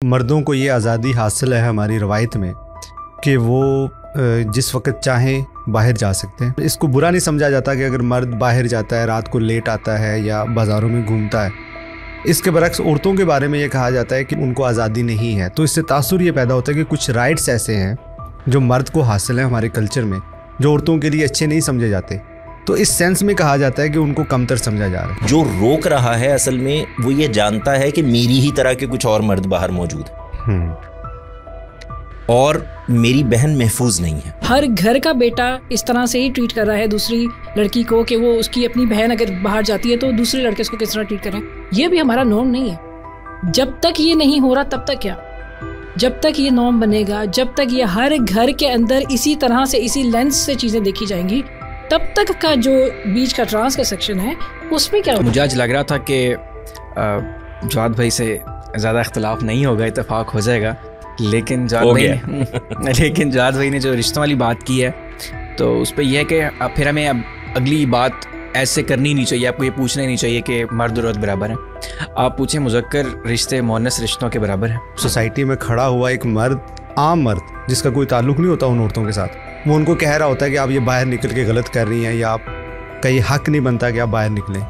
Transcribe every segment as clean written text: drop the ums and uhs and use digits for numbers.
मर्दों को ये आज़ादी हासिल है हमारी रवायत में कि वो जिस वक्त चाहें बाहर जा सकते हैं। इसको बुरा नहीं समझा जाता कि अगर मर्द बाहर जाता है, रात को लेट आता है या बाज़ारों में घूमता है। इसके बरक्स औरतों के बारे में ये कहा जाता है कि उनको आज़ादी नहीं है। तो इससे तासुर ये पैदा होता है कि कुछ राइट्स ऐसे हैं जो मर्द को हासिल हैं हमारे कल्चर में, जो औरतों के लिए अच्छे नहीं समझे जाते। तो इस सेंस में कहा जाता है कि उनको कमतर समझा जा रहा है। जो रोक रहा है असल में वो ये जानता है कि मेरी ही तरह के कुछ और मर्द बाहर मौजूद हैं और मेरी बहन महफूज नहीं है। हर घर का बेटा इस तरह से ही ट्रीट कर रहा है दूसरी लड़की को कि वो उसकी अपनी बहन अगर बाहर जाती है तो दूसरे लड़के उसको किस तरह ट्रीट करें। ये भी हमारा नॉर्म नहीं है। जब तक ये नहीं हो रहा तब तक क्या, जब तक ये नॉर्म बनेगा, जब तक ये हर घर के अंदर इसी तरह से इसी लेंस से चीज़ें देखी जाएंगी, तब तक का जो बीच का ट्रांस का सेक्शन है उसमें क्या मुझे आज लग रहा था कि जवाद भाई से ज़्यादा इख्तलाफ नहीं होगा, इत्तेफाक हो जाएगा। लेकिन जवाद भाई ने जो रिश्तों वाली बात की है तो उस पर यह है कि फिर हमें अब अगली बात ऐसे करनी नहीं चाहिए। आपको ये पूछना ही नहीं चाहिए कि मर्द और औरत बराबर हैं। आप पूछें मुज़क्कर रिश्ते मुअन्नस रिश्तों के बराबर हैं। सोसाइटी में खड़ा हुआ एक मर्द, आम मर्द जिसका कोई ताल्लुक़ नहीं होता उन औरतों के साथ, वो उनको कह रहा होता है कि आप ये बाहर निकल के गलत कर रही हैं या आपका ये हक नहीं बनता कि आप बाहर निकलें,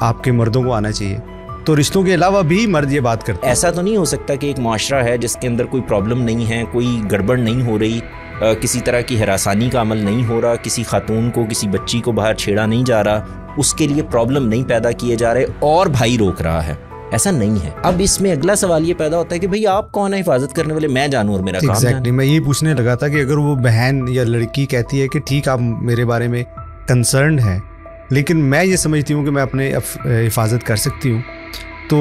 आपके मर्दों को आना चाहिए। तो रिश्तों के अलावा भी मर्द ये बात करते हैं। ऐसा तो नहीं हो सकता कि एक माशरा है जिसके अंदर कोई प्रॉब्लम नहीं है, कोई गड़बड़ नहीं हो रही, किसी तरह की हरासानी का अमल नहीं हो रहा, किसी खातून को, किसी बच्ची को बाहर छेड़ा नहीं जा रहा, उसके लिए प्रॉब्लम नहीं पैदा किए जा रहे और भाई रोक रहा है। ऐसा नहीं है। अब इसमें अगला सवाल ये पैदा होता है कि भाई आप कौन है हिफाजत करने वाले? मैं जानूं और मेरा काम है। मैं यही पूछने लगा था कि अगर वो बहन या लड़की कहती है कि ठीक आप मेरे बारे में कंसर्न है, लेकिन मैं ये समझती हूँ कि मैं अपने हिफाजत कर सकती हूँ, तो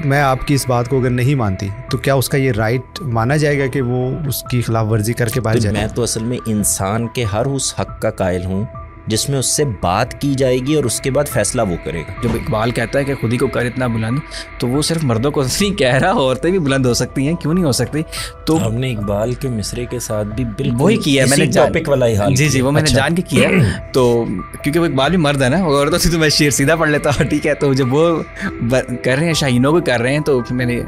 मैं आपकी इस बात को अगर नहीं मानती तो क्या उसका ये राइट माना जाएगा कि वो उसकी खिलाफ वर्जी करके बाहर जाए? मैं तो असल में इंसान के हर उस हक का कायल हूँ जिसमें उससे बात की जाएगी और उसके बाद फैसला वो करेगा। जब इकबाल कहता है कि खुद ही को कर इतना बुलंद, तो वो सिर्फ मर्दों को नहीं कह रहा, औरतें भी बुलंद हो सकती हैं, क्यों नहीं हो सकती? तो हमने इकबाल के मिसरे के साथ भी बिल्कुल वही किया है। मैंने टॉपिक वाला ही हाल जी वो मैंने जान के किया। तो क्योंकि वो इकबाल भी मर्द है ना, औरतों से तो मैं शेर सीधा पढ़ लेता हूँ, ठीक है। तो जब वो कर रहे हैं, शाहीनों को कर रहे हैं, तो मैंने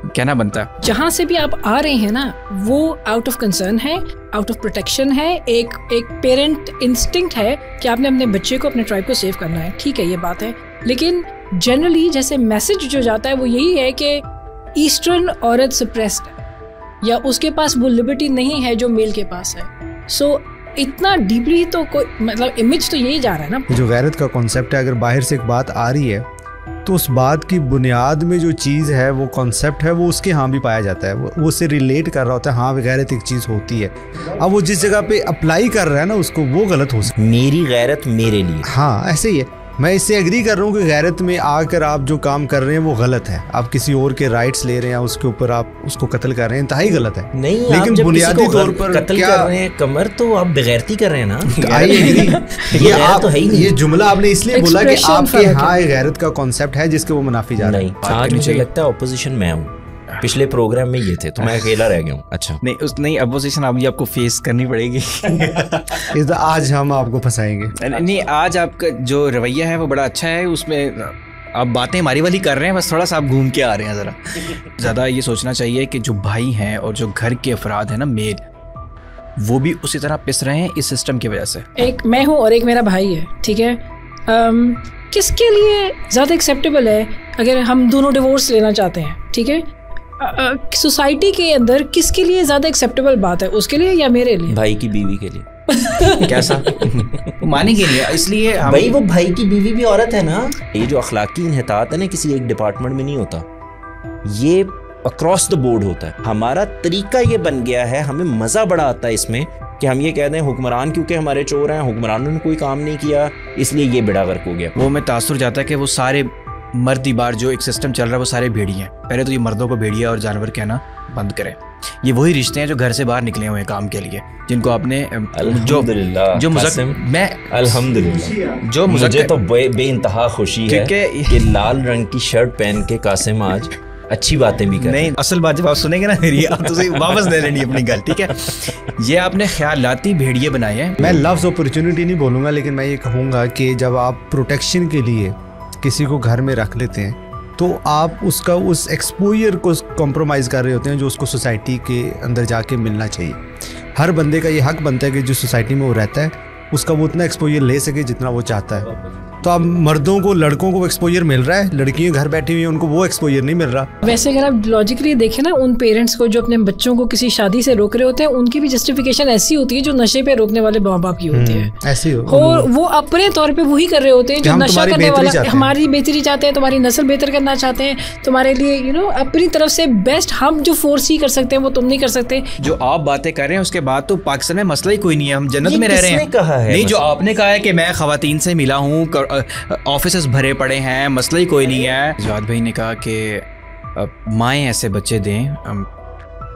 कहना बनता है। जहाँ से भी आप आ रहे हैं ना, वो आउट ऑफ कंसर्न है, आउट ऑफ प्रोटेक्शन है, एक पेरेंट इंस्टिंक्ट है कि आपने अपने बच्चे को, अपने ट्राइब को सेव करना है। ठीक है, ये बात है। लेकिन जनरली जैसे मैसेज जो जाता है वो यही है कि ईस्टर्न औरत सप्रेस्ड है या उसके पास वो लिबर्टी नहीं है जो मेल के पास है। सो इतना डीपली तो कोई मतलब इमेज तो यही जा रहा है ना। जो गैरत का कॉन्सेप्ट है, अगर बाहर से एक बात आ रही है तो उस बात की बुनियाद में जो चीज़ है, वो कॉन्सेप्ट है, वो उसके यहाँ भी पाया जाता है। वो उससे रिलेट कर रहा होता है। हाँ, गैरत एक चीज़ होती है। अब वो जिस जगह पे अप्लाई कर रहा है ना उसको, वो गलत हो सकता है। मेरी गैरत मेरे लिए, हाँ ऐसे ही है। मैं इससे एग्री कर रहा हूँ कि गैरत में आकर आप जो काम कर रहे हैं वो गलत है। आप किसी और के राइट्स ले रहे हैं, उसके ऊपर आप उसको कत्ल कर रहे हैं, इंतहाई गलत है। नहीं, लेकिन बुनियादी तौर पर कत्ल क्या कर रहे हैं कमर, तो आप बेगैरती कर रहे हैं ना। ये आप तो है ही नहीं। ये जुमला आपने इसलिए बोला कि आपके यहाँ गैरत का कॉन्सेप्ट है जिसके वो मुनाफी जा रहा है। आज मुझे लगता है ऑपोजिशन मैं हूँ। पिछले प्रोग्राम में ये थे तो मैं अकेला रह गया हूँ। अच्छा नहीं अपोजिशन अभी आपको फेस करनी पड़ेगी। आज हम आपको फंसाएंगे। नहीं, आज आपका जो रवैया है वो बड़ा अच्छा है। उसमें आप बातें हमारी वाली कर रहे हैं, बस थोड़ा सा आप घूम के आ रहे हैं। ज़रा ज़्यादा ये सोचना चाहिए कि जो भाई हैं और जो घर के अफराद हैं ना, मेल, वो भी उसी तरह पिस रहे हैं इस सिस्टम की वजह से। एक मैं हूँ और एक मेरा भाई है, ठीक है। किसके लिए ज़्यादा एक्सेप्टेबल है अगर हम दोनों डिवोर्स लेना चाहते हैं, ठीक है? सोसाइटी के अंदर किसके लिए ज़्यादा एक्सेप्टेबल बात है, उसके लिए या मेरे लिए? भाई की बीवी के लिए। कैसा मानेंगे नहीं, इसलिए भाई वो भाई की बीवी भी औरत है ना। ये जो अखलाकी इन्हितात है ना, किसी एक डिपार्टमेंट में नहीं होता, ये अक्रॉस द बोर्ड होता है। हमारा तरीका ये बन गया है, हमें मज़ा बड़ा आता है इसमें कि हम ये कह दें हुक्मरान क्योंकि हमारे चोर हैं, हुक्मरानों ने कोई काम नहीं किया इसलिए ये बेड़ा गर्क हो गया। वो में तासुर जाता है कि वो सारे मर्दी बार जो एक सिस्टम चल रहा है वो सारे भेड़िए हैं। पहले तो ये मर्दों को भेड़िया और जानवर कहना बंद करें। ये वही रिश्ते हैं जो घर से बाहर निकले हुए हैं काम के लिए, जिनको आपने जो मैं अल्हम्दुलिल्लाह जो मुझे तो बेइंतहा खुशी है कि लाल रंग की शर्ट पहन के कासिम आज अच्छी बातें भी कर नहीं। असल बात जब आप सुनेंगे ना मेरी, आप तो वापस ले लेनी अपनी गल, ठीक है। ये आपने ख्यालाती भेड़िए बनाए हैं। मैं लफ्ज़ अपॉर्चुनिटी नहीं बोलूँगा, लेकिन मैं ये कहूँगा कि जब आप प्रोटेक्शन के लिए किसी को घर में रख लेते हैं तो आप उसका उस एक्सपोजर को कॉम्प्रोमाइज़ कर रहे होते हैं जो उसको सोसाइटी के अंदर जाके मिलना चाहिए। हर बंदे का ये हक बनता है कि जो सोसाइटी में वो रहता है उसका वो उतना एक्सपोजर ले सके जितना वो चाहता है। तो अब मर्दों को, लड़कों को एक्सपोजर मिल रहा है, लड़कियां घर बैठी हुई हैं उनको वो एक्सपोजर नहीं मिल रहा। वैसे अगर आप लॉजिकली देखें ना, उन पेरेंट्स को जो अपने बच्चों को किसी शादी से रोक रहे होते हैं, उनकी भी जस्टिफिकेशन ऐसी होती है जो नशे पे रोकने वाले माँ बाप की होती है। ऐसी और वो अपने तौर पे वही कर रहे होते हैं जो नशा करने वाला, हमारी बेहतरी चाहते हैं, तुम्हारी नस्ल बेहतर करना चाहते हैं, तुम्हारे लिए अपनी तरफ से बेस्ट हम जो फोर्स ही कर सकते हैं वो तुम नहीं कर सकते। जो आप बातें कर रहे हैं उसके बाद तो पाकिस्तान में मसला ही कोई नहीं है, हम जन्नत में रह रहे हैं। कहा है नहीं, जो आपने कहा है कि मैं खवातीन से मिला हूँ, ऑफिस भरे पड़े हैं, मसला ही कोई नहीं है। जाद भाई ने कहा कि माएँ ऐसे बच्चे दें।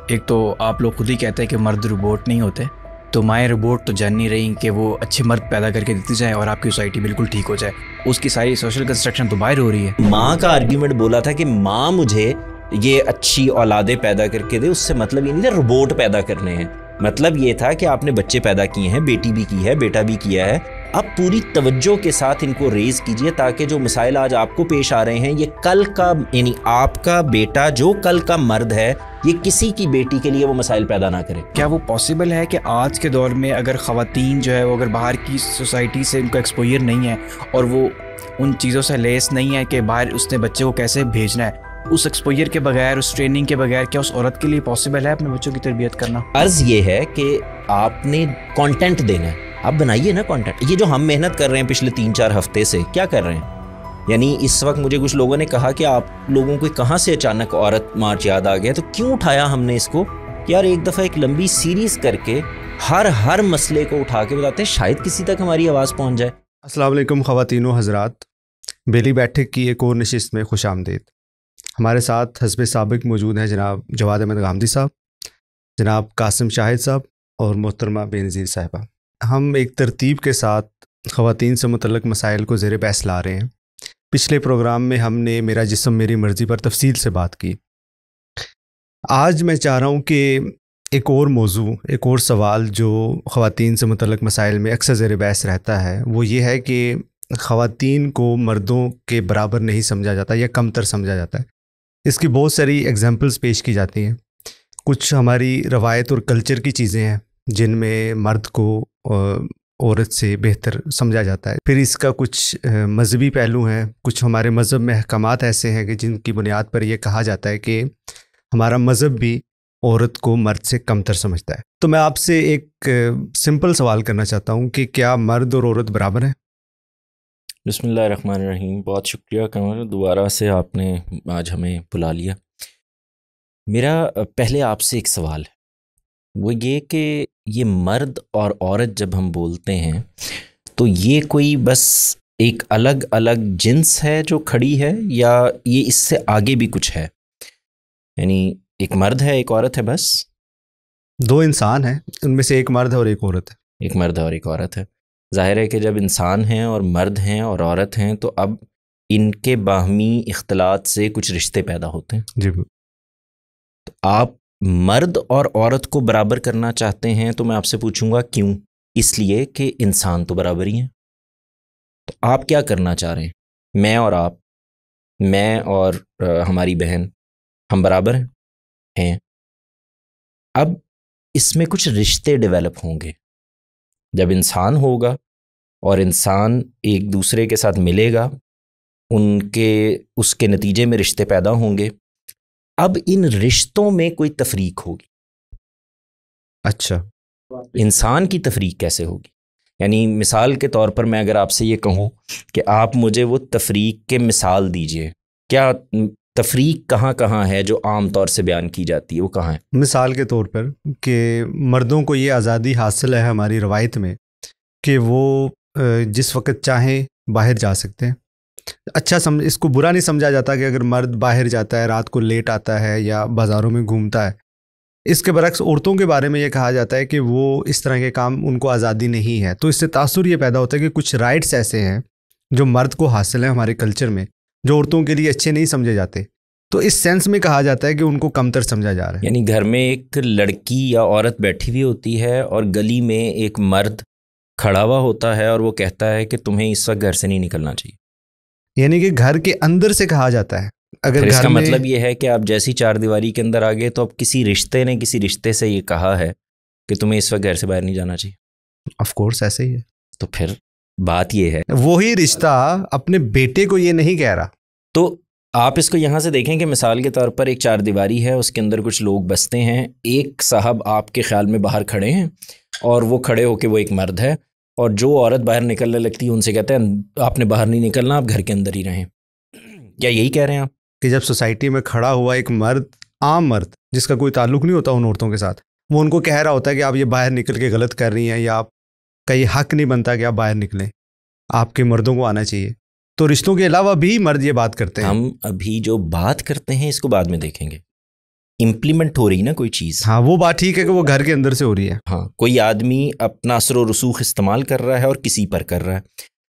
एक तो आप लोग खुद ही कहते हैं कि मर्द रोबोट नहीं होते, तो माएँ रोबोट तो जान नहीं रही कि वो अच्छे मर्द पैदा करके देती जाए और आपकी सोसाइटी बिल्कुल ठीक हो जाए। उसकी सारी सोशल कंस्ट्रक्शन तो बाहर हो रही है। माँ का आर्ग्यूमेंट बोला था कि माँ मुझे ये अच्छी औलादे पैदा करके दे, उससे मतलब ये नहीं था रोबोट पैदा करने हैं। मतलब ये था कि आपने बच्चे पैदा किए हैं, बेटी भी की है, बेटा भी किया है, अब पूरी तवज्जो के साथ इनको रेज कीजिए ताकि जो मसाइल आज आपको पेश आ रहे हैं ये कल का, यानी आपका बेटा जो कल का मर्द है, ये किसी की बेटी के लिए वो मसाइल पैदा ना करे। क्या वो पॉसिबल है कि आज के दौर में अगर ख़वातीन जो है वो अगर बाहर की सोसाइटी से उनका एक्सपोजर नहीं है और वो उन चीज़ों से लेस नहीं है कि बाहर उसने बच्चे को कैसे भेजना है, उस एक्सपोजर के बगैर, उस ट्रेनिंग के बगैर क्या उस औरत के लिए पॉसिबल है अपने बच्चों की तरबियत करना? अर्ज ये है कि आपने कंटेंट देना है, आप बनाइए ना कंटेंट। ये जो हम मेहनत कर रहे हैं पिछले 3-4 हफ्ते से, क्या कर रहे हैं? यानी इस वक्त मुझे कुछ लोगों ने कहा कि आप लोगों को कहाँ से अचानक औरत मार्च याद आ गया, तो क्यों उठाया हमने इसको? यार एक दफ़ा एक लंबी सीरीज करके हर मसले को उठा के बताते हैं, शायद किसी तक हमारी आवाज़ पहुँच जाए। अस्सलाम वालेकुम ख़वातीनो हज़रात, बेली बैठक की एक और नशिस्त में खुश आमदीद। हमारे साथ हस्ब साबिक मौजूद हैं जनाब जवाद अहमद गामदी साहब, जनाब कासिम शाहिद साहब और मोहतरमा बेनज़ीर साहिबा। हम एक तरतीब के साथ ख़वातीन से मुतल्लिक़ मसाइल को ज़ेर बहस ला रहे हैं। पिछले प्रोग्राम में हमने मेरा जिस्म मेरी मर्ज़ी पर तफसील से बात की। आज मैं चाह रहा हूँ कि एक और मौजू, एक और सवाल जो ख़वातीन से मुतल्लिक़ मसाइल में अक्सर ज़ेर बहस रहता है, वो ये है कि ख़वातीन को मर्दों के बराबर नहीं समझा जाता या कमतर समझा जाता है। इसकी बहुत सारी एग्जांपल्स पेश की जाती हैं। कुछ हमारी रवायत और कल्चर की चीज़ें हैं जिनमें मर्द को औरत से बेहतर समझा जाता है। फिर इसका कुछ मजहबी पहलू हैं, कुछ हमारे मज़हब में अहकामात ऐसे हैं कि जिनकी बुनियाद पर यह कहा जाता है कि हमारा मज़हब भी औरत को मर्द से कमतर समझता है। तो मैं आपसे एक सिंपल सवाल करना चाहता हूँ कि क्या मर्द और औरत बराबर हैं? बिस्मिल्लाहिर्रहमानिर्रहीम। बहुत शुक्रिया कमर, दोबारा से आपने आज हमें बुला लिया। मेरा पहले आपसे एक सवाल है, वो ये कि ये मर्द और औरत जब हम बोलते हैं तो ये कोई बस एक अलग अलग जिन्स है जो खड़ी है, या ये इससे आगे भी कुछ है? यानी एक मर्द है, एक औरत है, बस दो इंसान हैं, उनमें से एक मर्द है और एक औरत है। एक मर्द है और एक औरत है। ज़ाहिर है कि जब इंसान हैं और मर्द हैं और औरत हैं तो अब इनके बाहमी इख्तलात से कुछ रिश्ते पैदा होते हैं। जी। तो आप मर्द और औरत को बराबर करना चाहते हैं, तो मैं आपसे पूछूंगा क्यों? इसलिए कि इंसान तो बराबर ही हैं। तो आप क्या करना चाह रहे हैं? मैं और आप, मैं और हमारी बहन, हम बराबर हैं। अब इसमें कुछ रिश्ते डेवलप होंगे। जब इंसान होगा और इंसान एक दूसरे के साथ मिलेगा, उसके नतीजे में रिश्ते पैदा होंगे। अब इन रिश्तों में कोई तफरीक होगी। अच्छा, इंसान की तफरीक कैसे होगी? यानी मिसाल के तौर पर मैं अगर आपसे ये कहूँ कि आप मुझे वो तफरीक के मिसाल दीजिए, क्या तफरीक कहाँ कहाँ है जो आम तौर से बयान की जाती है, वो कहाँ है? मिसाल के तौर पर कि मर्दों को ये आज़ादी हासिल है हमारी रवायत में कि वो जिस वक्त चाहें बाहर जा सकते हैं। अच्छा इसको बुरा नहीं समझा जाता कि अगर मर्द बाहर जाता है, रात को लेट आता है या बाज़ारों में घूमता है। इसके बरक्स औरतों के बारे में ये कहा जाता है कि वो इस तरह के काम, उनको आज़ादी नहीं है। तो इससे तासुर ये पैदा होता है कि कुछ राइट्स ऐसे हैं जो मर्द को हासिल है हमारे कल्चर में, जो औरतों के लिए अच्छे नहीं समझे जाते। तो इस सेंस में कहा जाता है कि उनको कमतर समझा जा रहा है। यानी घर में एक लड़की या औरत बैठी हुई होती है और गली में एक मर्द खड़ा हुआ होता है और वो कहता है कि तुम्हें इस वक्त घर से नहीं निकलना चाहिए। यानी कि घर के अंदर से कहा जाता है अगर फिर घर इसका में मतलब ये है कि आप जैसी चार दीवारी के अंदर आ गए तो अब किसी रिश्ते ने किसी रिश्ते से ये कहा है कि तुम्हें इस वक्त घर से बाहर नहीं जाना चाहिए, ऑफ कोर्स ऐसे ही है। तो फिर बात ये है, वही रिश्ता अपने बेटे को ये नहीं कह रहा। तो आप इसको यहाँ से देखें कि मिसाल के तौर पर एक चार दीवारी है, उसके अंदर कुछ लोग बसते हैं, एक साहब आपके ख्याल में बाहर खड़े हैं और वो खड़े होके वो एक मर्द है, और जो औरत बाहर निकलने लगती है उनसे कहते हैं आपने बाहर नहीं निकलना, आप घर के अंदर ही रहें। क्या यही कह रहे हैं आप कि जब सोसाइटी में खड़ा हुआ एक मर्द, आम मर्द जिसका कोई ताल्लुक नहीं होता उन औरतों के साथ, वो उनको कह रहा होता है कि आप ये बाहर निकल के गलत कर रही हैं, या आपका ये हक नहीं बनता कि आप बाहर निकलें, आपके मर्दों को आना चाहिए, तो रिश्तों के अलावा भी मर्द ये बात करते हैं। हम अभी जो बात करते हैं इसको बाद में देखेंगे, इम्प्लीमेंट हो रही ना कोई चीज़। हाँ, वो बात ठीक है कि वो घर के अंदर से हो रही है। हाँ, कोई आदमी अपना असर व रसूख इस्तेमाल कर रहा है और किसी पर कर रहा है,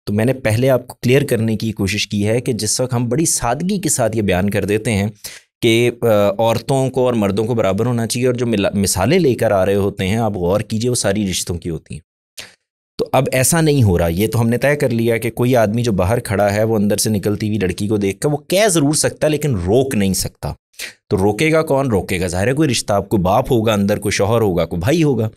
तो मैंने पहले आपको क्लियर करने की कोशिश की है कि जिस वक्त हम बड़ी सादगी के साथ ये बयान कर देते हैं कि औरतों को और मर्दों को बराबर होना चाहिए, और जो मिसालें लेकर आ रहे होते हैं आप गौर कीजिए वो सारी रिश्तों की होती हैं। तो अब ऐसा नहीं हो रहा, ये तो हमने तय कर लिया कि कोई आदमी जो बाहर खड़ा है वो अंदर से निकलती हुई लड़की को देखकर वो कह ज़रूर सकता है लेकिन रोक नहीं सकता। तो रोकेगा कौन? रोकेगा ज़ाहिर है कोई रिश्ता, आपको बाप होगा अंदर, कोई शौहर होगा, कोई भाई होगा,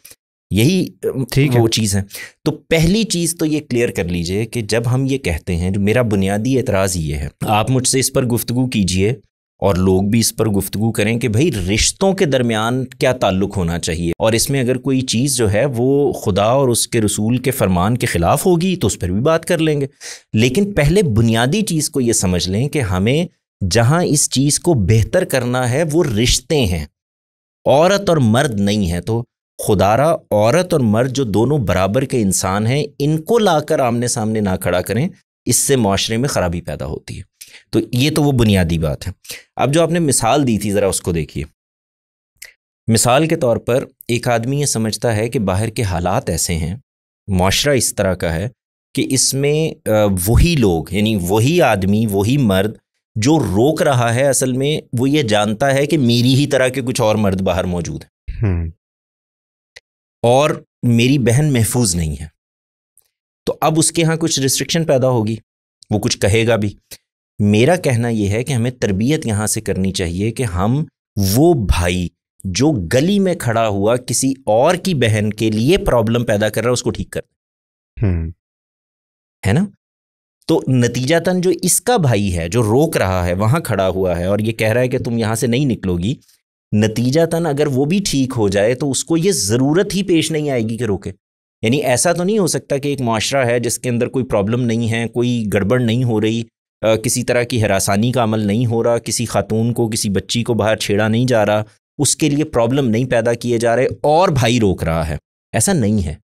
यही ठीक वो चीज़ है। तो पहली चीज़ तो ये क्लियर कर लीजिए कि जब हम ये कहते हैं, जो मेरा बुनियादी एतराज़ ये है, आप मुझसे इस पर गुफ्तगू कीजिए और लोग भी इस पर गुफ्तगू करें कि भाई रिश्तों के दरमियान क्या ताल्लुक़ होना चाहिए, और इसमें अगर कोई चीज़ जो है वो खुदा और उसके रसूल के फरमान के ख़िलाफ़ होगी तो उस पर भी बात कर लेंगे। लेकिन पहले बुनियादी चीज़ को ये समझ लें कि हमें जहाँ इस चीज़ को बेहतर करना है वो रिश्ते हैं, औरत और मर्द नहीं है। तो खुदारा औरत और मर्द जो दोनों बराबर के इंसान हैं, इनको लाकर आमने सामने ना खड़ा करें, इससे माशरे में ख़राबी पैदा होती है। तो ये तो वो बुनियादी बात है। अब जो आपने मिसाल दी थी ज़रा उसको देखिए। मिसाल के तौर पर एक आदमी ये समझता है कि बाहर के हालात ऐसे हैं, माशरा इस तरह का है कि इसमें वही लोग, यानी वही आदमी, वही मर्द जो रोक रहा है, असल में वो ये जानता है कि मेरी ही तरह के कुछ और मर्द बाहर मौजूद हैं और मेरी बहन महफूज नहीं है। तो अब उसके यहाँ कुछ रिस्ट्रिक्शन पैदा होगी, वो कुछ कहेगा भी। मेरा कहना यह है कि हमें तरबियत यहाँ से करनी चाहिए कि हम वो भाई जो गली में खड़ा हुआ किसी और की बहन के लिए प्रॉब्लम पैदा कर रहा है उसको ठीक कर है ना। तो नतीजातन जो इसका भाई है जो रोक रहा है, वहां खड़ा हुआ है और ये कह रहा है कि तुम यहां से नहीं निकलोगी, नतीजातन अगर वो भी ठीक हो जाए तो उसको ये ज़रूरत ही पेश नहीं आएगी कि रोके। यानी ऐसा तो नहीं हो सकता कि एक माशरा है जिसके अंदर कोई प्रॉब्लम नहीं है, कोई गड़बड़ नहीं हो रही, किसी तरह की हरासानी का अमल नहीं हो रहा, किसी खातून को, किसी बच्ची को बाहर छेड़ा नहीं जा रहा, उसके लिए प्रॉब्लम नहीं पैदा किए जा रहे और भाई रोक रहा है, ऐसा नहीं है।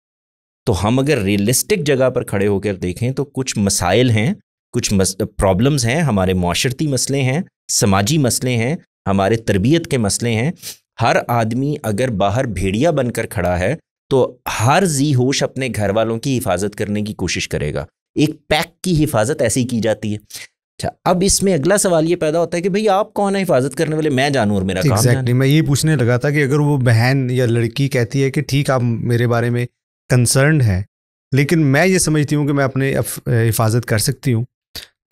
तो हम अगर रियलिस्टिक जगह पर खड़े होकर देखें तो कुछ मसाइल हैं, कुछ प्रॉब्लम्स हैं, हमारे माशरती मसले हैं, समाजी मसले हैं, हमारे तरबियत के मसले हैं। हर आदमी अगर बाहर भेड़िया बनकर खड़ा है तो हर जी होश अपने घर वालों की हिफाजत करने की कोशिश करेगा। एक पैक की हिफाजत ऐसे ही की जाती है। अच्छा, अब इसमें अगला सवाल ये पैदा होता है कि भाई आप कौन है हिफाजत करने वाले? मैं जानूं और मेरा काम जाने। मैं ये पूछने लगा था कि अगर वो बहन या लड़की कहती है कि ठीक आप मेरे बारे में कंसर्न है, लेकिन मैं ये समझती हूँ कि मैं अपने हिफाजत कर सकती हूँ,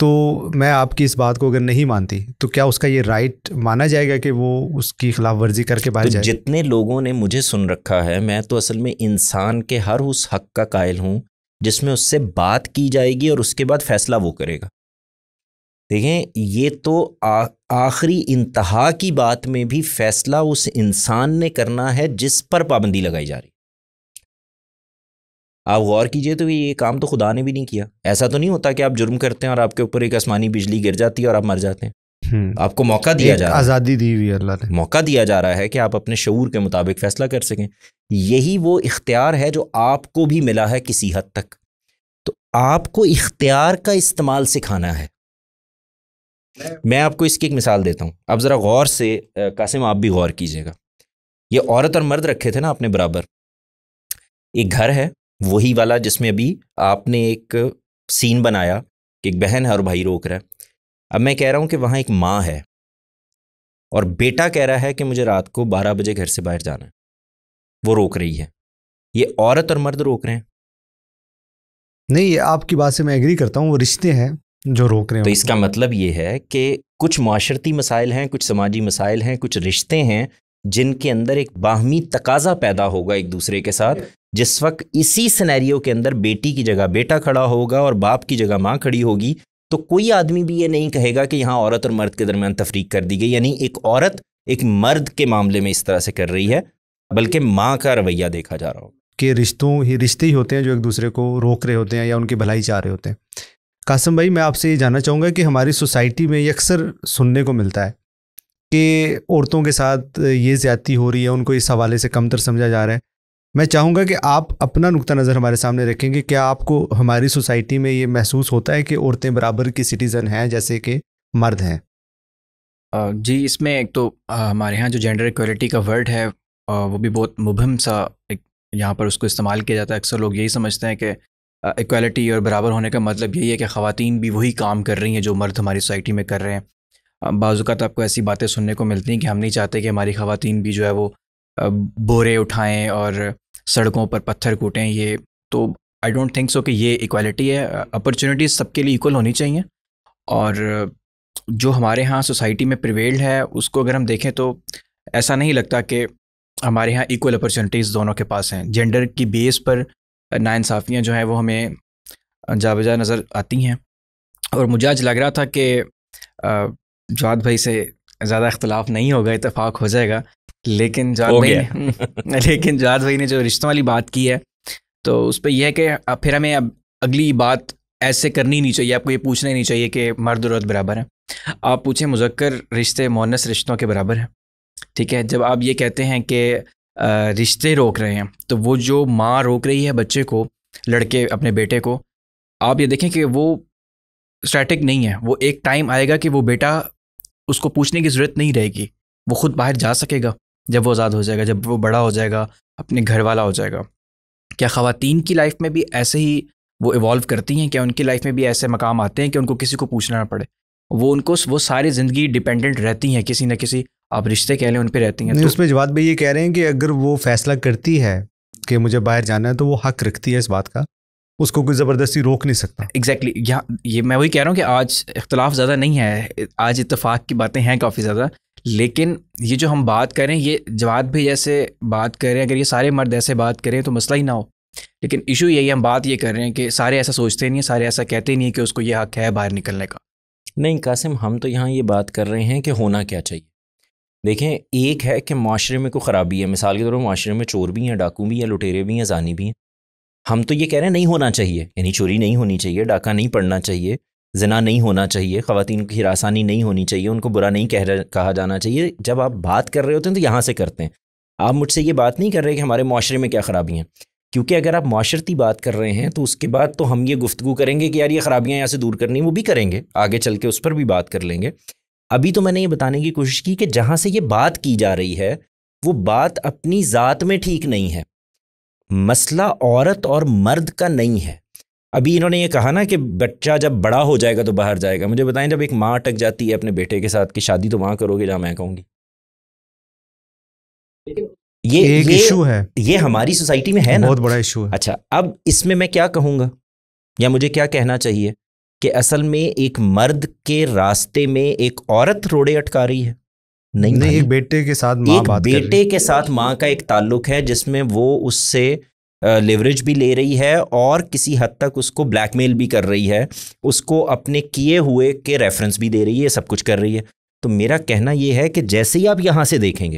तो मैं आपकी इस बात को अगर नहीं मानती तो क्या उसका ये राइट माना जाएगा कि वो उसकी खिलाफ वर्जी करके बाहर जाए? जितने लोगों ने मुझे सुन रखा है, मैं तो असल में इंसान के हर उस हक का कायल हूँ जिसमें उससे बात की जाएगी और उसके बाद फैसला वो करेगा। देखें, ये तो आखिरी इंतहा की बात में भी फैसला उस इंसान ने करना है जिस पर पाबंदी लगाई जा रही। आप गौर कीजिए तो ये काम तो खुदा ने भी नहीं किया। ऐसा तो नहीं होता कि आप जुर्म करते हैं और आपके ऊपर एक आसमानी बिजली गिर जाती है और आप मर जाते हैं। आपको मौका दिया जा रहा है, आज़ादी दी हुई अल्लाह ने, मौका दिया जा रहा है कि आप अपने शऊर के मुताबिक फैसला कर सकें। यही वो इख्तियार है जो आपको भी मिला है किसी हद तक। तो आपको इख्तियार का इस्तेमाल सिखाना है। मैं आपको इसकी एक मिसाल देता हूँ, अब ज़रा गौर से, कासिम आप भी गौर कीजिएगा। ये औरत और मर्द रखे थे ना आपने बराबर। एक घर है वही वाला जिसमें अभी आपने एक सीन बनाया कि एक बहन है और भाई रोक रहा है। अब मैं कह रहा हूं कि वहां एक माँ है और बेटा कह रहा है कि मुझे रात को 12 बजे घर से बाहर जाना है, वो रोक रही है। ये औरत और मर्द रोक रहे हैं? नहीं, आपकी बात से मैं एग्री करता हूं, वो रिश्ते हैं जो रोक रहे हैं। तो इसका मतलब ये है कि कुछ माशरती मसाइल हैं, कुछ समाजी मसाइल हैं, कुछ रिश्ते हैं जिनके अंदर एक बाहमी तकाजा पैदा होगा एक दूसरे के साथ। जिस वक्त इसी सिनेरियो के अंदर बेटी की जगह बेटा खड़ा होगा और बाप की जगह माँ खड़ी होगी, तो कोई आदमी भी ये नहीं कहेगा कि यहाँ औरत और मर्द के दरमियान तफरीक कर दी गई, यानी एक औरत एक मर्द के मामले में इस तरह से कर रही है, बल्कि माँ का रवैया देखा जा रहा हो कि रिश्ते ही होते हैं जो एक दूसरे को रोक रहे होते हैं या उनकी भलाई चाह रहे होते हैं। कासिम भाई, मैं आपसे ये जानना चाहूँगा कि हमारी सोसाइटी में ये अक्सर सुनने को मिलता है कि औरतों के साथ ये ज़्यादती हो रही है, उनको इस हवाले से कमतर समझा जा रहा है। मैं चाहूँगा कि आप अपना नुक्ता नज़र हमारे सामने रखेंगे। क्या आपको हमारी सोसाइटी में ये महसूस होता है कि औरतें बराबर की सिटीज़न हैं जैसे कि मर्द हैं? जी, इसमें एक तो हमारे यहाँ जो जेंडर इक्वलिटी का वर्ड है वो भी बहुत मुबहम सा यहाँ पर उसको इस्तेमाल किया जाता है। अक्सर लोग यही समझते हैं कि इक्वलिटी और बराबर होने का मतलब यही है कि ख़वातीन भी वही काम कर रही हैं जो मर्द हमारी सोसाइटी में कर रहे हैं। बाज़-औक़ात आपको ऐसी बातें सुनने को मिलती हैं कि हम नहीं चाहते कि हमारी ख़वातीन भी जो है वो बोरे उठाएं और सड़कों पर पत्थर कूटें। ये तो आई डोंट थिंक सो कि ये इक्वालिटी है। अपॉर्चुनिटीज़ सबके लिए इक्वल होनी चाहिए, और जो हमारे यहाँ सोसाइटी में प्रिवेल्ड है उसको अगर हम देखें तो ऐसा नहीं लगता कि हमारे यहाँ इक्वल अपॉर्चुनिटीज़ दोनों के पास हैं। जेंडर की बेस पर नाइंसाफ़ियाँ जो हैं वो हमें जा बजा नज़र आती हैं। और मुझे आज लग रहा था कि जाद भाई से ज़्यादा इख्तलाफ नहीं होगा, इत्तेफाक हो जाएगा, लेकिन जाद भाई ने जो रिश्तों वाली बात की है तो उस पर यह है कि फिर हमें अब अगली बात ऐसे करनी नहीं चाहिए। आपको ये पूछना ही नहीं चाहिए कि मर्द और औरत बराबर हैं। आप पूछें मुज़क्कर रिश्ते मुअन्नस रिश्तों के बराबर हैं, ठीक है। जब आप ये कहते हैं कि रिश्ते रोक रहे हैं, तो वो जो माँ रोक रही है बच्चे को, लड़के अपने बेटे को, आप ये देखें कि वो स्टैटिक नहीं है। वो एक टाइम आएगा कि वो बेटा, उसको पूछने की ज़रूरत नहीं रहेगी, वो ख़ुद बाहर जा सकेगा जब वो आज़ाद हो जाएगा, जब वो बड़ा हो जाएगा, अपने घर वाला हो जाएगा। क्या ख़वातीन की लाइफ में भी ऐसे ही वो इवॉल्व करती हैं? क्या उनकी लाइफ में भी ऐसे मकाम आते हैं कि उनको किसी को पूछना ना पड़े? वो सारी ज़िंदगी डिपेंडेंट रहती हैं, किसी न किसी आप रिश्ते कह लें उन पे रहती हैं। तो उसमें जवाद भाई ये कह रहे हैं कि अगर वो फैसला करती है कि मुझे बाहर जाना है तो वो हक रखती है इस बात का, उसको कोई ज़बरदस्ती रोक नहीं सकता। एग्जैक्टली ये मैं वही कह रहा हूँ कि आज इख्तलाफ ज़्यादा नहीं है, आज इत्तेफाक की बातें हैं काफ़ी ज़्यादा। लेकिन ये जो हम बात करें, ये जवाद भी जैसे बात कर रहे हैं, अगर ये सारे मर्द ऐसे बात करें तो मसला ही ना हो। लेकिन इशू यही, हम बात ये कर रहे हैं कि सारे ऐसा सोचते नहीं हैं, सारे ऐसा कहते नहीं है कि उसको ये हक है बाहर निकलने का। नहीं कासिम, हम तो यहाँ ये बात कर रहे हैं कि होना क्या चाहिए। देखें, एक है कि माशरे में कोई ख़राबी है, मिसाल के तौर पर माशरे में चोर भी हैं, डाकू भी हैं, लुटेरे भी हैं, जानी भी हैं। हम तो ये कह रहे हैं नहीं होना चाहिए, यानी चोरी नहीं होनी चाहिए, डाका नहीं पड़ना चाहिए, ज़िना नहीं होना चाहिए, ख़वातीन की हिरासानी नहीं होनी चाहिए, उनको बुरा नहीं कहा जाना चाहिए। जब आप बात कर रहे होते हैं तो यहाँ से करते हैं। आप मुझसे ये बात नहीं कर रहे कि हमारे माशरे में क्या ख़राबी हैं, क्योंकि अगर आप माशरती बात कर रहे हैं तो उसके बाद तो हम ये गुफ्तगू करेंगे कि यार ये ख़राबियाँ यहाँ से दूर करनी, वो भी करेंगे, आगे चल के उस पर भी बात कर लेंगे। अभी तो मैंने ये बताने की कोशिश की कि जहाँ से ये बात की जा रही है वो बात अपनी ज़ात में ठीक नहीं है, मसला औरत और मर्द का नहीं है। अभी इन्होंने ये कहा ना कि बच्चा जब बड़ा हो जाएगा तो बाहर जाएगा। मुझे बताएं, जब एक माँ अटक जाती है अपने बेटे के साथ कि शादी तो वहाँ करोगे जहाँ मैं कहूँगी, ये एक इशू है, ये हमारी सोसाइटी में है ना, बहुत बड़ा इशू है। अच्छा, अब इसमें मैं क्या कहूँगा या मुझे क्या कहना चाहिए कि असल में एक मर्द के रास्ते में एक औरत रोड़े अटका रही है? नहीं, एक बेटे के साथ माँ बात कर रही है, बेटे के साथ माँ का एक ताल्लुक है जिसमें वो उससे लेवरेज भी ले रही है और किसी हद तक उसको ब्लैकमेल भी कर रही है, उसको अपने किए हुए के रेफरेंस भी दे रही है, सब कुछ कर रही है। तो मेरा कहना ये है कि जैसे ही आप यहाँ से देखेंगे,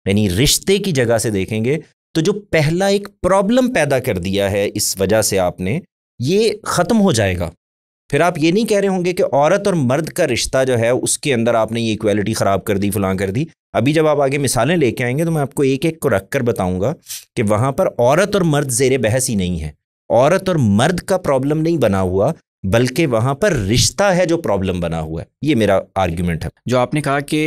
यानी रिश्ते की जगह से देखेंगे, तो जो पहला एक प्रॉब्लम पैदा कर दिया है इस वजह से आपने, ये ख़त्म हो जाएगा। फिर आप ये नहीं कह रहे होंगे कि औरत और मर्द का रिश्ता जो है उसके अंदर आपने ये इक्वालिटी ख़राब कर दी, फलां कर दी। अभी जब आप आगे मिसालें लेके आएंगे तो मैं आपको एक एक को रख कर बताऊंगा कि वहाँ पर औरत और मर्द ज़ेरे बहस ही नहीं है, औरत और मर्द का प्रॉब्लम नहीं बना हुआ, बल्कि वहाँ पर रिश्ता है जो प्रॉब्लम बना हुआ है। ये मेरा आर्ग्यूमेंट है। जो आपने कहा कि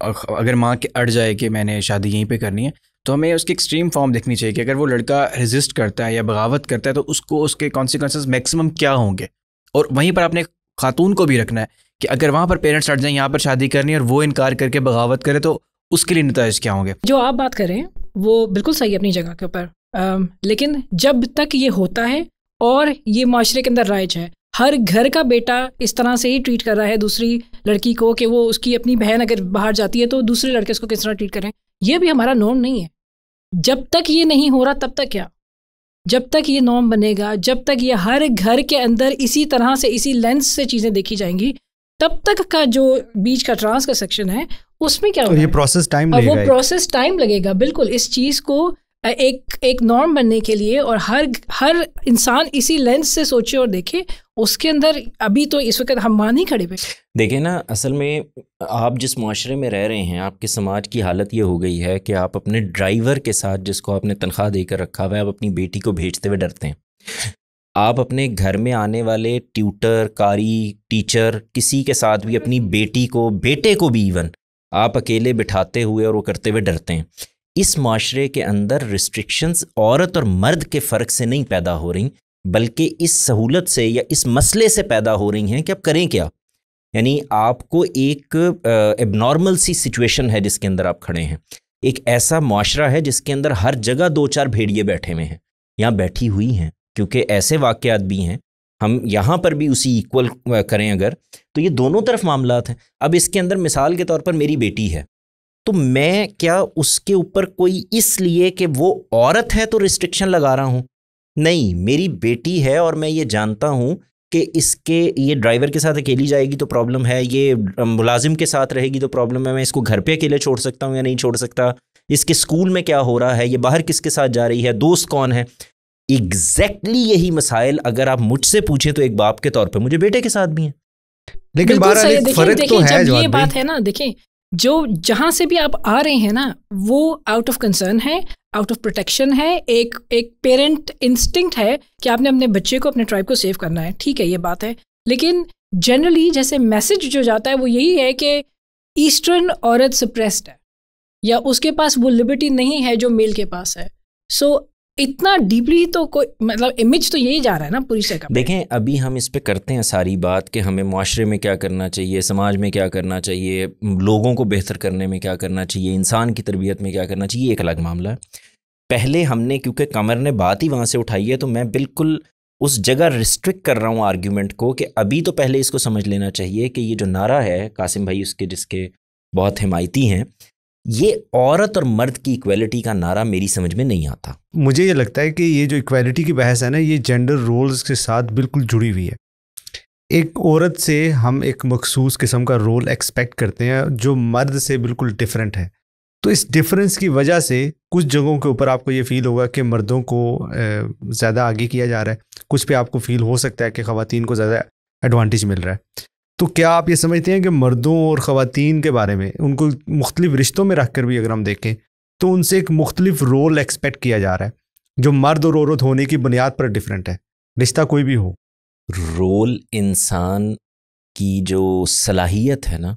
अगर माँ के अड़ जाए कि मैंने शादी यहीं पे करनी है, तो हमें उसकी एक्सट्रीम फॉर्म देखनी चाहिए कि अगर वो लड़का रेजिस्ट करता है या बगावत करता है तो उसको उसके कॉन्सिक्वेंसेस मैक्सिमम क्या होंगे। और वहीं पर आपने खातून को भी रखना है कि अगर वहाँ पर पेरेंट्स अड़ जाएं, यहाँ पर शादी करनी है और वो इनकार करके बगावत करे तो उसके लिए नतीजे क्या होंगे। जो आप बात करें वो बिल्कुल सही है अपनी जगह के ऊपर, लेकिन जब तक ये होता है और ये माशरे के अंदर राइज है, हर घर का बेटा इस तरह से ही ट्रीट कर रहा है दूसरी लड़की को कि वो उसकी अपनी बहन अगर बाहर जाती है तो दूसरे लड़के उसको किस तरह ट्रीट करें। ये भी हमारा नॉर्म नहीं है। जब तक ये नहीं हो रहा तब तक क्या, जब तक ये नॉर्म बनेगा, जब तक ये हर घर के अंदर इसी तरह से इसी लेंस से चीज़ें देखी जाएंगी, तब तक का जो बीच का ट्रांस का सेक्शन है उसमें क्या होगा, ये प्रोसेस टाइम लगेगा। वो प्रोसेस टाइम लगेगा बिल्कुल इस चीज़ को एक नॉर्म बनने के लिए। और हर इंसान इसी लेंस से सोचे और देखे। उसके अंदर अभी तो इस वक्त हम मान ही खड़े पे देखें ना, असल में आप जिस माशरे में रह रहे हैं, आपके समाज की हालत ये हो गई है कि आप अपने ड्राइवर के साथ, जिसको आपने तनख्वाह देकर रखा हुआ है, आप अपनी बेटी को भेजते हुए डरते हैं। आप अपने घर में आने वाले ट्यूटर, कारी, टीचर, किसी के साथ भी अपनी बेटी को, बेटे को भी इवन आप अकेले बिठाते हुए और वो करते हुए डरते हैं। इस माशरे के अंदर रिस्ट्रिक्शंस औरत और मर्द के फ़र्क से नहीं पैदा हो रही, बल्कि इस सहूलत से या इस मसले से पैदा हो रही हैं कि अब करें क्या। यानी आपको एक एबनॉर्मल सी सिचुएशन है जिसके अंदर आप खड़े हैं। एक ऐसा माशरा है जिसके अंदर हर जगह 2-4 भेड़िए बैठे हुए हैं, यहाँ बैठी हुई हैं, क्योंकि ऐसे वाक़यात भी हैं। हम यहाँ पर भी उसी इक्वल करें अगर, तो ये दोनों तरफ मामलात हैं। अब इसके अंदर मिसाल के तौर पर मेरी बेटी है, तो मैं क्या उसके ऊपर कोई इसलिए कि वो औरत है तो रिस्ट्रिक्शन लगा रहा हूँ? नहीं, मेरी बेटी है और मैं ये जानता हूँ कि ये ड्राइवर के साथ अकेली जाएगी तो प्रॉब्लम है, ये मुलाजिम के साथ रहेगी तो प्रॉब्लम है, मैं इसको घर पे अकेले छोड़ सकता हूँ या नहीं छोड़ सकता, इसके स्कूल में क्या हो रहा है, ये बाहर किसके साथ जा रही है, दोस्त कौन है। एग्जैक्टली यही मसाइल अगर आप मुझसे पूछें तो एक बाप के तौर पर मुझे बेटे के साथ भी हैं। लेकिन फर्क तो है। जब ये बात है ना, देखें जो जहाँ से भी आप आ रहे हैं ना, वो आउट ऑफ कंसर्न है, आउट ऑफ प्रोटेक्शन है, एक पेरेंट इंस्टिंक्ट है कि आपने अपने बच्चे को, अपने ट्राइब को सेव करना है। ठीक है, ये बात है। लेकिन जनरली जैसे मैसेज जो जाता है वो यही है कि ईस्टर्न औरत सप्रेस्ड है या उसके पास वो लिबर्टी नहीं है जो मेल के पास है। सो इतना डीपली तो कोई मतलब इमेज तो यही जा रहा है ना पूरी से। देखें, अभी हम इस पे करते हैं सारी बात कि हमें माशरे में क्या करना चाहिए, समाज में क्या करना चाहिए, लोगों को बेहतर करने में क्या करना चाहिए, इंसान की तरबियत में क्या करना चाहिए, एक अलग मामला है। पहले हमने, क्योंकि कमर ने बात ही वहाँ से उठाई है, तो मैं बिल्कुल उस जगह रिस्ट्रिक्ट कर रहा हूँ आर्ग्यूमेंट को कि अभी तो पहले इसको समझ लेना चाहिए कि ये जो नारा है कासिम भाई उसके, जिसके बहुत हिमायती हैं, ये औरत और मर्द की इक्वालिटी का नारा मेरी समझ में नहीं आता। मुझे ये लगता है कि ये जो इक्वालिटी की बहस है ना, ये जेंडर रोल्स के साथ बिल्कुल जुड़ी हुई है। एक औरत से हम एक मखसूस किस्म का रोल एक्सपेक्ट करते हैं जो मर्द से बिल्कुल डिफरेंट है। तो इस डिफरेंस की वजह से कुछ जगहों के ऊपर आपको ये फ़ील होगा कि मर्दों को ज़्यादा आगे किया जा रहा है, कुछ पे आपको फ़ील हो सकता है कि ख़वातीन को ज़्यादा एडवांटेज मिल रहा है। तो क्या आप ये समझते हैं कि मर्दों और ख़वातीन के बारे में, उनको मुख्तलिफ रिश्तों में रख कर भी अगर हम देखें तो उनसे एक मुख्तलिफ रोल एक्सपेक्ट किया जा रहा है जो मर्द और औरत होने की बुनियाद पर डिफरेंट है, रिश्ता कोई भी हो? रोल इंसान की जो सलाहियत है ना,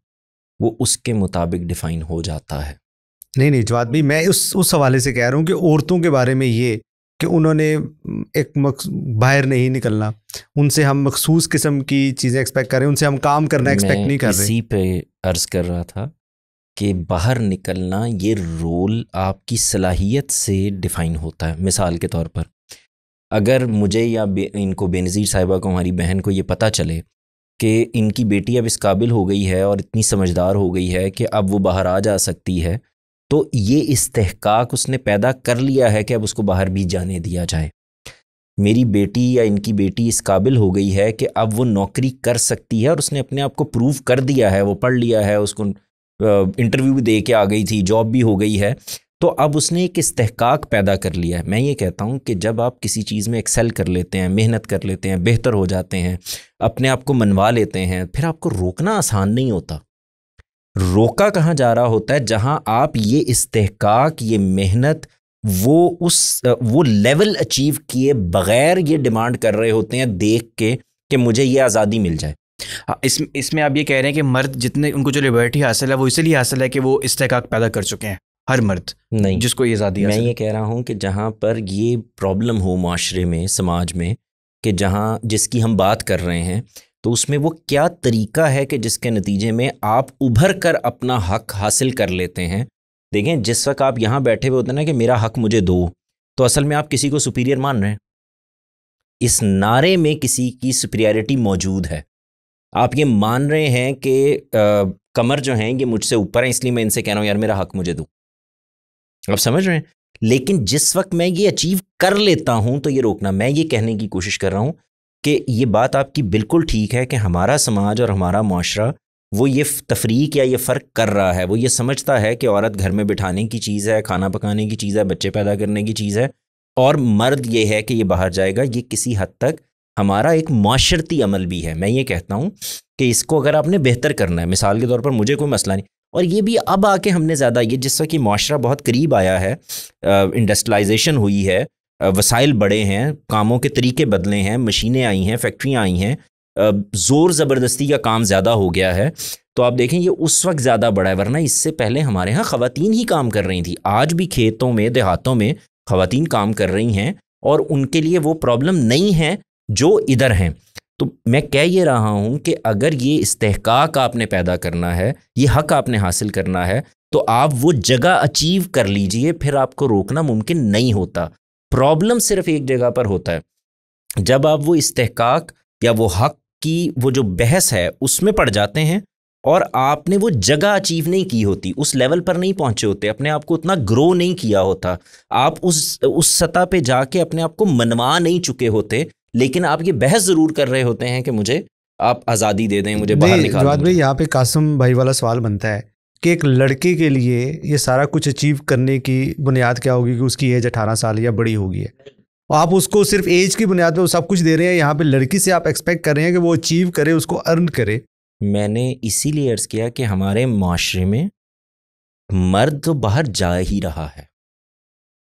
वो उसके मुताबिक डिफ़ाइन हो जाता है। नहीं जवाद भाई, मैं उस हवाले से कह रहा हूँ कि औरतों के बारे में ये कि उन्होंने एक बाहर नहीं निकलना, उनसे हम मखसूस किस्म की चीज़ें एक्सपेक्ट कर रहे हैं, उनसे हम काम करना एक्सपेक्ट नहीं कर रहे। इसी पे अर्ज़ कर रहा था कि बाहर निकलना ये रोल आपकी सलाहियत से डिफ़ाइन होता है। मिसाल के तौर पर अगर मुझे या इनको बेनज़ीर साहिबा को, हमारी बहन को ये पता चले कि इनकी बेटी अब इस काबिल हो गई है और इतनी समझदार हो गई है कि अब वो बाहर आ जा सकती है, तो ये इस्तेहकाक उसने पैदा कर लिया है कि अब उसको बाहर भी जाने दिया जाए। मेरी बेटी या इनकी बेटी इस काबिल हो गई है कि अब वो नौकरी कर सकती है और उसने अपने आप को प्रूव कर दिया है, वो पढ़ लिया है, उसको इंटरव्यू भी दे के आ गई थी, जॉब भी हो गई है, तो अब उसने एक इस्तेहकाक पैदा कर लिया है। मैं ये कहता हूँ कि जब आप किसी चीज़ में एक्सेल कर लेते हैं, मेहनत कर लेते हैं, बेहतर हो जाते हैं, अपने आप को मनवा लेते हैं, फिर आपको रोकना आसान नहीं होता। रोका कहाँ जा रहा होता है? जहाँ आप ये इस्तेहकाक, ये मेहनत, वो लेवल अचीव किए बग़ैर ये डिमांड कर रहे होते हैं देख के कि मुझे ये आज़ादी मिल जाए। इसमें आप ये कह रहे हैं कि मर्द जितने, उनको जो लिबर्टी हासिल है वो इसलिए हासिल है कि वो इस्तेहकाक पैदा कर चुके हैं। हर मर्द नहीं, जिसको ये आज़ादी, मैं ये कह रहा हूँ कि जहाँ पर ये प्रॉब्लम हो माशरे में, समाज में, कि जहाँ जिसकी हम बात कर रहे हैं, तो उसमें वो क्या तरीका है कि जिसके नतीजे में आप उभर कर अपना हक हासिल कर लेते हैं। देखें, जिस वक्त आप यहाँ बैठे हुए होते हैं ना कि मेरा हक मुझे दो, तो असल में आप किसी को सुपीरियर मान रहे हैं। इस नारे में किसी की सुपीरियरिटी मौजूद है। आप ये मान रहे हैं कि कमर जो हैं ये मुझसे ऊपर है, इसलिए मैं इनसे कह रहा हूँ यार मेरा हक मुझे दो। आप समझ रहे हैं? लेकिन जिस वक्त मैं ये अचीव कर लेता हूँ तो ये रोकना, मैं ये कहने की कोशिश कर रहा हूँ कि ये बात आपकी बिल्कुल ठीक है कि हमारा समाज और हमारा मुआशरा वो ये तफरीक या ये फ़र्क कर रहा है। वो ये समझता है कि औरत घर में बिठाने की चीज़ है, खाना पकाने की चीज़ है, बच्चे पैदा करने की चीज़ है, और मर्द ये है कि ये बाहर जाएगा। ये किसी हद तक हमारा एक माशरती अमल भी है। मैं ये कहता हूँ कि इसको अगर आपने बेहतर करना है, मिसाल के तौर पर मुझे कोई मसला नहीं, और ये भी अब आके हमने ज़्यादा ये जिस वक्त कि माशरा बहुत करीब आया है, इंडस्ट्रियलाइजेशन हुई है, वसाइल बड़े हैं, कामों के तरीके बदले हैं, मशीनें आई हैं, फैक्ट्रियाँ आई हैं, ज़ोर ज़बरदस्ती का काम ज़्यादा हो गया है, तो आप देखें ये उस वक्त ज़्यादा बड़ा है। वरना इससे पहले हमारे यहाँ ख़वातीन ही काम कर रही थी। आज भी खेतों में देहातों में ख़वातीन काम कर रही हैं और उनके लिए वो प्रॉब्लम नहीं है जो इधर हैं। तो मैं कह ये रहा हूँ कि अगर ये इस्तेहकाक आपने पैदा करना है, ये हक़ आपने हासिल करना है, तो आप वो जगह अचीव कर लीजिए, फिर आपको रोकना मुमकिन नहीं होता। प्रॉब्लम सिर्फ एक जगह पर होता है, जब आप वो इस्तेहकाक या वो हक़ की वो जो बहस है उसमें पड़ जाते हैं और आपने वो जगह अचीव नहीं की होती, उस लेवल पर नहीं पहुंचे होते, अपने आप को उतना ग्रो नहीं किया होता, आप उस सतह पे जाके अपने आप को मनवा नहीं चुके होते, लेकिन आप ये बहस ज़रूर कर रहे होते हैं कि मुझे आप आज़ादी दे दें, मुझे बाहर निकाल दें। भाई यहाँ पे कासिम भाई वाला सवाल बनता है कि एक लड़के के लिए ये सारा कुछ अचीव करने की बुनियाद क्या होगी कि उसकी एज 18 साल या बड़ी होगी है, आप उसको सिर्फ एज की बुनियाद पे सब कुछ दे रहे हैं। यहाँ पे लड़की से आप एक्सपेक्ट कर रहे हैं कि वो अचीव करे, उसको अर्न करे। मैंने इसीलिए अर्ज़ किया कि हमारे माशरे में मर्द तो बाहर जा ही रहा है।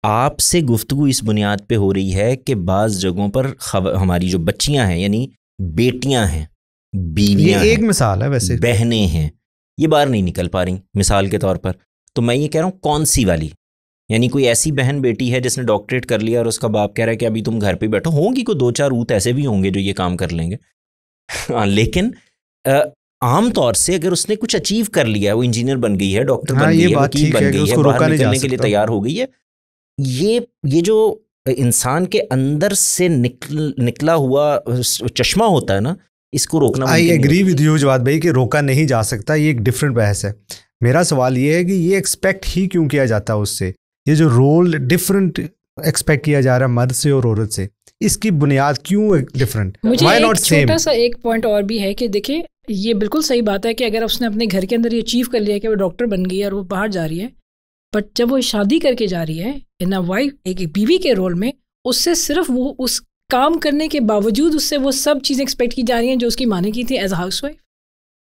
आपसे गुफ्तगू इस बुनियाद पे हो रही है कि बाज़ जगहों पर हमारी जो बच्चियां हैं, यानी बेटियां हैं, बीवियां हैं, एक मिसाल है वैसे, बहनें हैं, ये बाहर नहीं निकल पा रही मिसाल के तौर पर। तो मैं ये कह रहा हूँ कौन सी वाली, यानी कोई ऐसी बहन बेटी है जिसने डॉक्टरेट कर लिया और उसका बाप कह रहा है कि अभी तुम घर पे बैठो, होंगी कोई 2-4 ऊत ऐसे भी होंगे जो ये काम कर लेंगे लेकिन आम तौर से अगर उसने कुछ अचीव कर लिया है, वो इंजीनियर बन गई है, डॉक्टर बन गई है, वकील बन गई है, बाहर निकलने के लिए तैयार हो गई है, ये जो इंसान के अंदर से निकला हुआ चश्मा होता है ना, इसको रोकना। I agree with you Jawad भाई कि रोका नहीं जा सकता, ये एक डिफरेंट बहस है। मेरा सवाल ये है कि ये एक्सपेक्ट ही क्यों किया जाता है उससे, ये जो रोल डिफरेंट एक्सपेक्ट किया जा रहा है मर्द से और औरत से, इसकी बुनियाद क्यों डिफरेंट? मुझे एक छोटा सा एक पॉइंट और भी है कि देखिए ये बिल्कुल सही बात है कि अगर उसने अपने घर के अंदर ये अचीव कर लिया कि वो डॉक्टर बन गई है और वो बाहर जा रही है, बट जब वो शादी करके जा रही है इन अ वाइफ, एक बीवी के रोल में, उससे सिर्फ वो उस काम करने के बावजूद उससे वो सब चीज़ें एक्सपेक्ट की जा रही हैं जो उसकी माँ ने की थी एज अ हाउस वाइफ।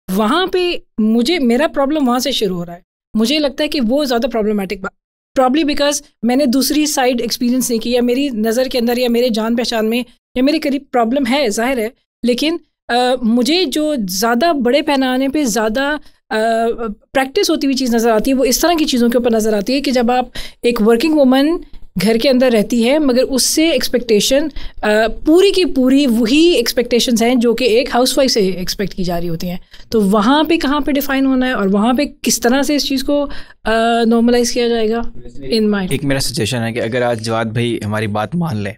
वहाँ पे मेरा प्रॉब्लम वहाँ से शुरू हो रहा है। मुझे लगता है कि वो ज़्यादा प्रॉब्लमेटिक, प्रॉब्ली बिकॉज मैंने दूसरी साइड एक्सपीरियंस नहीं की, या मेरी नज़र के अंदर या मेरे जान पहचान में या मेरे करीब प्रॉब्लम है, जाहिर है, लेकिन मुझे जो ज़्यादा बड़े पैमाने पे ज़्यादा प्रैक्टिस होती हुई चीज़ नज़र आती है वो इस तरह की चीज़ों के ऊपर नज़र आती है कि जब आप एक वर्किंग वुमन घर के अंदर रहती है मगर उससे एक्सपेक्टेशन पूरी की पूरी वही एक्सपेक्टेशंस हैं जो कि एक हाउसवाइफ से एक्सपेक्ट की जा रही होती हैं। तो वहाँ पे कहाँ पे डिफ़ाइन होना है और वहाँ पे किस तरह से इस चीज़ को नॉर्मलाइज किया जाएगा इन माइंड। एक मेरा सजेशन है कि अगर आज जवाद भाई हमारी बात मान लें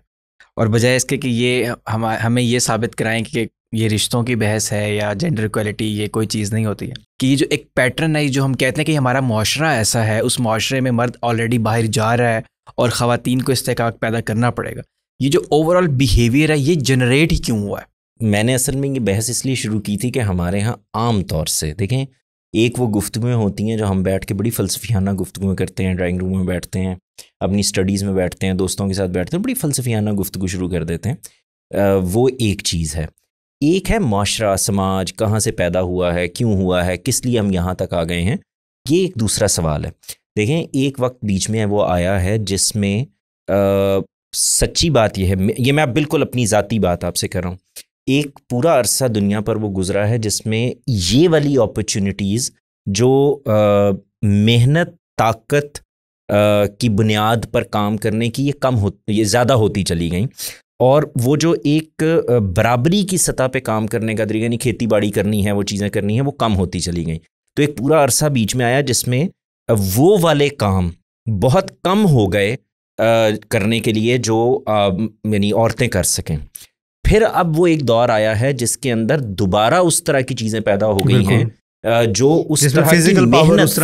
और बजाय इसके कि ये हमें ये साबित कराएं कि ये रिश्तों की बहस है या जेंडर इक्वलिटी ये कोई चीज़ नहीं होती है, कि ये जो एक पैटर्न है जो हम कहते हैं कि हमारा मुआशरा ऐसा है, उस मुआशरे में मर्द ऑलरेडी बाहर जा रहा है और ख़वातीन को इस्तेकाक पैदा करना पड़ेगा, ये जो ओवरऑल बिहेवियर है ये जनरेट ही क्यों हुआ है? मैंने असल में ये बहस इसलिए शुरू की थी कि हमारे यहाँ आम तौर से देखें, एक वो गुफ्तगुएँ होती हैं जो हम बैठ के बड़ी फ़लसफियाना गुफ्तगुएँ करते हैं, ड्राइंग रूम में बैठते हैं, अपनी स्टडीज़ में बैठते हैं, दोस्तों के साथ बैठते हैं, बड़ी फ़लसफियाना गुफ्तगू शुरू कर देते हैं। वो एक चीज़ है। एक है माशरा, समाज कहाँ से पैदा हुआ है, क्यों हुआ है, किस लिए हम यहाँ तक आ गए हैं, ये एक दूसरा सवाल है। देखें, एक वक्त बीच में वो आया है जिसमें सच्ची बात यह है, ये मैं बिल्कुल अपनी ज़ाती बात आपसे कर रहा हूँ, एक पूरा अरसा दुनिया पर वो गुज़रा है जिसमें ये वाली अपॉर्चुनिटीज़ जो मेहनत ताकत की बुनियाद पर काम करने की ये ज़्यादा होती चली गई, और वो जो एक बराबरी की सतह पे काम करने का तरीका, यानी खेती बाड़ी करनी है, वो चीज़ें करनी है, वो कम होती चली गई। तो एक पूरा अरसा बीच में आया जिसमें वो वाले काम बहुत कम हो गए करने के लिए जो यानी औरतें कर सकें। फिर अब वो एक दौर आया है जिसके अंदर दोबारा उस तरह की चीज़ें पैदा हो गई हैं जो उस तरह की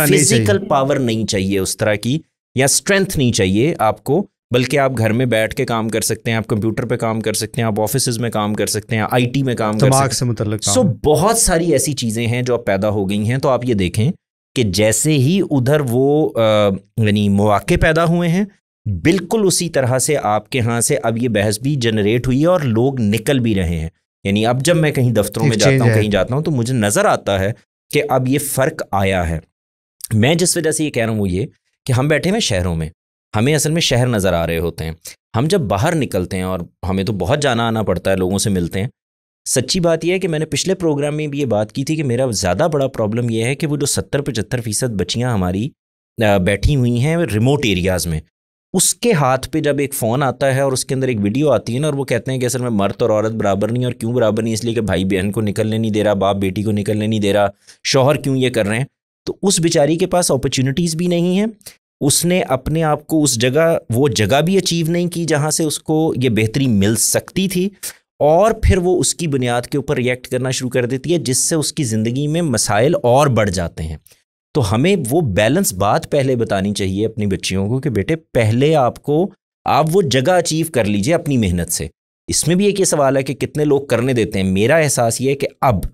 फिजिकल पावर नहीं चाहिए उस तरह की, या स्ट्रेंथ नहीं चाहिए आपको, बल्कि आप घर में बैठ के काम कर सकते हैं, आप कंप्यूटर पे काम कर सकते हैं, आप ऑफिसेज में काम कर सकते हैं, आईटी में काम कर सकते हैं। सो बहुत सारी ऐसी चीज़ें हैं जो अब पैदा हो गई हैं। तो आप ये देखें कि जैसे ही उधर वो यानी मौके पैदा हुए हैं, बिल्कुल उसी तरह से आपके यहाँ से अब ये बहस भी जनरेट हुई है और लोग निकल भी रहे हैं। यानी अब जब मैं कहीं दफ्तरों में जाता हूँ, कहीं जाता हूँ, तो मुझे नज़र आता है कि अब ये फ़र्क आया है। मैं जिस वजह से ये कह रहा हूँ वो ये कि हम बैठे हुए शहरों में, हमें असल में शहर नज़र आ रहे होते हैं। हम जब बाहर निकलते हैं और हमें तो बहुत जाना आना पड़ता है, लोगों से मिलते हैं। सच्ची बात यह है कि मैंने पिछले प्रोग्राम में भी ये बात की थी कि मेरा ज़्यादा बड़ा प्रॉब्लम यह है कि वो जो 70-75% बच्चियाँ हमारी बैठी हुई हैं रिमोट एरियाज़ में, उसके हाथ पे जब एक फ़ोन आता है और उसके अंदर एक वीडियो आती है ना, और वो कहते हैं कि असल में मर्द और औरत बराबर नहीं। और क्यों बराबर नहीं? इसलिए कि भाई बहन को निकलने नहीं दे रहा, बाप बेटी को निकलने नहीं दे रहा, शौहर क्यों ये कर रहे हैं। तो उस बेचारी के पास अपॉर्चुनिटीज़ भी नहीं हैं, उसने अपने आप को उस जगह, वो जगह भी अचीव नहीं की जहाँ से उसको ये बेहतरी मिल सकती थी, और फिर वो उसकी बुनियाद के ऊपर रिएक्ट करना शुरू कर देती है, जिससे उसकी ज़िंदगी में मसाइल और बढ़ जाते हैं। तो हमें वो बैलेंस बात पहले बतानी चाहिए अपनी बच्चियों को कि बेटे पहले आप वो जगह अचीव कर लीजिए अपनी मेहनत से। इसमें भी एक ये सवाल है कि कितने लोग करने देते हैं। मेरा एहसास ये है कि अब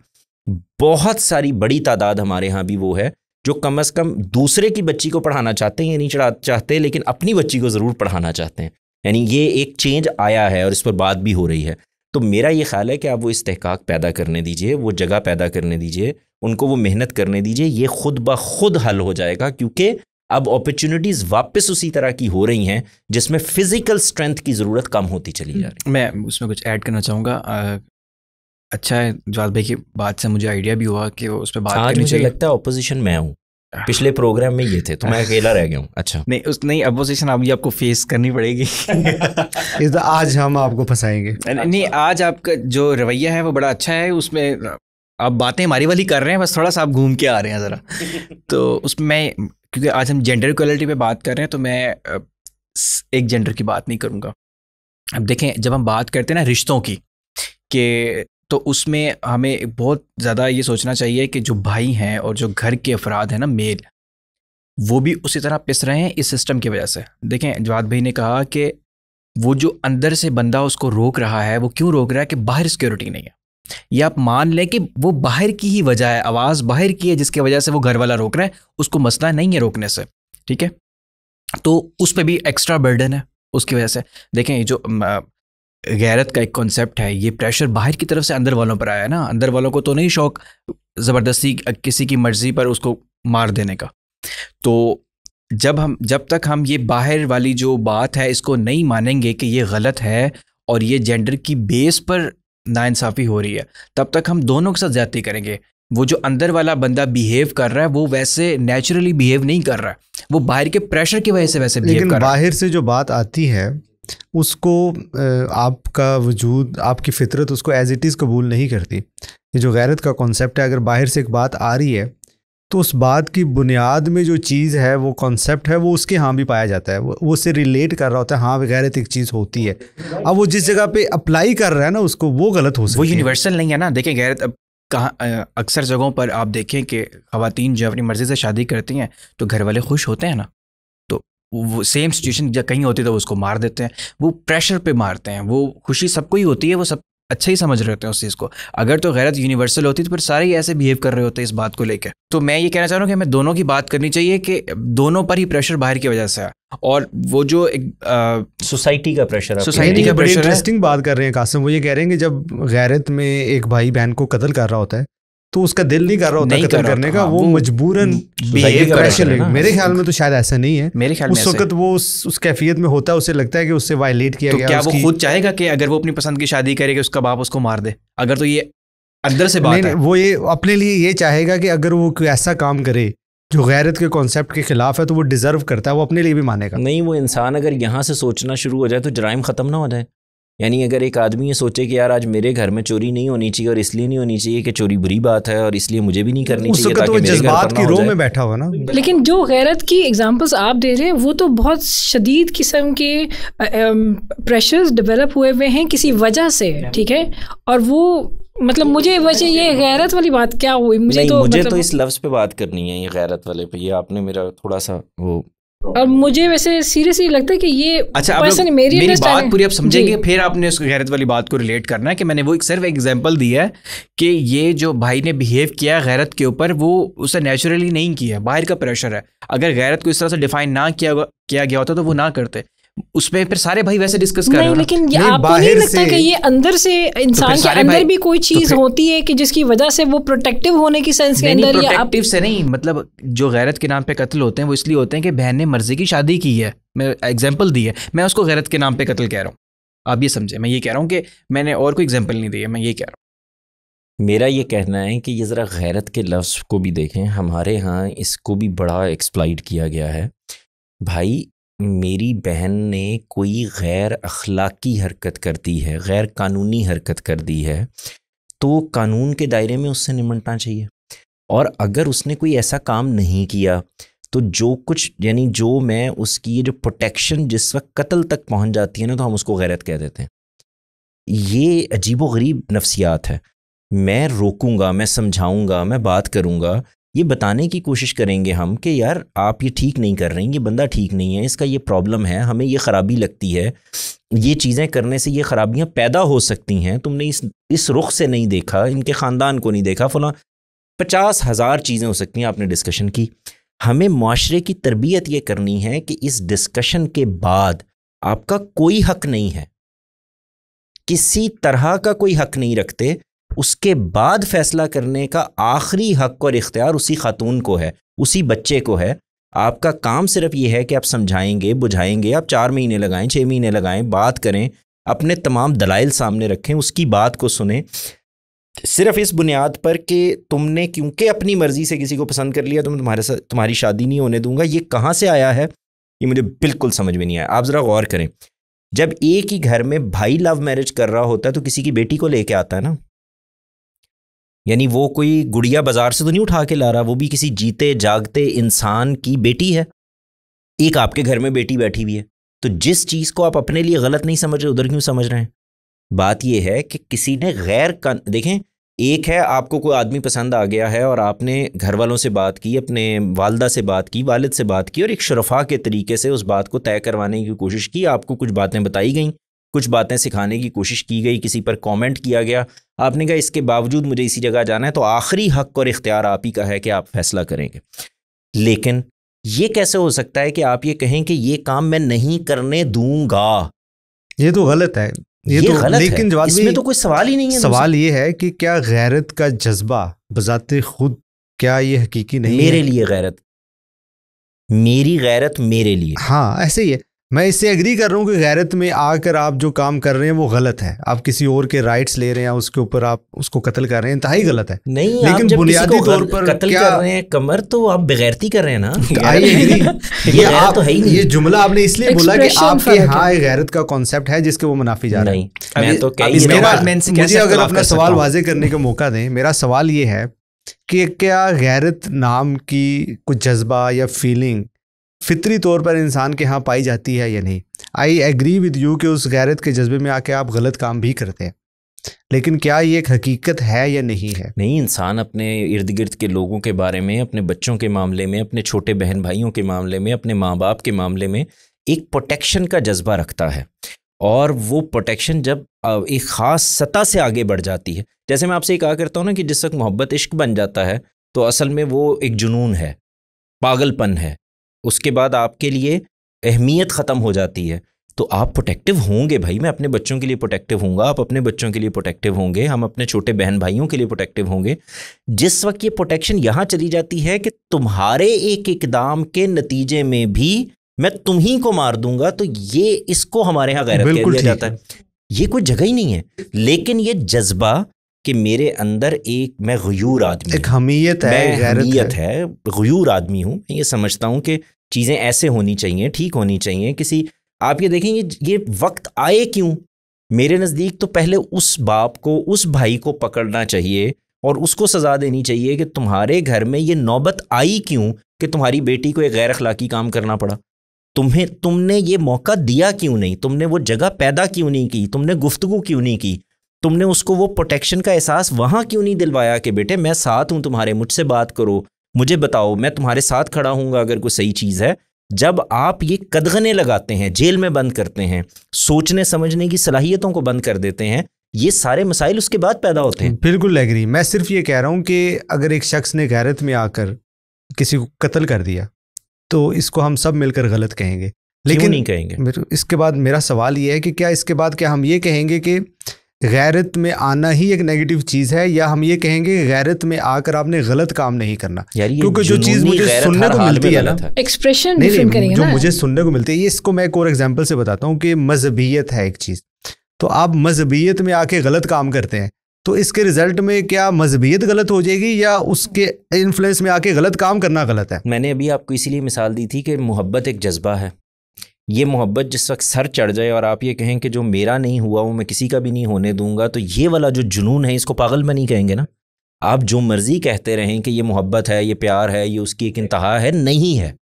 बहुत सारी बड़ी तादाद हमारे यहाँ भी वो है जो कम से कम दूसरे की बच्ची को पढ़ाना चाहते हैं या नहीं चाहते, लेकिन अपनी बच्ची को ज़रूर पढ़ाना चाहते हैं। यानी ये एक चेंज आया है और इस पर बात भी हो रही है। तो मेरा ये ख्याल है कि आप वो इस्तेहकाक पैदा करने दीजिए, वो जगह पैदा करने दीजिए, उनको वो मेहनत करने दीजिए, ये खुद ब खुद हल हो जाएगा। क्योंकि अब अपॉर्चुनिटीज़ वापस उसी तरह की हो रही हैं जिसमें फ़िज़िकल स्ट्रेंथ की ज़रूरत कम होती चली जा रही है। मैं उसमें कुछ ऐड करना चाहूँगा। अच्छा है जवाद भाई की बात से मुझे आइडिया भी हुआ कि उस पर बात करनी चाहिए। मुझे लगता है ऑपोजिशन मैं हूँ, पिछले प्रोग्राम में ये थे तो मैं अकेला रह गया हूँ। अच्छा नहीं अपोजिशन अभी आपको फेस करनी पड़ेगी। आज हम आपको फंसाएंगे। नहीं, आज आपका जो रवैया है वो बड़ा अच्छा है, उसमें आप बातें हमारी वाली कर रहे हैं, बस थोड़ा सा आप घूम के आ रहे हैं ज़रा। तो उसमें क्योंकि आज हम जेंडर इक्वलिटी पे बात कर रहे हैं तो मैं एक जेंडर की बात नहीं करूँगा। अब देखें, जब हम बात करते हैं ना रिश्तों की कि, तो उसमें हमें बहुत ज़्यादा ये सोचना चाहिए कि जो भाई हैं और जो घर के अफराद हैं ना मेल, वो भी उसी तरह पिस रहे हैं इस सिस्टम की वजह से। देखें, जवाद भाई ने कहा कि वो जो अंदर से बंदा उसको रोक रहा है, वो क्यों रोक रहा है कि बाहर सिक्योरिटी नहीं है। या आप मान लें कि वो बाहर की ही वजह है, आवाज़ बाहर की है जिसकी वजह से वो घर वाला रोक रहा है, उसको मसला नहीं है रोकने से, ठीक है। तो उस पर भी एक्स्ट्रा बर्डन है उसकी वजह से। देखें, ये जो गैरत का एक कॉन्सेप्ट है, ये प्रेशर बाहर की तरफ से अंदर वालों पर आया है ना। अंदर वालों को तो नहीं शौक ज़बरदस्ती किसी की मर्ज़ी पर उसको मार देने का। तो जब तक हम ये बाहर वाली जो बात है इसको नहीं मानेंगे कि ये गलत है और ये जेंडर की बेस पर नाइंसाफ़ी हो रही है, तब तक हम दोनों के साथ ज़्यादती करेंगे। वो जो अंदर वाला बंदा बिहेव कर रहा है वो वैसे नेचुरली बिहेव नहीं कर रहा है, वो बाहर के प्रेशर की वजह से वैसे बिहेव कर रहा है। लेकिन बाहर से जो बात आती है उसको आपका वजूद, आपकी फितरत उसको एज इट इज़ कबूल नहीं करती। ये जो गैरत का कॉन्सेप्ट है, अगर बाहर से एक बात आ रही है तो उस बात की बुनियाद में जो चीज़ है, वो कॉन्सेप्ट है, वो उसके यहाँ भी पाया जाता है, वो उससे रिलेट कर रहा होता है। हाँ, गैरत एक चीज़ होती है, अब वो जिस जगह पे अप्लाई कर रहा है ना उसको, वो गलत हो सकती है। वो यूनिवर्सल नहीं है ना। देखें, गैरत अब कहाँ, अक्सर जगहों पर आप देखें कि ख़वातीन जो अपनी मर्ज़ी से शादी करती हैं तो घर वाले खुश होते हैं ना, तो वो सेम सिचुएशन जब कहीं होती है तो उसको मार देते हैं। वो प्रेशर पे मारते हैं, वो खुशी सबको ही होती है, वो सब अच्छा ही समझ रहे होते हैं उस चीज़ को। अगर तो गैरत यूनिवर्सल होती तो फिर सारे ही ऐसे बिहेव कर रहे होते हैं इस बात को लेकर। तो मैं ये कहना चाह रहा हूँ कि हमें दोनों की बात करनी चाहिए कि दोनों पर ही प्रेशर बाहर की वजह से है, और वो जो एक सोसाइटी का प्रेशर है। इंटरेस्टिंग बात कर रहे हैं कासिम, वो ये कह रहे हैं कि जब गैरत में एक भाई बहन को कत्ल कर रहा होता है तो उसका दिल नहीं कर रहा होता कत्ल करने का, वो मजबूरन प्रेशर है। मेरे ख्याल में तो शायद ऐसा नहीं है। मेरे ख्याल में उस वक्त वो उस कैफियत में होता है, उसे लगता है कि उससे वायलेट किया गया। क्या वो खुद चाहेगा कि अगर वो अपनी पसंद की शादी करे कि उसका बाप उसको मार दे? अगर तो ये अंदर से बात है, वो ये अपने लिए ये चाहेगा कि अगर वो कोई ऐसा काम करे जो गैरत के कॉन्सेप्ट के खिलाफ है तो वो डिजर्व करता है, वो अपने लिए भी मानेगा। नहीं, वो इंसान अगर यहाँ से सोचना शुरू हो जाए तो जराइम ख़त्म ना हो जाए। यानी अगर एक आदमी ये सोचे कि यार आज मेरे घर में चोरी नहीं होनी चाहिए और इसलिए नहीं होनी चाहिए कि चोरी बुरी बात है और इसलिए मुझे भी नहीं करनी चाहिए, ताकि मेरे जज्बात की रो में बैठा हुआ ना। लेकिन जो गैरत की एग्जांपल्स आप दे रहे हैं वो तो बहुत शदीद किस्म के प्रेशर्स डेवलप हुए हुए हैं किसी वजह से, ठीक है, और वो मतलब मुझे वैसे ये गैरत वाली बात क्या हुई, मुझे मतलब तो इस लफ्ज़ पे बात करनी है, ये गैरत वाले पे, ये आपने मेरा थोड़ा सा वो, और मुझे वैसे सीरियसली लगता है कि ये अच्छा मेरी बात पूरी आप समझेंगे, फिर आपने उस गैरत वाली बात को रिलेट करना है कि मैंने वो एक सिर्फ एग्जांपल दिया है कि ये जो भाई ने बिहेव किया गैरत के ऊपर वो उसे नेचुरली नहीं किया, बाहर का प्रेशर है। अगर गैरत को इस तरह से डिफाइन ना किया गया होता तो वो ना करते, उसमें फिर सारे भाई वैसे डिस्कस कर रहे हैं। लेकिन आपको नहीं लगता कि ये अंदर से इंसान के अंदर भी कोई चीज होती है कि जिसकी वजह से वो प्रोटेक्टिव होने की सेंस के अंदर, या प्रोटेक्टिव से नहीं, मतलब जो गैरत के नाम पे कत्ल होते हैं वो इसलिए होते हैं कि बहन ने मर्जी की शादी की है, मैं एग्जांपल दी है, मैं उसको गैरत के नाम पे कत्ल कह रहा हूँ, आप ये समझे। मैं ये कह रहा हूँ कि मैंने और कोई एग्जांपल नहीं दी है, मैं ये कह रहा हूँ। मेरा ये कहना है कि ये ज़रा गैरत के लफ्ज़ को भी देखें, हमारे यहाँ इसको भी बड़ा एक्सप्लॉइट किया गया है। भाई मेरी बहन ने कोई गैर अखलाकी हरकत कर दी है, गैर कानूनी हरकत कर दी है, तो कानून के दायरे में उससे निपटना चाहिए। और अगर उसने कोई ऐसा काम नहीं किया तो जो कुछ यानी जो मैं उसकी ये जो प्रोटेक्शन जिस वक्त कत्ल तक पहुंच जाती है ना, तो हम उसको गैरत कह देते हैं। ये अजीबोगरीब नफ्सियात है। मैं रोकूंगा, मैं समझाऊंगा, मैं बात करूंगा, ये बताने की कोशिश करेंगे हम कि यार आप ये ठीक नहीं कर रहे हैं, ये बंदा ठीक नहीं है, इसका ये प्रॉब्लम है, हमें ये ख़राबी लगती है, ये चीज़ें करने से ये ख़राबियाँ पैदा हो सकती हैं, तुमने इस रुख से नहीं देखा, इनके ख़ानदान को नहीं देखा, फलां 50,000 चीज़ें हो सकती हैं। आपने डिस्कशन की, हमें मुआशरे की तरबियत ये करनी है कि इस डिस्कशन के बाद आपका कोई हक नहीं है, किसी तरह का कोई हक नहीं रखते, उसके बाद फैसला करने का आखिरी हक और इख्तियार उसी खातून को है, उसी बच्चे को है। आपका काम सिर्फ ये है कि आप समझाएंगे, बुझाएंगे, आप 4 महीने लगाएं, 6 महीने लगाएं, बात करें, अपने तमाम दलाइल सामने रखें, उसकी बात को सुने। सिर्फ इस बुनियाद पर कि तुमने क्योंकि अपनी मर्जी से किसी को पसंद कर लिया तो मैं तुम्हारे साथ तुम्हारी शादी नहीं होने दूंगा, ये कहाँ से आया है, ये मुझे बिल्कुल समझ में नहीं आया। आप ज़रा गौर करें, जब एक ही घर में भाई लव मैरिज कर रहा होता है तो किसी की बेटी को लेके आता है ना, यानी वो कोई गुड़िया बाजार से तो नहीं उठा के ला रहा, वो भी किसी जीते जागते इंसान की बेटी है। एक आपके घर में बेटी बैठी हुई है, तो जिस चीज़ को आप अपने लिए गलत नहीं समझ रहे उधर क्यों समझ रहे हैं। बात यह है कि किसी ने देखें, एक है आपको कोई आदमी पसंद आ गया है और आपने घर वालों से बात की, अपने वालदा से बात की, वालिद से बात की और एक शरफा के तरीके से उस बात को तय करवाने की कोशिश की, आपको कुछ बातें बताई गई, कुछ बातें सिखाने की कोशिश की गई, किसी पर कमेंट किया गया, आपने कहा इसके बावजूद मुझे इसी जगह जाना है, तो आखिरी हक और इख्तियार आप ही का है कि आप फैसला करेंगे। लेकिन ये कैसे हो सकता है कि आप ये कहें कि ये काम मैं नहीं करने दूंगा? ये तो गलत है, ये तो गलत लेकिन है। जवाब इसमें तो कोई सवाल ही नहीं है। सवाल ये है कि क्या गैरत का जज्बा बजाते खुद क्या ये हकीकी नहीं मेरे है? लिए गैरत, मेरी गैरत मेरे लिए, हाँ ऐसे ही है। मैं इससे एग्री कर रहा हूँ कि गैरत में आकर आप जो काम कर रहे हैं वो गलत है, आप किसी और के राइट्स ले रहे हैं, उसके ऊपर आप उसको कत्ल कर रहे हैं, इंतहाई गलत है। नहीं, लेकिन बुनियादी तौर पर कत्ल क्या कर रहे हैं कमर, तो आप बेगैरती कर रहे हैं ना। I agree. ये आप तो है ही नहीं। ये जुमला आपने इसलिए बोला कि आपके यहाँ गैरत का कॉन्सेप्ट है जिसके वो मुनाफी जा रहे हैं। मैं तो मुझे अगर अपना सवाल वाजे करने का मौका दें, मेरा सवाल ये है कि क्या गैरत नाम की कुछ जज्बा या फीलिंग फितरी तौर पर इंसान के यहाँ पाई जाती है या नहीं? आई एग्री विद यू कि उस गैरत के जज्बे में आके आप गलत काम भी करते हैं, लेकिन क्या ये एक हकीकत है या नहीं है? नहीं, इंसान अपने इर्द गिर्द के लोगों के बारे में, अपने बच्चों के मामले में, अपने छोटे बहन भाइयों के मामले में, अपने माँ बाप के मामले में एक प्रोटेक्शन का जज्बा रखता है, और वो प्रोटेक्शन जब एक ख़ास सतह से आगे बढ़ जाती है, जैसे मैं आपसे ये कहा करता हूँ ना कि जिस वक्त मोहब्बत इश्क बन जाता है तो असल में वो एक जुनून है, पागलपन है, उसके बाद आपके लिए अहमियत ख़त्म हो जाती है, तो आप प्रोटेक्टिव होंगे। भाई मैं अपने बच्चों के लिए प्रोटेक्टिव होऊंगा, आप अपने बच्चों के लिए प्रोटेक्टिव होंगे, हम अपने छोटे बहन भाइयों के लिए प्रोटेक्टिव होंगे। जिस वक्त ये प्रोटेक्शन यहाँ चली जाती है कि तुम्हारे एक इकदाम के नतीजे में भी मैं तुम ही को मार दूंगा, तो ये इसको हमारे यहाँ गैरत कह दिया जाता है। ये कोई जगह ही नहीं है। लेकिन ये जज्बा कि मेरे अंदर एक मैं गयूर आदमी, एक हमीयत है, हमीयत है, गयूर आदमी हूँ, मैं ये समझता हूँ कि चीज़ें ऐसे होनी चाहिए, ठीक होनी चाहिए। किसी आप ये देखेंगे ये वक्त आए क्यों मेरे नज़दीक तो पहले उस बाप को, उस भाई को पकड़ना चाहिए और उसको सज़ा देनी चाहिए कि तुम्हारे घर में ये नौबत आई क्यों कि तुम्हारी बेटी को एक गैर अखलाकी काम करना पड़ा। तुमने ये मौका दिया क्यों नहीं, तुमने वो जगह पैदा क्यों नहीं की, तुमने गुफ्तगू क्यों नहीं की, तुमने उसको वो प्रोटेक्शन का एहसास वहाँ क्यों नहीं दिलवाया कि बेटे मैं साथ हूँ तुम्हारे, मुझसे बात करो, मुझे बताओ, मैं तुम्हारे साथ खड़ा हूँगा अगर कोई सही चीज़ है। जब आप ये कदगने लगाते हैं, जेल में बंद करते हैं, सोचने समझने की सलाहियतों को बंद कर देते हैं, ये सारे मसाइल उसके बाद पैदा होते हैं। बिल्कुल एग्री। मैं सिर्फ ये कह रहा हूँ कि अगर एक शख्स ने गैरत में आकर किसी को कत्ल कर दिया तो इसको हम सब मिलकर गलत कहेंगे, लेकिन नहीं कहेंगे। इसके बाद मेरा सवाल ये है कि क्या इसके बाद क्या हम ये कहेंगे कि गैरत में आना ही एक नेगेटिव चीज़ है, या हम ये कहेंगे गैरत में आकर आपने गलत काम नहीं करना? क्योंकि जो चीज़ मुझे सुनने को मिलती है ना, एक्सप्रेशन डिफरेंट करेंगे जो ना, मुझे सुनने को मिलती है, ये इसको मैं एक और एग्जांपल से बताता हूँ कि मजहबियत है एक चीज़। तो आप मजहबियत में आके गलत काम करते हैं तो इसके रिजल्ट में क्या मजहबियत गलत हो जाएगी या उसके इन्फ्लुएंस में आके गलत काम करना गलत है? मैंने अभी आपको इसीलिए मिसाल दी थी कि मोहब्बत एक जज्बा है। ये मोहब्बत जिस वक्त सर चढ़ जाए और आप ये कहें कि जो मेरा नहीं हुआ वो मैं किसी का भी नहीं होने दूंगा, तो ये वाला जो जुनून है इसको पागलपनी कहेंगे ना। आप जो मर्जी कहते रहें कि ये मोहब्बत है, ये प्यार है, ये उसकी एक इंतहा है, नहीं है।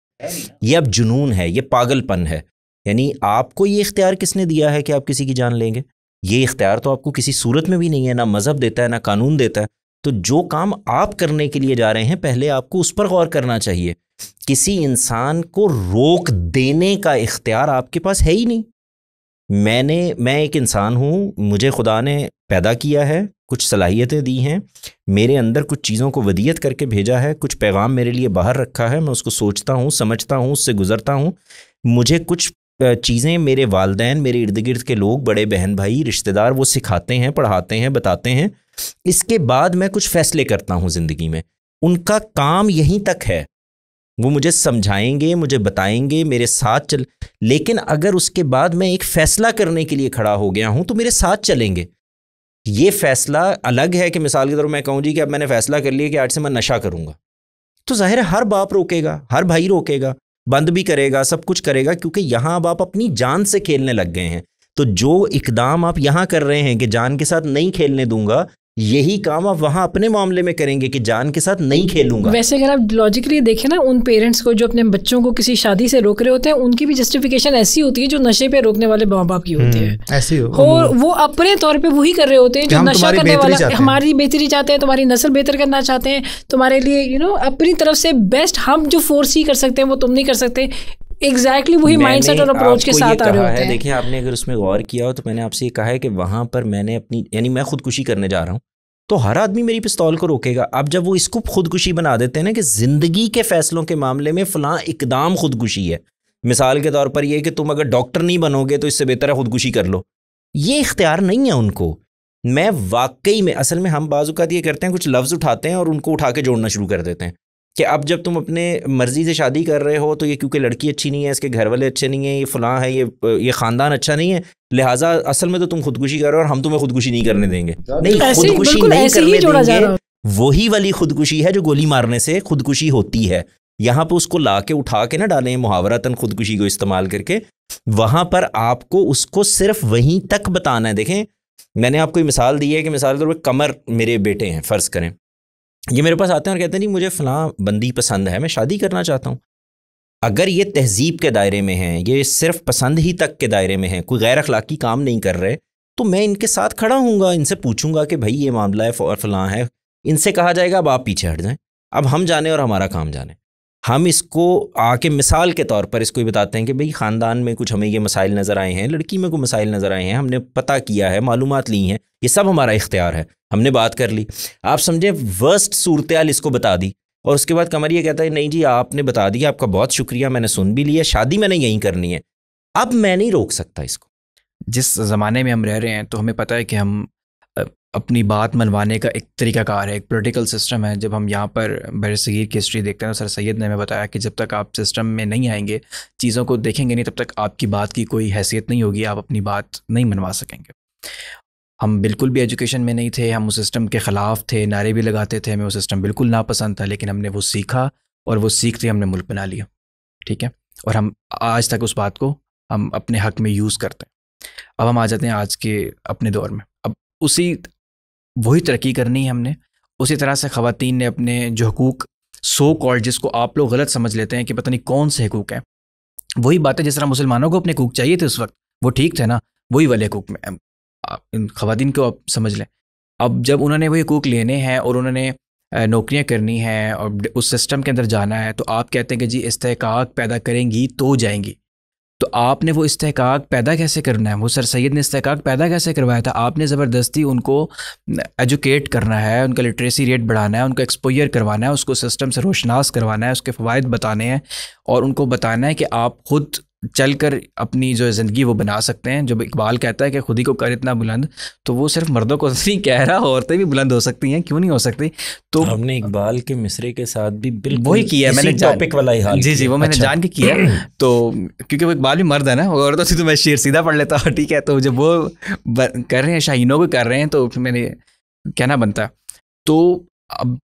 ये अब जुनून है, ये पागलपन है। यानी आपको ये इख्तियार किसने दिया है कि आप किसी की जान लेंगे? ये इख्तियार तो आपको किसी सूरत में भी नहीं है, ना मज़हब देता है, ना कानून देता है। तो जो काम आप करने के लिए जा रहे हैं पहले आपको उस पर गौर करना चाहिए। किसी इंसान को रोक देने का इख्तियार आपके पास है ही नहीं। मैं एक इंसान हूँ, मुझे खुदा ने पैदा किया है, कुछ सलाहियतें दी हैं, मेरे अंदर कुछ चीज़ों को वदियत करके भेजा है, कुछ पैगाम मेरे लिए बाहर रखा है, मैं उसको सोचता हूँ, समझता हूँ, उससे गुज़रता हूँ। मुझे कुछ चीज़ें मेरे वालिदैन, मेरे इर्द गिर्द के लोग, बड़े बहन भाई, रिश्तेदार, वो सिखाते हैं, पढ़ाते हैं, बताते हैं। इसके बाद मैं कुछ फ़ैसले करता हूँ ज़िंदगी में। उनका काम यहीं तक है, वो मुझे समझाएंगे, मुझे बताएंगे, मेरे साथ चल। लेकिन अगर उसके बाद मैं एक फ़ैसला करने के लिए खड़ा हो गया हूँ तो मेरे साथ चलेंगे। ये फ़ैसला अलग है कि मिसाल के तौर पर मैं कहूँ जी कि अब मैंने फ़ैसला कर लिया कि आज से मैं नशा करूँगा, तो ज़ाहिर है हर बाप रोकेगा, हर भाई रोकेगा, बंद भी करेगा, सब कुछ करेगा, क्योंकि यहाँ अब आप अपनी जान से खेलने लग गए हैं। तो जो इकदाम आप यहाँ कर रहे हैं कि जान के साथ नहीं खेलने दूंगा, यही काम आप वहाँ अपने मामले में करेंगे कि जान के साथ नहीं खेलूंगा। वैसे अगर आप लॉजिकली देखें ना, उन पेरेंट्स को जो अपने बच्चों को किसी शादी से रोक रहे होते हैं, उनकी भी जस्टिफिकेशन ऐसी होती है जो नशे पे रोकने वाले माँ बाप की होती है। ऐसी और वो अपने तौर पे वही कर रहे होते हैं जो नशा करने वाला, हमारी बेहतरी चाहते हैं, तुम्हारी नस्ल बेहतर करना चाहते हैं, तुम्हारे लिए अपनी तरफ से बेस्ट हम जो फोर्स ही कर सकते हैं वो तुम नहीं कर सकते। एग्जैक्टली वही माइंडसेट और अप्रोच के साथ आ रहे होते हैं। देखिए, आपने अगर उसमें गौर किया हो तो मैंने आपसे ये कहा है कि वहाँ पर मैंने अपनी, यानी मैं खुदकुशी करने जा रहा हूँ तो हर आदमी मेरी पिस्तौल को रोकेगा। अब जब वो इसको खुदकुशी बना देते हैं ना कि ज़िंदगी के फ़ैसलों के मामले में फ़लाँ इकदाम खुदकुशी है, मिसाल के तौर पर ये कि तुम अगर डॉक्टर नहीं बनोगे तो इससे बेहतर है खुदकुशी कर लो, ये इख्तियार नहीं है उनको। मैं वाकई में, असल में हम बाज़ औक़ात ये करते हैं, कुछ लफ्ज़ उठाते हैं और उनको उठा के जोड़ना शुरू कर देते हैं कि अब जब तुम अपने मर्ज़ी से शादी कर रहे हो तो ये क्योंकि लड़की अच्छी नहीं है, इसके घर वाले अच्छे नहीं हैं, ये फ़लाँ है, ये ख़ानदान अच्छा नहीं है, लिहाजा असल में तो तुम खुदकुशी कर रहे हो और हम तुम्हें खुदकुशी नहीं करने देंगे। नहीं, खुदकुशी नहीं करने देंगे, वही वाली खुदकुशी है जो गोली मारने से खुदकुशी होती है। यहाँ पर उसको ला के उठा के ना डालें मुहावरतन खुदकुशी को इस्तेमाल करके, वहाँ पर आपको उसको सिर्फ वहीं तक बताना है। देखें, मैंने आपको ये मिसाल दी है कि मिसाल के तौर पर कमर मेरे बेटे हैं, फ़र्ज़ करें, ये मेरे पास आते हैं और कहते हैं नहीं मुझे फ़लाँ बंदी पसंद है, मैं शादी करना चाहता हूँ। अगर ये तहज़ीब के दायरे में हैं, ये सिर्फ पसंद ही तक के दायरे में हैं, कोई गैर अखलाकी काम नहीं कर रहे, तो मैं इनके साथ खड़ा हूँगा, इनसे पूछूंगा कि भाई ये मामला है और फ़लाँ है। इनसे कहा जाएगा अब आप पीछे हट जाएं, अब हम जाने और हमारा काम जाने। हम इसको आके मिसाल के तौर पर इसको ही बताते हैं कि भाई ख़ानदान में कुछ हमें ये मसाइल नज़र आए हैं, लड़की में कोई मसाइल नज़र आए हैं, हमने पता किया है, मालूमात ली हैं, ये सब हमारा इख्तियार है, हमने बात कर ली। आप समझे वर्स्ट सूरत-ए-हाल इसको बता दी और उसके बाद कमर ये कहता है नहीं जी आपने बता दिया, आपका बहुत शुक्रिया, मैंने सुन भी लिया, शादी मैंने यहीं करनी है, अब मैं नहीं रोक सकता इसको। जिस ज़माने में हम रह रहे हैं तो हमें पता है कि हम अपनी बात मनवाने का एक तरीक़ाकार है, एक पॉलिटिकल सिस्टम है। जब हम यहाँ पर बरसगीर की हिस्ट्री देखते हैं तो सर सैयद ने हमें बताया कि जब तक आप सिस्टम में नहीं आएंगे, चीज़ों को देखेंगे नहीं, तब तक आपकी बात की कोई हैसियत नहीं होगी, आप अपनी बात नहीं मनवा सकेंगे। हम बिल्कुल भी एजुकेशन में नहीं थे, हम उस सिस्टम के ख़िलाफ़ थे, नारे भी लगाते थे, हमें वो सिस्टम बिल्कुल नापसंद था, लेकिन हमने वो सीखा और वो सीखते हमने मुल्क बना लिया, ठीक है। और हम आज तक उस बात को हम अपने हक़ में यूज़ करते हैं। अब हम आ जाते हैं आज के अपने दौर में। अब वही तरक्की करनी है हमने, उसी तरह से ख़वातीन ने अपने जो हुकूक सो कॉल्ड, जिसको आप लोग गलत समझ लेते हैं कि पता नहीं कौन से हुकूक हैं, वही बातें जिस तरह मुसलमानों को अपने हुकूक चाहिए थे उस वक्त, वो ठीक थे ना, वही वाले हुकूक में इन ख़वातीन को आप समझ लें। अब जब उन्होंने वही हुकूक लेने हैं और उन्होंने नौकरियां करनी हैं और उस सिस्टम के अंदर जाना है, तो आप कहते हैं कि जी इस्तेहकाक पैदा करेंगी तो जाएंगी। तो आपने वो इस्तेहकाक पैदा कैसे करना है? वो सर सैयद ने इस्तेहकाक पैदा कैसे करवाया था? आपने ज़बरदस्ती उनको एजुकेट करना है, उनका लिटरेसी रेट बढ़ाना है, उनको एक्सपोजर करवाना है, उसको सिस्टम से रोशनास करवाना है, उसके फ़वाइद बताने हैं और उनको बताना है कि आप ख़ुद चल कर अपनी जो ज़िंदगी वो बना सकते हैं। जब इकबाल कहता है कि खुद ही को कर इतना बुलंद, तो वो सिर्फ मर्दों को नहीं कह रहा, औरतें भी बुलंद हो सकती हैं, क्यों नहीं हो सकती? तो हमने इकबाल के मिसरे के साथ भी बिल्कुल वही किया, मैंने टॉपिक वाला ही हाल जी जी वो मैंने जान के किया। तो क्योंकि वो इकबाल भी मर्द है ना, औरतों से तो मैं शेर सीधा पढ़ लेता हूँ, ठीक है। तो जब वो कर रहे हैं, शाहीनों को कर रहे हैं, तो मैंने कहना बनता। तो अब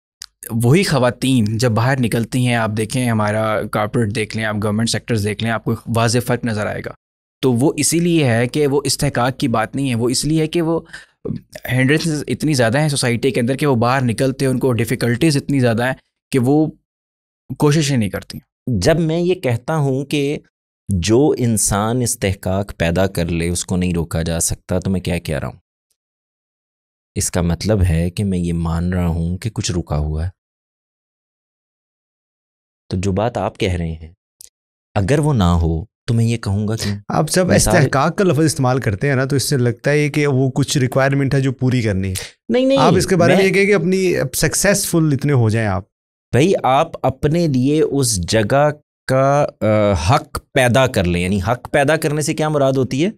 वही ख़वातीन जब बाहर निकलती हैं, आप देखें हमारा कॉर्पोरेट देख लें, आप गवर्नमेंट सेक्टर्स देख लें, आपको वाज़ेह फ़र्क नज़र आएगा। तो वो इसीलिए है कि वो इस्तेहकाक की बात नहीं है, वो इसलिए है कि वो हिंड्रेंसेस इतनी ज़्यादा हैं सोसाइटी के अंदर कि वो बाहर निकलते हैं, उनको डिफ़िकल्टीज़ इतनी ज़्यादा हैं कि वो कोशिशें नहीं करती। जब मैं ये कहता हूँ कि जो इंसान इस्तेहकाक पैदा कर ले उसको नहीं रोका जा सकता, तो मैं क्या कह रहा हूँ? इसका मतलब है कि मैं ये मान रहा हूं कि कुछ रुका हुआ है। तो जो बात आप कह रहे हैं, अगर वो ना हो तो मैं ये कहूंगा कि आप जब इस्तेहकाक का लफ्ज़ इस्तेमाल करते हैं ना, तो इससे लगता है कि वो कुछ रिक्वायरमेंट है जो पूरी करनी है। नहीं, आप इसके बारे में ये कहें कि अपनी सक्सेसफुल इतने हो जाएं आप। भाई आप अपने लिए उस जगह का हक पैदा कर लें। यानी हक पैदा करने से क्या मुराद होती है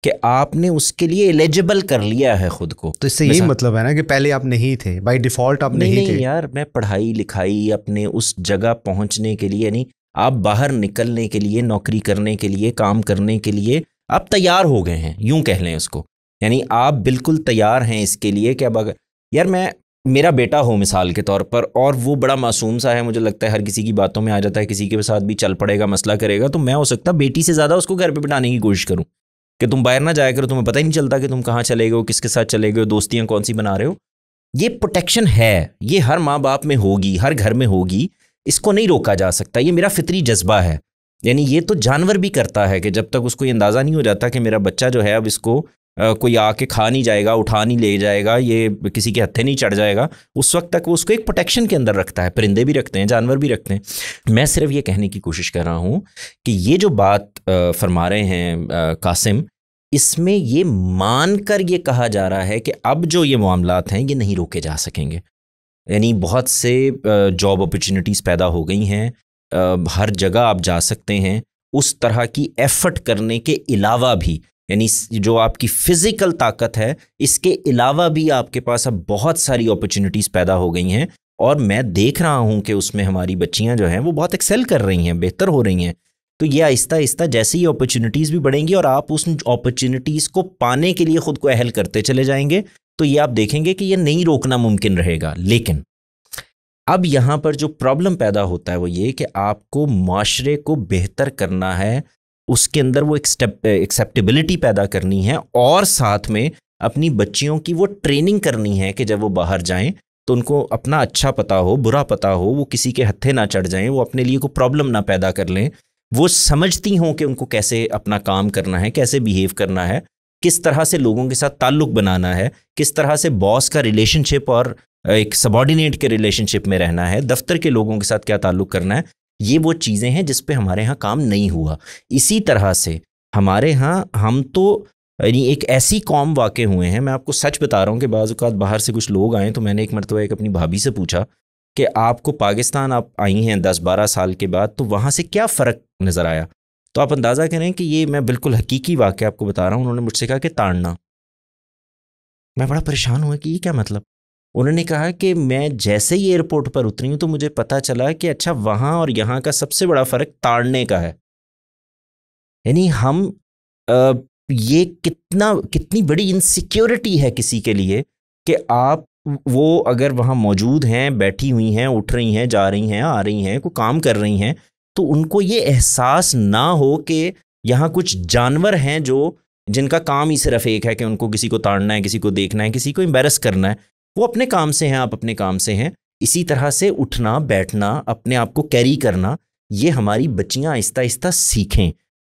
कि आपने उसके लिए एलिजिबल कर लिया है खुद को। तो इससे यही मतलब है ना कि पहले आप नहीं थे, बाय डिफ़ॉल्ट आप नहीं थे। यार, मैं पढ़ाई लिखाई अपने उस जगह पहुंचने के लिए, यानी आप बाहर निकलने के लिए, नौकरी करने के लिए, काम करने के लिए आप तैयार हो गए हैं, यूं कह लें उसको। यानी आप बिल्कुल तैयार हैं इसके लिए कि अब अगर यार मेरा बेटा हो मिसाल के तौर पर, और वो बड़ा मासूम सा है, मुझे लगता है हर किसी की बातों में आ जाता है, किसी के साथ भी चल पड़ेगा, मसला करेगा, तो मैं हो सकता बेटी से ज़्यादा उसको घर पे बिठाने की कोशिश करूँ कि तुम बाहर ना जाया करो, तुम्हें पता ही नहीं चलता कि तुम कहाँ चले गए हो, किसके साथ चले गए हो, दोस्तियाँ कौन सी बना रहे हो। ये प्रोटेक्शन है, ये हर माँ बाप में होगी, हर घर में होगी, इसको नहीं रोका जा सकता। ये मेरा फितरी जज्बा है। यानी ये तो जानवर भी करता है कि जब तक उसको ये अंदाज़ा नहीं हो जाता कि मेरा बच्चा जो है अब इसको कोई आके खा नहीं जाएगा, उठा नहीं ले जाएगा, ये किसी के हत्थे नहीं चढ़ जाएगा, उस वक्त तक वो उसको एक प्रोटेक्शन के अंदर रखता है। परिंदे भी रखते हैं, जानवर भी रखते हैं। मैं सिर्फ ये कहने की कोशिश कर रहा हूँ कि ये जो बात फरमा रहे हैं कासिम, इसमें ये मानकर ये कहा जा रहा है कि अब जो ये मामलात हैं ये नहीं रोके जा सकेंगे। यानी बहुत से जॉब अपॉर्चुनिटीज़ पैदा हो गई हैं, हर जगह आप जा सकते हैं। उस तरह की एफर्ट करने के अलावा भी, यानी जो आपकी फ़िज़िकल ताकत है, इसके अलावा भी आपके पास अब बहुत सारी अपॉर्चुनिटीज़ पैदा हो गई हैं। और मैं देख रहा हूँ कि उसमें हमारी बच्चियाँ जो हैं वो बहुत एक्सेल कर रही हैं, बेहतर हो रही हैं। तो ये आहिस्ता आहिस्ता जैसे ही अपॉर्चुनिटीज़ भी बढ़ेंगी और आप उस अपॉर्चुनिटीज़ को पाने के लिए ख़ुद को अहल करते चले जाएंगे, तो ये आप देखेंगे कि ये नहीं रोकना मुमकिन रहेगा। लेकिन अब यहाँ पर जो प्रॉब्लम पैदा होता है वो ये कि आपको माशरे को बेहतर करना है, उसके अंदर वो एक्सेप्टेबिलिटी पैदा करनी है, और साथ में अपनी बच्चियों की वो ट्रेनिंग करनी है कि जब वो बाहर जाएं तो उनको अपना अच्छा पता हो, बुरा पता हो, वो किसी के हत्थे ना चढ़ जाएं, वो अपने लिए कोई प्रॉब्लम ना पैदा कर लें, वो समझती हों कि उनको कैसे अपना काम करना है, कैसे बिहेव करना है, किस तरह से लोगों के साथ ताल्लुक़ बनाना है, किस तरह से बॉस का रिलेशनशिप और एक सबॉर्डिनेट के रिलेशनशिप में रहना है, दफ्तर के लोगों के साथ क्या ताल्लुक़ करना है। ये वो चीज़ें हैं जिस पे हमारे यहाँ काम नहीं हुआ। इसी तरह से हमारे यहाँ हम तो यानी एक ऐसी कौम वाक़े हुए हैं, मैं आपको सच बता रहा हूँ कि बाज़ औक़ात बाहर से कुछ लोग आए तो मैंने एक मरतबा एक अपनी भाभी से पूछा कि आपको पाकिस्तान आप आई हैं 10-12 साल के बाद, तो वहाँ से क्या फ़र्क नज़र आया? तो आप अंदाज़ा करें कि ये मैं बिल्कुल हकीकी वाक़या आपको बता रहा हूँ। उन्होंने मुझसे कहा कि ताड़ना। मैं बड़ा परेशान हुआ कि ये क्या मतलब। उन्होंने कहा कि मैं जैसे ही एयरपोर्ट पर उतरी हूँ तो मुझे पता चला कि अच्छा वहाँ और यहाँ का सबसे बड़ा फ़र्क ताड़ने का है। यानी हम ये कितनी बड़ी इनसिक्योरिटी है किसी के लिए कि आप वो अगर वहाँ मौजूद हैं, बैठी हुई हैं, उठ रही हैं, जा रही हैं, आ रही हैं, कोई काम कर रही हैं, तो उनको ये एहसास ना हो कि यहाँ कुछ जानवर हैं जो जिनका काम ही सिर्फ एक है कि उनको किसी को ताड़ना है, किसी को देखना है, किसी को एम्बेरस करना है, वो अपने काम से हैं, आप अपने काम से हैं। इसी तरह से उठना बैठना, अपने आप को कैरी करना, ये हमारी बच्चियां आहिस्ता आहिस्ता सीखें।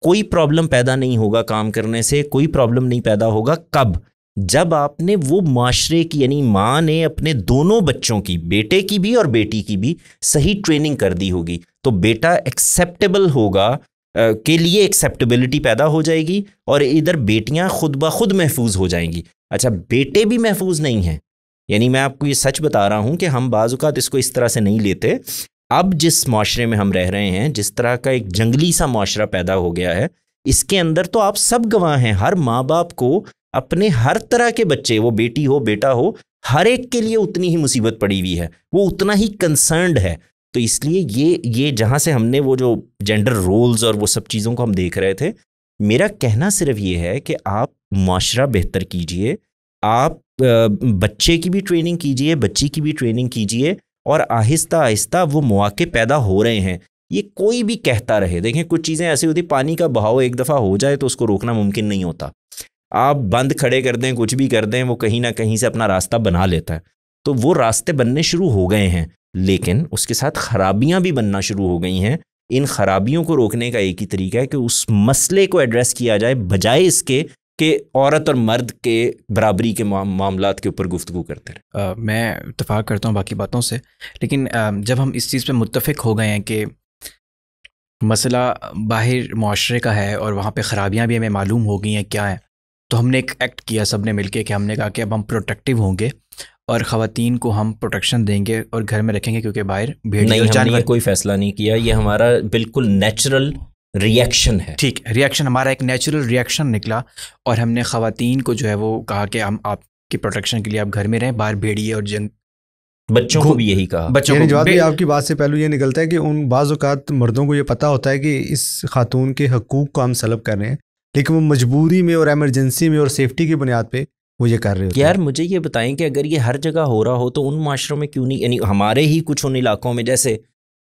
कोई प्रॉब्लम पैदा नहीं होगा काम करने से, कोई प्रॉब्लम नहीं पैदा होगा। कब? जब आपने वो माशरे की, यानी माँ ने अपने दोनों बच्चों की, बेटे की भी और बेटी की भी सही ट्रेनिंग कर दी होगी, तो बेटा एक्सेप्टेबल होगा, के लिए एक्सेप्टेबिलिटी पैदा हो जाएगी, और इधर बेटियां खुद ब खुद महफूज हो जाएंगी। अच्छा, बेटे भी महफूज नहीं हैं, यानी मैं आपको ये सच बता रहा हूँ कि हम बाज़ औक़ात इसको इस तरह से नहीं लेते। अब जिस माशरे में हम रह रहे हैं, जिस तरह का एक जंगली सा माशरा पैदा हो गया है, इसके अंदर तो आप सब गवाह हैं। हर माँ बाप को अपने हर तरह के बच्चे, वो बेटी हो बेटा हो, हर एक के लिए उतनी ही मुसीबत पड़ी हुई है, वो उतना ही कंसर्न्ड है। तो इसलिए ये जहाँ से हमने वो जो जेंडर रोल्स और वो सब चीज़ों को हम देख रहे थे, मेरा कहना सिर्फ ये है कि आप माशरा बेहतर कीजिए, आप बच्चे की भी ट्रेनिंग कीजिए, बच्ची की भी ट्रेनिंग कीजिए, और आहिस्ता आहिस्ता वो मौके पैदा हो रहे हैं। ये कोई भी कहता रहे, देखें कुछ चीज़ें ऐसी होती, पानी का बहाव एक दफ़ा हो जाए तो उसको रोकना मुमकिन नहीं होता। आप बंद खड़े कर दें, कुछ भी कर दें, वो कहीं ना कहीं से अपना रास्ता बना लेता है। तो वो रास्ते बनने शुरू हो गए हैं, लेकिन उसके साथ खराबियां भी बनना शुरू हो गई हैं। इन खराबियों को रोकने का एक ही तरीका है कि उस मसले को एड्रेस किया जाए, बजाय इसके कि औरत और मर्द के बराबरी के मामलात के ऊपर गुफ्तगू करते रहे। मैं इत्तेफाक करता हूँ बाकी बातों से, लेकिन जब हम इस चीज़ पे मुत्तफ़िक हो गए हैं कि मसला बाहर माशरे का है और वहाँ पे ख़राबियाँ भी हमें मालूम हो गई हैं क्या है, तो हमने एक एक्ट किया सब ने मिलके कि हमने कहा कि अब हम प्रोटेक्टिव होंगे और ख़वातीन को हम प्रोटेक्शन देंगे और घर में रखेंगे, क्योंकि बाहर भेड़िए और जानवर। कोई फ़ैसला नहीं किया, ये हमारा बिल्कुल नेचुरल रिएक्शन है। ठीक, रिएक्शन हमारा एक नेचुरल रिएक्शन निकला, और हमने ख़वातीन को जो है वो कहा कि हम आपकी प्रोटेक्शन के लिए आप घर में रहें, बाहर भेड़िए और बच्चों को भी यही कहा। बच्चों को जवाब भी आपकी बात से पहलू ये निकलता है कि उन बाज़ औक़ात मर्दों को ये पता होता है कि इस खातून के हकूक़ को हम सलब कर रहे हैं, लेकिन वो मजबूरी में और एमरजेंसी में और सेफ्टी की बुनियाद पे वो ये कर रहे होते हैं। यार मुझे ये बताएं कि अगर ये हर जगह हो रहा हो तो उन माशरों में क्यों नहीं, यानी हमारे ही कुछ उन इलाकों में, जैसे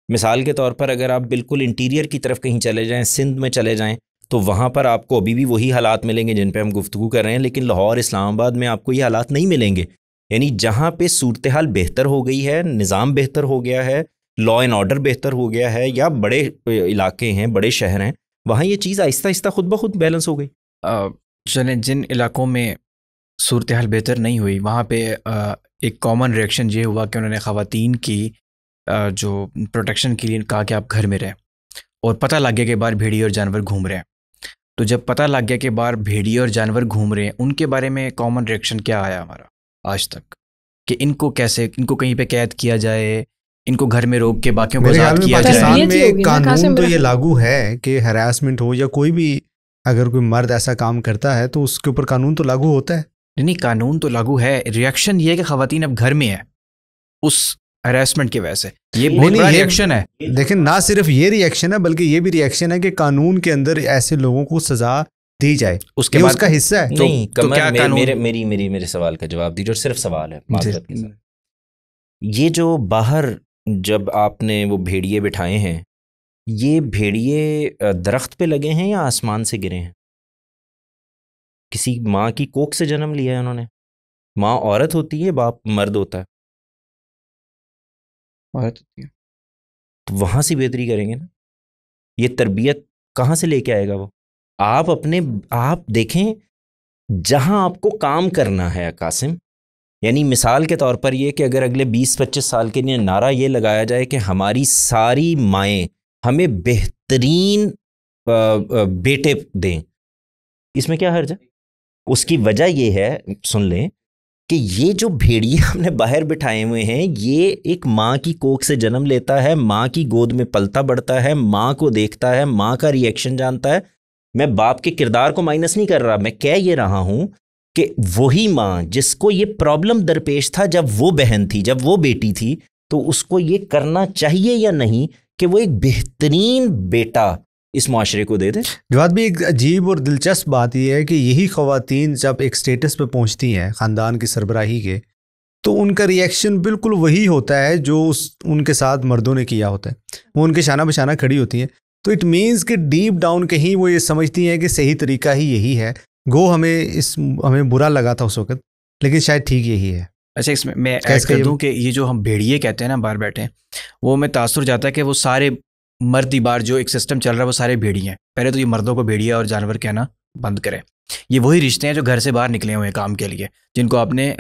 मिसाल के तौर पर अगर आप बिल्कुल इंटीरियर की तरफ कहीं चले जाएं, सिंध में चले जाएं, तो वहाँ पर आपको अभी भी वही हालात मिलेंगे जिन पे हम गुफ्तगू कर रहे हैं, लेकिन लाहौर इस्लामाबाद में आपको ये हालात नहीं मिलेंगे। यानी जहाँ पे सूरत हाल बेहतर हो गई है, निज़ाम बेहतर हो गया है, लॉ एंड ऑर्डर बेहतर हो गया है, या बड़े इलाके हैं, बड़े शहर हैं, वहाँ ये चीज़ आहिस्ता आहिस्ता खुद ब खुद बैलेंस हो गई। चलें, जिन इलाकों में सूरत हाल बेहतर नहीं हुई, वहाँ पे एक कॉमन रिएक्शन ये हुआ कि उन्होंने ख़वातीन की जो प्रोटेक्शन के लिए कहा कि आप घर में रहें, और पता लग गया कि बाहर भेड़िए और जानवर घूम रहे हैं। तो जब पता लग गया कि बाहर भेड़िए और जानवर घूम रहे हैं, उनके बारे में कॉमन रिएक्शन क्या आया हमारा आज तक, कि इनको कैसे, इनको कहीं पे कैद किया जाए, इनको घर में रोक के बाकियों को आज़ाद किया जाए। पाकिस्तान में कानून तो ये लागू है कि हरासमेंट हो या कोई भी अगर कोई मर्द ऐसा काम करता है तो उसके ऊपर कानून तो लागू होता है। नहीं, कानून तो लागू है, रिएक्शन ये है कि ख़वातीन अब घर में है उस हरासमेंट की वजह से। ये बहुत बड़ा रिएक्शन है। लेकिन ना सिर्फ ये रिएक्शन है, बल्कि ये भी रिएक्शन है कि कानून के अंदर ऐसे लोगों को सजा दी जाए, उसके बाद उसका हिस्सा है। नहीं, तो क्या कानून? मेरे सवाल का जवाब दीजिए, और सिर्फ सवाल है माज़रत के साथ। ये जो बाहर जब आपने वो भेड़िए बिठाए हैं, ये भेड़िए दरख्त पे लगे हैं या आसमान से गिरे हैं? किसी माँ की कोख से जन्म लिया है उन्होंने? माँ औरत होती है, बाप मर्द होता है? औरत होती है। तो वहाँ से बेहतरी करेंगे ना। ये तरबियत कहाँ से लेके आएगा वो? आप देखें, जहाँ आपको काम करना है कासिम, यानी मिसाल के तौर पर ये कि अगर अगले 20-25 साल के लिए नारा ये लगाया जाए कि हमारी सारी माएँ हमें बेहतरीन बेटे दें, इसमें क्या हर्ज है? उसकी वजह ये है, सुन लें, कि ये जो भेड़िए हमने बाहर बिठाए हुए हैं, ये एक माँ की कोख से जन्म लेता है, माँ की गोद में पलता बढ़ता है, माँ को देखता है, माँ का रिएक्शन जानता है। मैं बाप के किरदार को माइनस नहीं कर रहा, मैं कह ये रहा हूँ कि वही माँ जिसको ये प्रॉब्लम दरपेश था जब वो बहन थी, जब वो बेटी थी, तो उसको ये करना चाहिए या नहीं कि वो एक बेहतरीन बेटा इस माशरे को दे दे। जवाब भी एक अजीब और दिलचस्प बात यह है कि यही ख़वातीन जब एक स्टेटस पे पहुंचती हैं ख़ानदान की सरबराही के, तो उनका रिएक्शन बिल्कुल वही होता है जो उनके साथ मर्दों ने किया होता है। वो उनके शाना बशाना खड़ी होती हैं। तो इट मीन्स कि डीप डाउन कहीं वो ये समझती हैं कि सही तरीका ही यही है हमें बुरा लगा था उस वक्त, लेकिन शायद ठीक यही है। अच्छा, इसमें मैं ऐड कर दूं कि ये जो हम भेड़िए कहते हैं ना बाहर बैठे, वो में तासुर जाता है कि वो सारे मर्दी बार जो एक सिस्टम चल रहा है वो सारे भेड़िए हैं। पहले तो ये मर्दों को भेड़िया और जानवर कहना बंद करें। ये वही रिश्ते हैं जो घर से बाहर निकले हुए हैं काम के लिए, जिनको आपने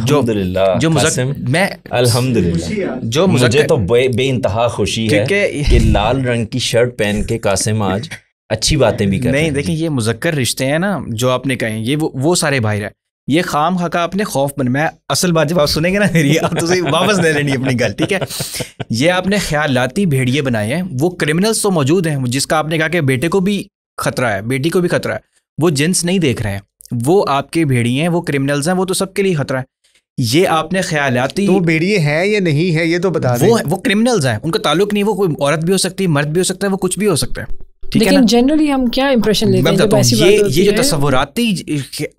जो मैं अल्हम्दुलिल्लाह जो मुझे तो बेइंतहा खुशी है कि लाल रंग की शर्ट पहन के कासिम आज अच्छी बातें भी कर रहे हैं। नहीं, देखिए ये मुज़क्कर रिश्ते हैं ना जो आपने कहे, ये वो सारे भाई रहे। ये खाम खा का आपने खौफ बन, मैं असल बात जब आप सुनेंगे ना मेरी, आप तो वापस ले लेनी अपनी गल, ठीक है। ये आपने ख्यालाती भेड़िए बनाए हैं। वो क्रिमिनल्स तो मौजूद हैं, जिसका आपने कहा कि बेटे को भी खतरा है, बेटी को भी खतरा है, वो जिन्स नहीं देख रहे हैं, वो आपके भेड़िए हैं, वो क्रिमिनल्स हैं, वो तो सबके लिए खतरा है। ये आपने ख्यालाती, तो भेड़िए है या नहीं है ये तो बता दें। वो क्रिमिनल्स हैं, उनका ताल्लुक नहीं, वो कोई औरत भी हो सकती है, मर्द भी हो सकता है, वो कुछ भी हो सकता है। लेकिन जनरली हम क्या इंप्रेशन लेते हैं जब ऐसी बात होती है? ये जो तस्वुराती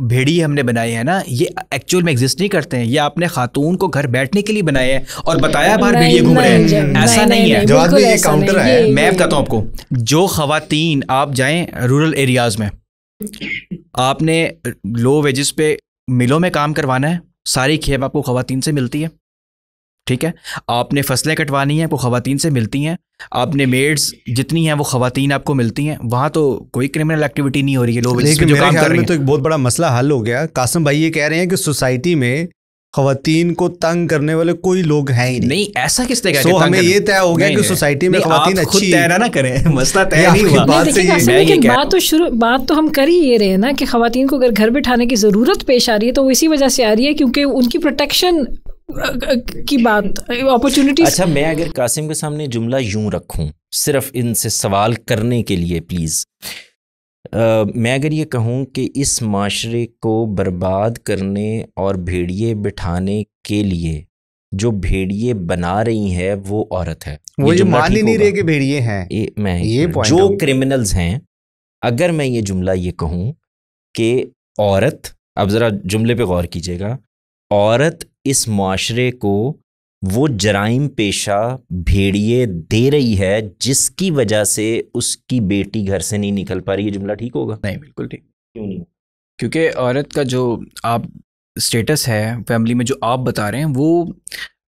भेड़िए हमने बनाए हैं ना, ये एक्चुअल में एग्जिस्ट नहीं करते हैं। ये आपने खातून को घर बैठने के लिए बनाए हैं और बताया बाहर भेड़िए घूम रहे हैं, ऐसा नहीं है। जवाब ये काउंटर है। मैं बताता हूँ आपको, जो खवातीन आप जाएं रूरल एरियाज में, आपने लो वेजेस पे मिलों में काम करवाना है, सारी खेप आपको खवातीन से मिलती है, ठीक है। आपने फसलें कटवानी हैं, वो खवातीन से मिलती हैं। आपने मेड्स जितनी हैं वो खवातीन आपको मिलती हैं। वहाँ तो कोई क्रिमिनल एक्टिविटी नहीं हो रही है। लोग जो काम कर रहे हैं तो एक बहुत बड़ा मसला हल हो गया। कासिम भाई ये कह रहे हैं कि सोसाइटी में खवातीन को तंग करने वाले कोई लोग हैं ही नहीं। ऐसा किसने कहा? तो हमें ये तय हो गया कि सोसाइटी में खवातीन अच्छी तय ना करें, मसला तय नहीं हुआ। बात तो हम कर ही ये रहे हैं ना कि खवातीन को अगर घर बिठाने की जरूरत पेश आ रही है तो वो इसी वजह से आ रही है क्योंकि उनकी प्रोटेक्शन की बात, अपॉर्चुनिटी। अच्छा, मैं अगर कासिम के सामने जुमला यूं रखूं सिर्फ इनसे सवाल करने के लिए प्लीज़, मैं अगर ये कहूं कि इस माशरे को बर्बाद करने और भेड़िए बिठाने के लिए जो भेड़िए बना रही है वो औरत है, वो ये मान ही नहीं रहे कि भेड़िए हैं। ये जो क्रिमिनल्स हैं, अगर मैं ये जुमला ये कहूं कि औरत, अब ज़रा जुमले पे गौर कीजिएगा, औरत इस माशरे को वो जराइम पेशा भेड़िए दे रही है जिसकी वजह से उसकी बेटी घर से नहीं निकल पा रही है, जुमला ठीक होगा? नहीं, बिल्कुल ठीक। क्यों नहीं? क्योंकि औरत का जो आप स्टेटस है फैमिली में जो आप बता रहे हैं वो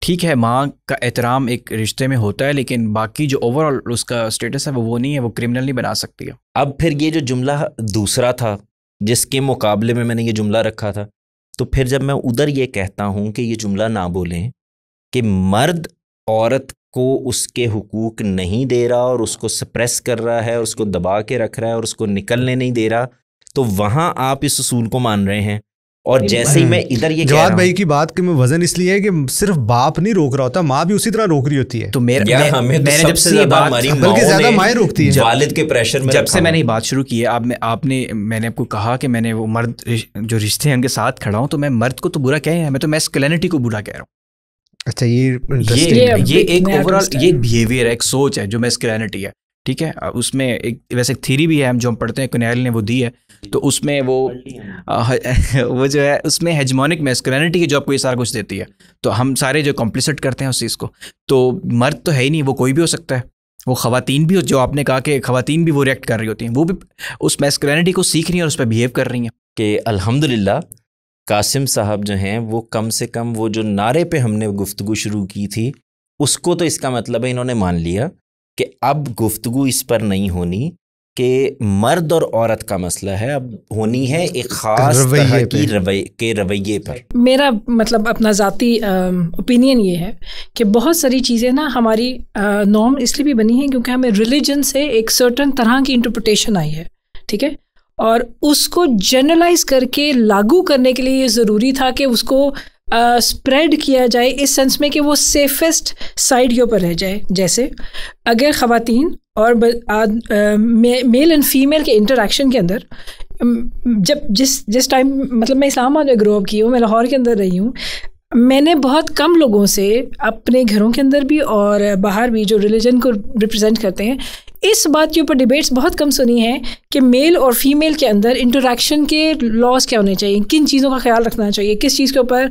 ठीक है, माँ का एहतराम एक रिश्ते में होता है, लेकिन बाकी जो ओवरऑल उसका स्टेटस है वो नहीं है, वो क्रिमिनल नहीं बना सकती है। अब फिर ये जो जुमला दूसरा था जिसके मुकाबले में मैंने ये जुमला रखा था, तो फिर जब मैं उधर ये कहता हूँ कि ये जुमला ना बोलें कि मर्द औरत को उसके हुकूक नहीं दे रहा और उसको सप्रेस कर रहा है और उसको दबा के रख रहा है और उसको निकलने नहीं दे रहा, तो वहाँ आप इस उसूल को मान रहे हैं। और जैसे ही मैं इधर ये जवाद भाई की बात के में वजन इसलिए है कि सिर्फ बाप नहीं रोक रहा होता, माँ भी उसी तरह रोक रही होती है। तो मैंने जब से ये बात, बल्कि ज्यादा माएँ रोकती है वालिद के प्रेशर में, जब से मैंने ये बात शुरू की है, मैंने आपको कहा कि मैंने वो मर्द जो रिश्ते हैं उनके साथ खड़ा हूँ, तो मैं मर्द को तो बुरा कह है, मैं तो मैस्कुलिनिटी को बुरा कह रहा हूँ। अच्छा, ये एक ओवरऑल ये एक बिहेवियर है, एक सोच है जो मैस्कुलिनिटी है, ठीक है। उसमें एक वैसे थ्योरी भी है, हम जो हम पढ़ते हैं, कनेल ने वो दी है, तो उसमें वो जो है उसमें हेजमोनिक मैस्कुलिनिटी की जो आपको ये सारा कुछ देती है, तो हम सारे जो कॉम्प्लिसिट करते हैं उस चीज़ को। तो मर्द तो है ही नहीं, वो कोई भी हो सकता है, वो खवातीन भी, जो आपने कहा कि खवातीन भी वो रिएक्ट कर रही होती हैं, वो भी उस मैस्कुलिनिटी को सीख रही हैं और उस पर बिहेव कर रही हैं। कि अल्हम्दुलिल्लाह कासिम साहब जो हैं वो कम से कम वो जो नारे पे हमने गुफ्तगू शुरू की थी उसको, तो इसका मतलब है इन्होंने मान लिया कि अब गुफ्तगू इस पर नहीं होनी कि मर्द और औरत का मसला है, अब होनी है एक ख़ास तरह की रवैये पर। मेरा मतलब अपना ज़ाती ओपिनियन ये है कि बहुत सारी चीज़ें ना हमारी नॉर्म इसलिए भी बनी हैं क्योंकि हमें रिलीजन से एक सर्टन तरह की इंटरप्रिटेशन आई है, ठीक है, और उसको जनरलाइज करके लागू करने के लिए ये ज़रूरी था कि उसको स्प्रेड किया जाए इस सेंस में कि वो सेफेस्ट साइड के ऊपर रह जाए। जैसे अगर ख़वातीन और मेल एंड फीमेल के इंटरेक्शन के अंदर जब जिस टाइम, मतलब मैं इस्लामाबाद में ग्रो अप की हूँ, मैं लाहौर के अंदर रही हूँ, मैंने बहुत कम लोगों से अपने घरों के अंदर भी और बाहर भी जो रिलीजन को रिप्रेजेंट करते हैं इस बात के ऊपर डिबेट्स बहुत कम सुनी है कि मेल और फीमेल के अंदर इंटरेक्शन के लॉज क्या होने चाहिए, किन चीज़ों का ख्याल रखना चाहिए, किस चीज़ के ऊपर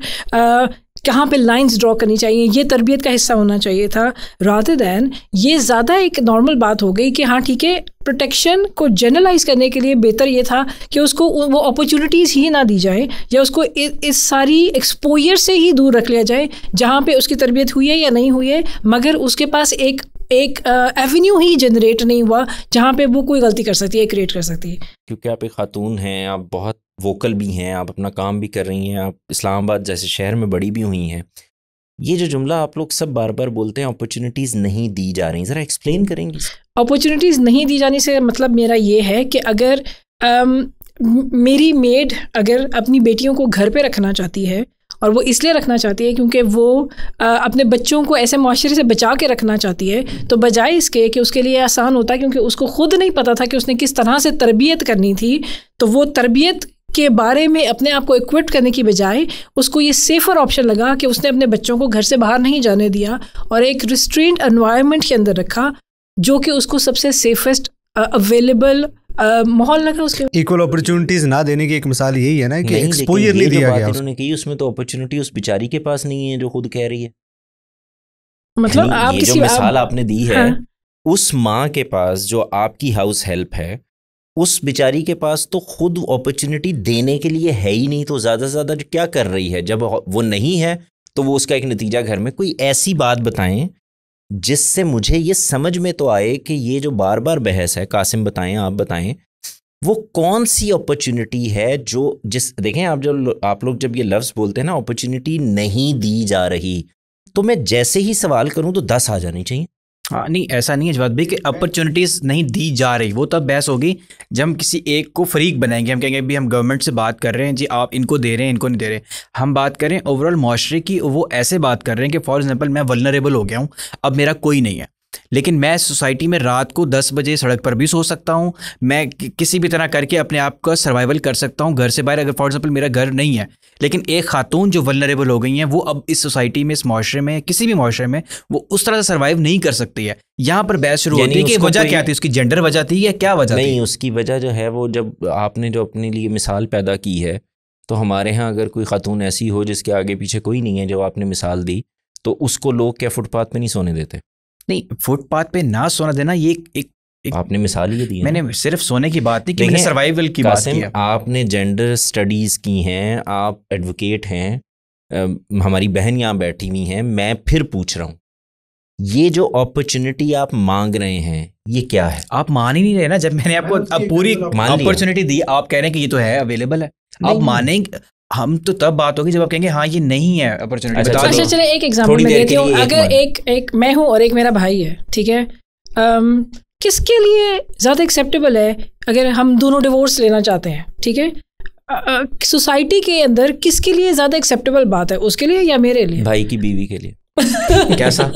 कहाँ पे लाइंस ड्रॉ करनी चाहिए, ये तरबियत का हिस्सा होना चाहिए था, रादर दैन ये ज़्यादा एक नॉर्मल बात हो गई कि हाँ ठीक है, प्रोटेक्शन को जनरलाइज करने के लिए बेहतर ये था कि उसको वो अपॉर्चुनिटीज़ ही ना दी जाए, या उसको इस सारी एक्सपोजर से ही दूर रख लिया जाए जहाँ पे उसकी तरबियत हुई है या नहीं हुई है, मगर उसके पास एक एवेन्यू ही जनरेट नहीं हुआ जहाँ पे वो कोई गलती कर सकती है, क्रिएट कर सकती है। क्योंकि आप एक खातून हैं, आप बहुत वोकल भी हैं, आप अपना काम भी कर रही हैं, आप इस्लामाबाद जैसे शहर में बड़ी भी हुई हैं। ये जो जुमला आप लोग सब बार बार बोलते हैं, अपॉर्चुनिटीज़ नहीं दी जा रही, ज़रा एक्सप्लेन करेंगी? अपॉर्चुनिटीज़ नहीं दी जाने से मतलब मेरा ये है कि अगर मेरी मेड अगर अपनी बेटियों को घर पे रखना चाहती है, और वो इसलिए रखना चाहती है क्योंकि वो अपने बच्चों को ऐसे माशरे से बचा के रखना चाहती है, तो बजाय इसके कि उसके लिए आसान होता है, क्योंकि उसको खुद नहीं पता था कि उसने किस तरह से तरबियत करनी थी, तो वो तरबियत के बारे में अपने आप को इक्विप करने की बजाय उसको ये सेफ़र ऑप्शन लगा कि उसने अपने बच्चों को घर से बाहर नहीं जाने दिया और एक रिस्ट्रेंट एनवायरनमेंट के अंदर रखा, जो कि उसको सबसे सेफेस्ट अवेलेबल माहौल लगा। उसके इक्वल अपॉर्चुनिटीज ना देने की एक मिसाल यही है ना कि एक्सपोजर नहीं दिया गया। उन्होंने कही उसमें तो अपॉर्चुनिटी उस बेचारी के पास नहीं है जो खुद कह रही है। मतलब आप ये जो मिसाल आपने दी है, उस माँ के पास जो आपकी हाउस हेल्प है, उस बेचारी के पास तो खुद अपॉर्चुनिटी देने के लिए है ही नहीं, तो ज़्यादा से ज़्यादा क्या कर रही है? जब वो नहीं है तो वो उसका एक नतीजा घर में। कोई ऐसी बात बताएं जिससे मुझे ये समझ में तो आए कि ये जो बार बार बहस है, कासिम बताएं, आप बताएं, वो कौन सी अपॉर्चुनिटी है जो देखें आप लोग जब ये लफ्ज़ बोलते हैं ना, अपॉर्चुनिटी नहीं दी जा रही, तो मैं जैसे ही सवाल करूं तो 10 आ जानी चाहिए। हाँ नहीं, ऐसा नहीं है जवाब भाई कि अपॉर्चुनिटीज़ नहीं दी जा रही, वो तब बहस होगी जब हम किसी एक को फरीक बनाएंगे। हम कहेंगे भी हम गवर्नमेंट से बात कर रहे हैं जी, आप इनको दे रहे हैं, इनको नहीं दे रहे। हम बात करें ओवरऑल माशरे की, वो ऐसे बात कर रहे हैं कि फॉर एग्जांपल मैं वल्नरेबल हो गया हूँ, अब मेरा कोई नहीं है, लेकिन मैं सोसाइटी में रात को 10 बजे सड़क पर भी सो सकता हूँ, मैं किसी भी तरह करके अपने आप का सर्वाइवल कर सकता हूँ घर से बाहर। अगर फॉर एग्जांपल मेरा घर नहीं है, लेकिन एक खातून जो वल्नरेबल हो गई हैं, वो अब इस सोसाइटी में, इस माशरे में, किसी भी माशरे में वो उस तरह से सर्वाइव नहीं कर सकती है। यहाँ पर बहस शुरू होती है कि वजह क्या थी, उसकी जेंडर वजह थी या क्या वजह नहीं? उसकी वजह जो है वो, जब आपने जो अपने लिए मिसाल पैदा की है, तो हमारे यहाँ अगर कोई खातून ऐसी हो जिसके आगे पीछे कोई नहीं है, जो आपने मिसाल दी, तो उसको लोग क्या फुटपाथ पे नहीं सोने देते? नहीं, फुटपाथ पे ना सोना देना ये एक आपने मिसाल ही दी। मैंने सिर्फ सोने की बात नहीं की, मैंने सर्वाइवल की बात की है। आपने जेंडर स्टडीज़ की हैं, आप एडवोकेट हैं, हमारी बहन यहाँ बैठी हुई हैं, मैं फिर पूछ रहा हूँ, ये जो अपॉर्चुनिटी आप मांग रहे हैं ये क्या है? आप मान ही नहीं रहे ना। जब मैंने आपको अब पूरी अपॉर्चुनिटी दी, आप कह रहे हैं कि ये तो है, अवेलेबल है, आप मानेंगे। हम तो तब बात होगी जब आप कहेंगे हाँ ये नहीं है अपॉर्चुनिटी। अच्छा चले एक एग्जांपल मैं देती हूँ। अगर एक मैं हूँ और एक मेरा भाई है, ठीक है, किसके लिए ज़्यादा एक्सेप्टेबल है अगर हम दोनों डिवोर्स लेना चाहते हैं, ठीक है, सोसाइटी के अंदर किसके लिए ज़्यादा एक्सेप्टेबल बात है, उसके लिए या मेरे लिए? भाई की बीवी के लिए। कैसा?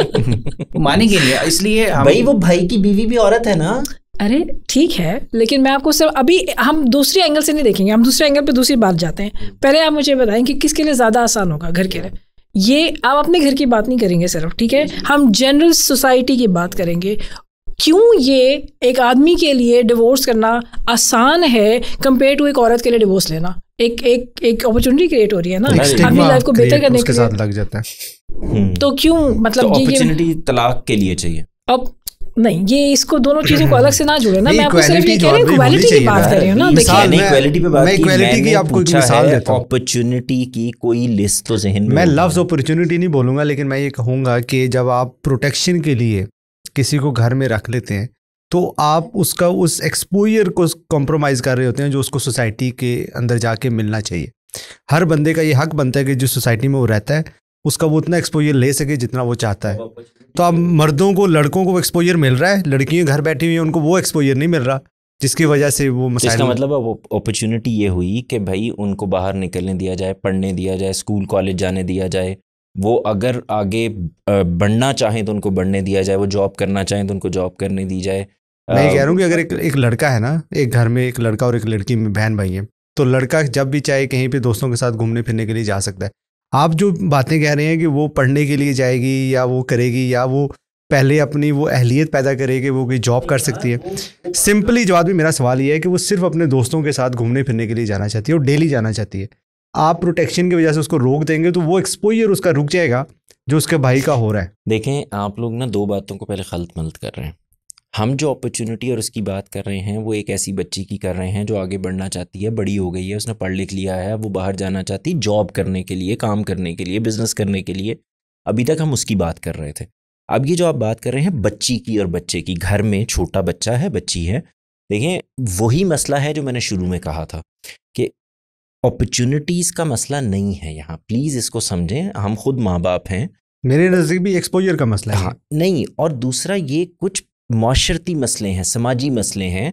मानेंगे नहीं, इसलिए भाई वो भाई की बीवी भी औरत है ना। अरे ठीक है, लेकिन मैं आपको सिर्फ अभी हम दूसरे एंगल से नहीं देखेंगे, हम दूसरे एंगल पे दूसरी बात जाते हैं। पहले आप मुझे बताएं कि किसके लिए ज़्यादा आसान होगा घर के लिए। ये आप अपने घर की बात नहीं करेंगे सिर्फ, ठीक है, हम जनरल सोसाइटी की बात करेंगे। क्यों ये एक आदमी के लिए डिवोर्स करना आसान है कंपेयर टू एक औरत के लिए डिवोर्स लेना? एक अपॉर्चुनिटी क्रिएट हो रही है ना अपनी लाइफ को बेहतर करने के साथ लग जाता है। तो क्यों मतलब अपॉर्चुनिटी तलाक के लिए चाहिए? अब नहीं, ये इसको दोनों चीजों को अलग से ना जोड़े ना। मैं आपको सिर्फ ये कह रही हूं, इक्वालिटी की बात कर रही हूं ना। देखिए नहीं, इक्वालिटी पे बात की, इक्वालिटी की आपको एक मिसाल देता हूं। अपॉर्चुनिटी की कोई लिस्ट तो ज़हन में, मैं लफ्ज़ अपॉर्चुनिटी नहीं बोलूंगा, लेकिन मैं ये कहूंगा कि जब आप प्रोटेक्शन के लिए किसी को घर में रख लेते हैं तो आप उसका उस एक्सपोजर को कॉम्प्रोमाइज़ कर रहे होते हैं जो उसको सोसाइटी के अंदर जाके मिलना चाहिए। हर बंदे का ये हक बनता है कि जिस सोसाइटी में वो रहता है उसका वो उतना एक्सपोजर ले सके जितना वो चाहता है। तो अब मर्दों को, लड़कों को एक्सपोजर मिल रहा है, लड़कियां घर बैठी हुई हैं उनको वो एक्सपोजर नहीं मिल रहा, जिसकी वजह से वो मसाइल। इसका मतलब वो अपॉर्चुनिटी ये हुई कि भाई उनको बाहर निकलने दिया जाए, पढ़ने दिया जाए, स्कूल कॉलेज जाने दिया जाए, वो अगर आगे बढ़ना चाहें तो उनको बढ़ने दिया जाए, वो जॉब करना चाहें तो उनको जॉब करने दी जाए। मैं कह रहा हूँ कि अगर एक लड़का है ना, एक घर में एक लड़का और एक लड़की में बहन भाई है, तो लड़का जब भी चाहे कहीं पे दोस्तों के साथ घूमने फिरने के लिए जा सकता है। आप जो बातें कह रहे हैं कि वो पढ़ने के लिए जाएगी या वो करेगी या वो पहले अपनी वो अहलियत पैदा करेगी, वो कोई जॉब कर सकती है, सिंपली जवाब भी मेरा सवाल ये है कि वो सिर्फ अपने दोस्तों के साथ घूमने फिरने के लिए जाना चाहती है और डेली जाना चाहती है। आप प्रोटेक्शन की वजह से उसको रोक देंगे तो वो एक्सपोजर उसका रुक जाएगा जो उसके भाई का हो रहा है। देखें, आप लोग ना दो बातों को पहले खलत मलत कर रहे हैं। हम जो अपॉर्चुनिटी और उसकी बात कर रहे हैं वो एक ऐसी बच्ची की कर रहे हैं जो आगे बढ़ना चाहती है, बड़ी हो गई है, उसने पढ़ लिख लिया है, वो बाहर जाना चाहती, जॉब करने के लिए, काम करने के लिए, बिजनेस करने के लिए। अभी तक हम उसकी बात कर रहे थे। अब ये जो आप बात कर रहे हैं बच्ची की और बच्चे की, घर में छोटा बच्चा है, बच्ची है, देखें वही मसला है जो मैंने शुरू में कहा था कि अपॉर्चुनिटीज़ का मसला नहीं है यहाँ, प्लीज़ इसको समझें। हम खुद माँ बाप हैं, मेरे नज़दीक भी एक्सपोजर का मसला है। हाँ, नहीं, और दूसरा ये कुछ माशरती मसले हैं, समाजी मसले हैं।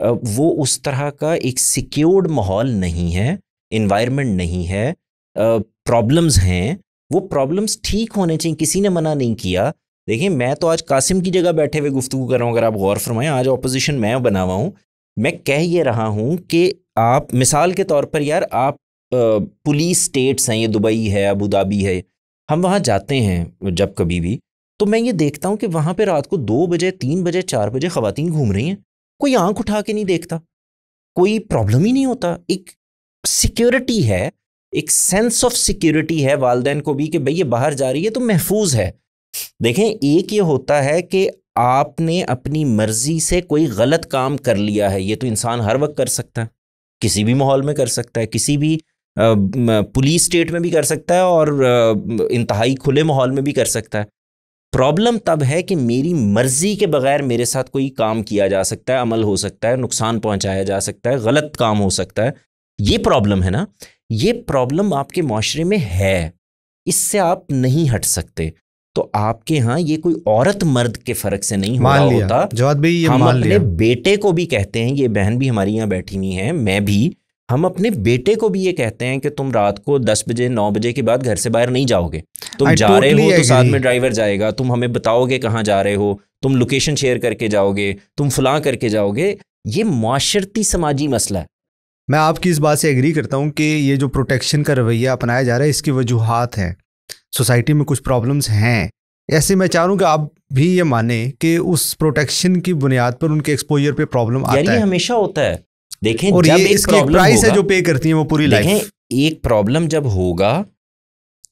वो उस तरह का एक सिक्योर्ड माहौल नहीं है, इन्वायरमेंट नहीं है, प्रॉब्लम्स हैं। वो प्रॉब्लम्स ठीक होने चाहिए, किसी ने मना नहीं किया। देखिए, मैं तो आज कासिम की जगह बैठे हुए गुफ्तगू कर रहा हूँ, अगर आप गौर फरमाएं, आज ऑपोजिशन मैं बना हुआ हूँ। मैं कह ये रहा हूँ कि आप मिसाल के तौर पर यार, आप पुलिस स्टेट्स हैं, ये दुबई है, अबू धाबी है, हम वहाँ जाते हैं जब कभी भी, तो मैं ये देखता हूँ कि वहाँ पे रात को 2 बजे 3 बजे 4 बजे ख़वातीन घूम रही हैं, कोई आंख उठा के नहीं देखता, कोई प्रॉब्लम ही नहीं होता। एक सिक्योरिटी है, एक सेंस ऑफ सिक्योरिटी है वालिदैन को भी कि भाई ये बाहर जा रही है तो महफूज है। देखें, एक ये होता है कि आपने अपनी मर्जी से कोई गलत काम कर लिया है, ये तो इंसान हर वक्त कर सकता है, किसी भी माहौल में कर सकता है, किसी भी पुलिस स्टेट में भी कर सकता है और इंतहाई खुले माहौल में भी कर सकता है। प्रॉब्लम तब है कि मेरी मर्जी के बगैर मेरे साथ कोई काम किया जा सकता है, अमल हो सकता है, नुकसान पहुंचाया जा सकता है, गलत काम हो सकता है। ये प्रॉब्लम है ना, ये प्रॉब्लम आपके माशरे में है, इससे आप नहीं हट सकते। तो आपके यहाँ ये कोई औरत मर्द के फ़र्क से नहीं हो रहा होता। जवाद भाई, ये हम मान अपने लिया। बेटे को भी कहते हैं, ये बहन भी हमारी यहाँ बैठी हुई है, मैं भी, हम अपने बेटे को भी ये कहते हैं कि तुम रात को 10 बजे 9 बजे के बाद घर से बाहर नहीं जाओगे। तुम जा रहे हो तो साथ में ड्राइवर जाएगा, तुम हमें बताओगे कहाँ जा रहे हो, तुम लोकेशन शेयर करके जाओगे, तुम फलां करके जाओगे। ये माशरती समाजी मसला है। मैं आपकी इस बात से एग्री करता हूँ कि ये जो प्रोटेक्शन का रवैया अपनाया जा रहा है, इसकी वजूहात हैं, सोसाइटी में कुछ प्रॉब्लम्स हैं। ऐसे मैं चाह रहा हूँ कि आप भी ये माने कि उस प्रोटेक्शन की बुनियाद पर उनके एक्सपोजर पे प्रॉब्लम आता है। ये हमेशा होता है। देखें, और जब ये एक इसकी प्राइस है जो पे करती है वो पूरी लाइफ। देखें, एक प्रॉब्लम जब होगा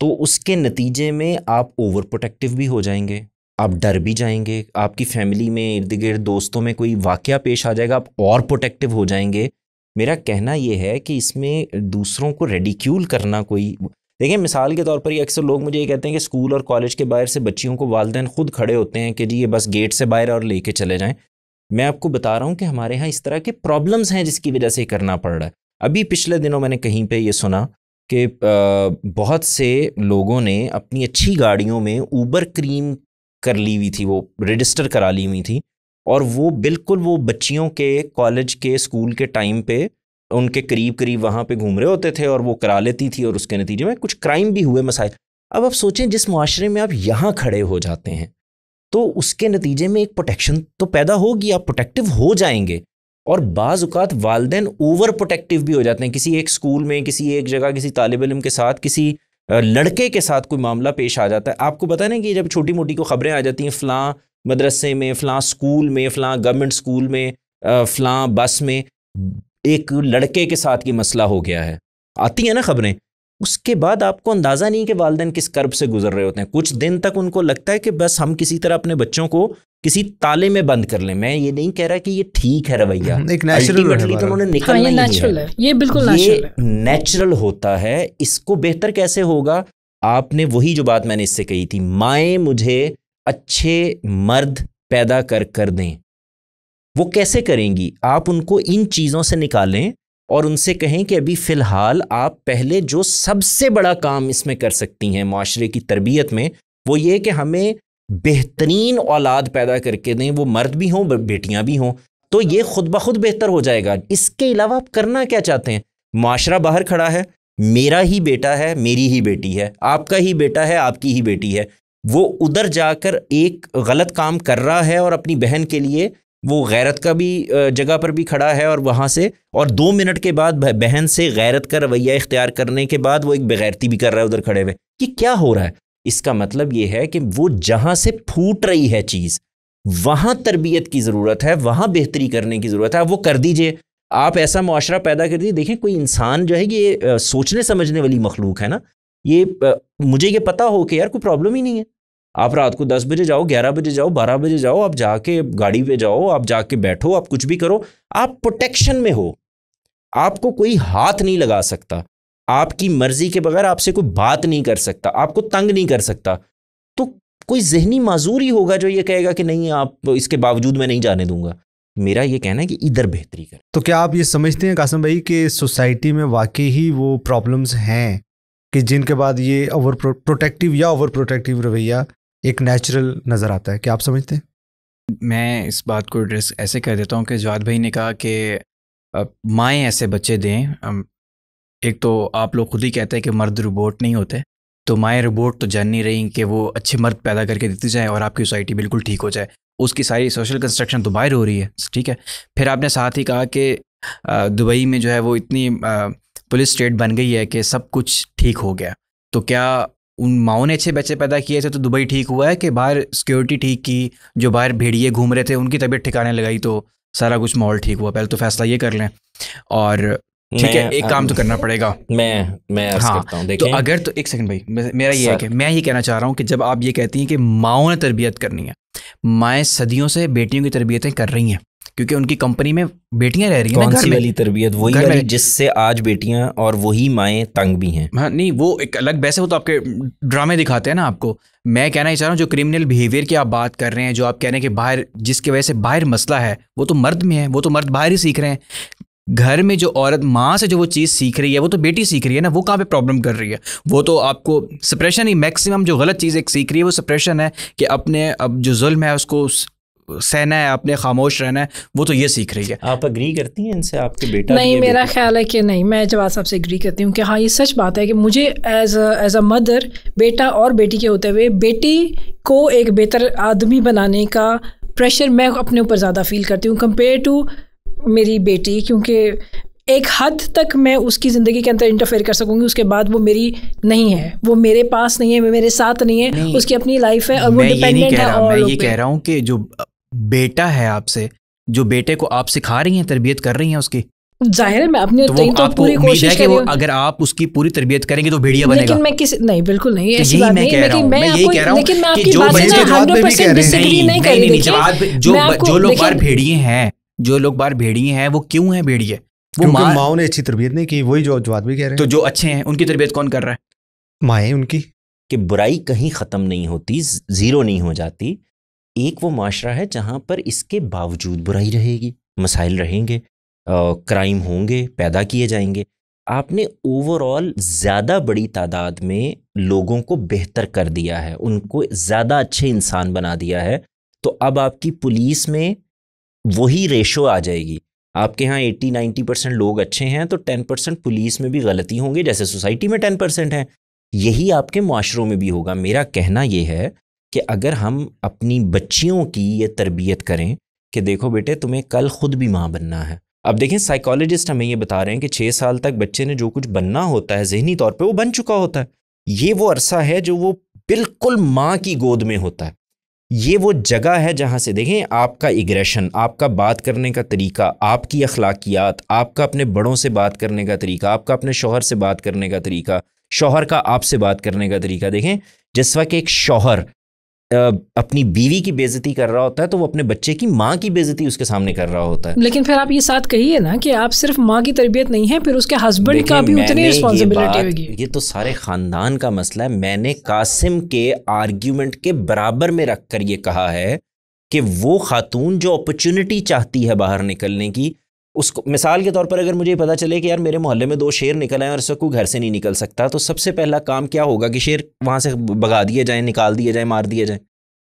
तो उसके नतीजे में आप ओवर प्रोटेक्टिव भी हो जाएंगे, आप डर भी जाएंगे, आपकी फैमिली में इर्द गिर्द दोस्तों में कोई वाकया पेश आ जाएगा, आप और प्रोटेक्टिव हो जाएंगे। मेरा कहना यह है कि इसमें दूसरों को रेडिक्यूल करना कोई, देखिए मिसाल के तौर पर ये अक्सर लोग मुझे ये कहते हैं कि स्कूल और कॉलेज के बाहर से बच्चियों को वालिदैन खुद खड़े होते हैं कि जी ये बस गेट से बाहर और लेके चले जाएं। मैं आपको बता रहा हूँ कि हमारे यहाँ इस तरह के प्रॉब्लम्स हैं जिसकी वजह से करना पड़ रहा है। अभी पिछले दिनों मैंने कहीं पे ये सुना कि बहुत से लोगों ने अपनी अच्छी गाड़ियों में ऊबर क्रीम कर ली हुई थी, वो रजिस्टर करा ली हुई थी, और वो बिल्कुल वो बच्चियों के कॉलेज के स्कूल के टाइम पे उनके करीब करीब वहाँ पे घूम रहे होते थे और वो करा लेती थी, और उसके नतीजे में कुछ क्राइम भी हुए, मसाइल। अब आप सोचें, जिस मुआशरे में आप यहाँ खड़े हो जाते हैं तो उसके नतीजे में एक प्रोटेक्शन तो पैदा होगी, आप प्रोटेक्टिव हो जाएंगे। और बाज़ औक़ात वालिदैन ओवर प्रोटेक्टिव भी हो जाते हैं। किसी एक स्कूल में, किसी एक जगह, किसी तालिब इल्म के साथ, किसी लड़के के साथ कोई मामला पेश आ जाता है, आपको पता नहीं कि जब छोटी मोटी को ख़बरें आ जाती हैं, फ़लाँ मदरसे में, फ़लाँ स्कूल में, फ़लाँ गवर्नमेंट स्कूल में, फ़लाँ बस में एक लड़के के साथ ये मसला हो गया है, आती है ना ख़बरें, उसके बाद आपको अंदाज़ा नहीं कि वालिदैन किस कर्ब से गुजर रहे होते हैं। कुछ दिन तक उनको लगता है कि बस हम किसी तरह अपने बच्चों को किसी ताले में बंद कर लें। मैं ये नहीं कह रहा कि ये ठीक है रवैया, एक नेचुरल है, तो उन्होंने निकलना ये नेचुरल है, ये बिल्कुल नेचुरल होता है। इसको बेहतर कैसे होगा? आपने वही जो बात मैंने इससे कही थी, माएँ मुझे अच्छे मर्द पैदा कर दें, वो कैसे करेंगी? आप उनको इन चीज़ों से निकालें और उनसे कहें कि अभी फ़िलहाल आप पहले जो सबसे बड़ा काम इसमें कर सकती हैं माशरे की तरबियत में, वो ये कि हमें बेहतरीन औलाद पैदा करके दें, वो मर्द भी हों बेटियां भी हों, तो ये खुद ब खुद बेहतर हो जाएगा। इसके अलावा आप करना क्या चाहते हैं? माशरा बाहर खड़ा है, मेरा ही बेटा है, मेरी ही बेटी है, आपका ही बेटा है, आपकी ही बेटी है, वो उधर जाकर एक गलत काम कर रहा है और अपनी बहन के लिए वो गैरत का भी जगह पर भी खड़ा है, और वहाँ से, और 2 मिनट के बाद बहन से गैरत का रवैया इख्तियार करने के बाद वो एक बेगैरती भी कर रहा है उधर खड़े हुए। ये क्या हो रहा है? इसका मतलब ये है कि वो जहाँ से फूट रही है चीज़, वहाँ तरबियत की ज़रूरत है, वहाँ बेहतरी करने की ज़रूरत है। वो कर दीजिए, आप ऐसा मुआशरा पैदा कर दिए। देखें कोई इंसान जो है ये सोचने समझने वाली मखलूक है ना, ये मुझे ये पता हो कि यार कोई प्रॉब्लम ही नहीं है, आप रात को 10 बजे जाओ, 11 बजे जाओ, 12 बजे जाओ, आप जाके गाड़ी पे जाओ, आप जाके बैठो, आप कुछ भी करो, आप प्रोटेक्शन में हो, आपको कोई हाथ नहीं लगा सकता, आपकी मर्जी के बगैर आपसे कोई बात नहीं कर सकता, आपको तंग नहीं कर सकता, तो कोई जहनी माजूर ही होगा जो ये कहेगा कि नहीं आप इसके बावजूद मैं नहीं जाने दूंगा। मेरा ये कहना है कि इधर बेहतरी करें। तो क्या आप ये समझते हैं कासिम भाई कि सोसाइटी में वाकई ही वो प्रॉब्लम्स हैं कि जिनके बाद ये ओवर प्रोटेक्टिव या ओवर प्रोटेक्टिव रवैया एक नेचुरल नज़र आता है? क्या आप समझते हैं? मैं इस बात को एड्रेस ऐसे कर देता हूँ कि जवाद भाई ने कहा कि माएँ ऐसे बच्चे दें। एक तो आप लोग खुद ही कहते हैं कि मर्द रोबोट नहीं होते, तो माएँ रोबोट तो जान नहीं रही कि वो अच्छे मर्द पैदा करके देती जाए और आपकी सोसाइटी बिल्कुल ठीक हो जाए। उसकी सारी सोशल कंस्ट्रक्शन तो बाहर हो रही है, ठीक है। फिर आपने साथ ही कहा कि दुबई में जो है वो इतनी पुलिस स्टेट बन गई है कि सब कुछ ठीक हो गया। तो क्या उन माओं ने अच्छे बच्चे पैदा किए थे तो दुबई ठीक हुआ है कि बाहर सिक्योरिटी ठीक की, जो बाहर भेड़िए घूम रहे थे उनकी तबीयत ठिकाने लगाई तो सारा कुछ माहौल ठीक हुआ? पहले तो फैसला ये कर लें। और ठीक है, एक काम तो करना पड़ेगा। मैं अर्ज करता हूं, देखें तो अगर तो एक सेकंड भाई, मेरा ये है कि मैं ये कहना चाह रहा हूँ कि जब आप ये कहती हैं कि माओं ने तरबियत करनी है, माएँ सदियों से बेटियों की तरबियतें कर रही हैं क्योंकि उनकी कंपनी में बेटियां रह रही हैं। कौन सी वाली तरबियत? वही वाली जिससे आज बेटियां और वही माएँ तंग भी हैं। हाँ नहीं, वो एक अलग वैसे वो तो आपके ड्रामे दिखाते हैं ना आपको। मैं कहना ही चाह रहा हूँ जो क्रिमिनल बिहेवियर की आप बात कर रहे हैं, जो आप कह रहे हैं कि बाहर जिसकी वजह से बाहर मसला है, वो तो मर्द में है, वो तो मर्द बाहर ही सीख रहे हैं। घर में जो औरत माँ से जो वो चीज़ सीख रही है वो तो बेटी सीख रही है ना, वो कहाँ पे प्रॉब्लम कर रही है? वो तो आपको सप्रेशन ही, मैक्सिमम जो गलत चीज़ एक सीख रही है वो सप्रेशन है कि अपने अब जो जुल्म है उसको सहना है, अपने खामोश रहना है, वो तो ये सीख रही है। आप एग्री करती हैं इनसे? आपके बेटा नहीं, मेरा ख्याल है कि नहीं। मैं जवाब साहब से एग्री करती हूँ कि हाँ ये सच बात है कि मुझे एज अ मदर, बेटा और बेटी के होते हुए बेटी को एक बेहतर आदमी बनाने का प्रेशर मैं अपने ऊपर ज़्यादा फील करती हूँ कंपेयर टू मेरी बेटी, क्योंकि एक हद तक मैं उसकी ज़िंदगी के अंदर इंटरफेयर कर सकूंगी, उसके बाद वो मेरी नहीं है, वो मेरे पास नहीं है, वो मेरे साथ नहीं है, नहीं, उसकी अपनी लाइफ है और वो डिपेंडेंट है। मैं ये कह रहा हूँ कि जो बेटा है आपसे, जो बेटे को आप सिखा रही हैं, तरबियत कर रही हैं उसकी, जाहिर है मैं अपने तो पूरी कोशिश है कि वो अगर आप उसकी पूरी तरबियत करेंगे तो भेड़िया बनेगा। लेकिन मैं नहीं, बिल्कुल नहीं, ऐसी बात नहीं। लेकिन मैं यही कह रहा हूँ लेकिन मैं आपकी बात से 100% डिसएग्री नहीं कर रही। जो लोग बाहर भेड़िए हैं, जो लोग बाहर भेड़िए हैं, वो क्यों हैं भेड़िए? वो माओं ने अच्छी तरबियत नहीं की, वही जो जवाब भी कह रहे हैं। तो जो अच्छे हैं उनकी तरबियत कौन कर रहा है? माएँ उनकी। कि बुराई कहीं ख़त्म नहीं होती, ज़ीरो नहीं हो जाती। एक वो माशरा है जहाँ पर इसके बावजूद बुराई रहेगी, मसाइल रहेंगे, क्राइम होंगे, पैदा किए जाएंगे। आपने ओवरऑल ज़्यादा बड़ी तादाद में लोगों को बेहतर कर दिया है, उनको ज़्यादा अच्छे इंसान बना दिया है। तो अब आपकी पुलिस में वही रेशो आ जाएगी। आपके यहाँ 80-90% लोग अच्छे हैं तो 10% पुलिस में भी गलती होंगे, जैसे सोसाइटी में 10% है। यही आपके माशरों में भी होगा। मेरा कहना यह है कि अगर हम अपनी बच्चियों की ये तरबियत करें कि देखो बेटे तुम्हें कल खुद भी माँ बनना है। अब देखें साइकोलॉजिस्ट हमें ये बता रहे हैं कि 6 साल तक बच्चे ने जो कुछ बनना होता है ज़हनी तौर पे वो बन चुका होता है। ये वो अरसा है जो वो बिल्कुल माँ की गोद में होता है। ये वो जगह है जहाँ से देखें आपका इग्रेशन, आपका बात करने का तरीका, आपकी अखलाकियात, आपका अपने बड़ों से बात करने का तरीका, आपका अपने शौहर से बात करने का तरीका, शौहर का आपसे बात करने का तरीका। देखें जिस वक्त एक शौहर अपनी बीवी की बेइज्जती कर रहा होता है तो वो अपने बच्चे की माँ की बेइज्जती उसके सामने कर रहा होता है। लेकिन फिर आप ये साथ कहिए ना कि आप सिर्फ माँ की तरबियत नहीं है, फिर उसके हस्बैंड का भी उतनी रिस्पॉन्सिबिलिटी होगी। ये तो सारे ख़ानदान का मसला है। मैंने कासिम के आर्ग्यूमेंट के बराबर में रख कर ये कहा है कि वो खातून जो अपॉर्चुनिटी चाहती है बाहर निकलने की, उसको मिसाल के तौर पर अगर मुझे पता चले कि यार मेरे मोहल्ले में 2 शेर निकल आए और इससे कोई घर से नहीं निकल सकता, तो सबसे पहला काम क्या होगा कि शेर वहाँ से भगा दिए जाएं, निकाल दिए जाएं, मार दिए जाएं।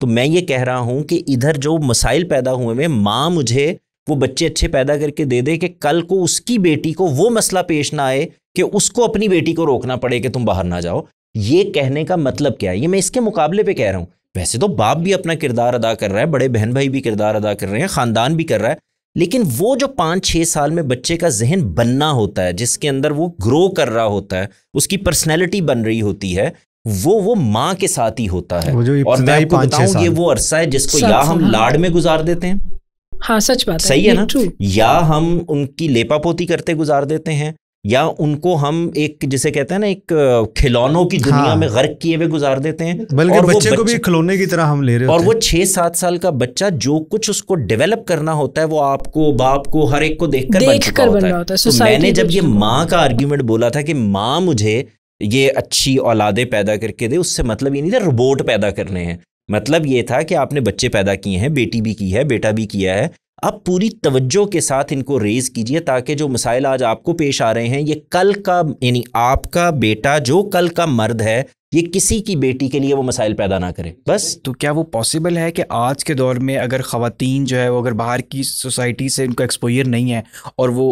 तो मैं ये कह रहा हूँ कि इधर जो मसाइल पैदा हुए में माँ मुझे वो बच्चे अच्छे पैदा करके दे दे कि कल को उसकी बेटी को वो मसला पेश ना आए कि उसको अपनी बेटी को रोकना पड़े कि तुम बाहर ना जाओ। ये कहने का मतलब क्या है? ये मैं इसके मुकाबले पे कह रहा हूँ। वैसे तो बाप भी अपना किरदार अदा कर रहा है, बड़े बहन भाई भी किरदार अदा कर रहे हैं, ख़ानदान भी कर रहा है, लेकिन वो जो 5-6 साल में बच्चे का जहन बनना होता है, जिसके अंदर वो ग्रो कर रहा होता है, उसकी पर्सनैलिटी बन रही होती है, वो माँ के साथ ही होता है। और मैं आपको बताऊं ये वो अरसा है जिसको या हम लाड में गुजार देते हैं हाँ सच बात है, सही है ना? true। या हम उनकी लेपापोती करते गुजार देते हैं, या उनको हम एक जिसे कहते हैं ना एक खिलौनों की दुनिया में गर्क किए हुए गुजार देते हैं, बल्कि बच्चे को भी खिलौने की तरह हम ले रहे और वो 6-7 साल का बच्चा जो कुछ उसको डेवलप करना होता है वो आपको, बाप को, हर एक को देखकर बन चुका होता है। तो मैंने जब ये माँ का आर्ग्यूमेंट बोला था कि माँ मुझे ये अच्छी औलादे पैदा करके दे, उससे मतलब ये नहीं था रोबोट पैदा करने हैं, मतलब ये था कि आपने बच्चे पैदा किए हैं, बेटी भी की है, बेटा भी किया है, अब पूरी तवज्जो के साथ इनको रेज कीजिए ताकि जो मसाइल आज आपको पेश आ रहे हैं ये कल का, यानी आपका बेटा जो कल का मर्द है, ये किसी की बेटी के लिए वो मसाइल पैदा ना करे बस। तो क्या वो पॉसिबल है कि आज के दौर में अगर ख़वातीन जो है वो अगर बाहर की सोसाइटी से उनको एक्सपोजर नहीं है और वो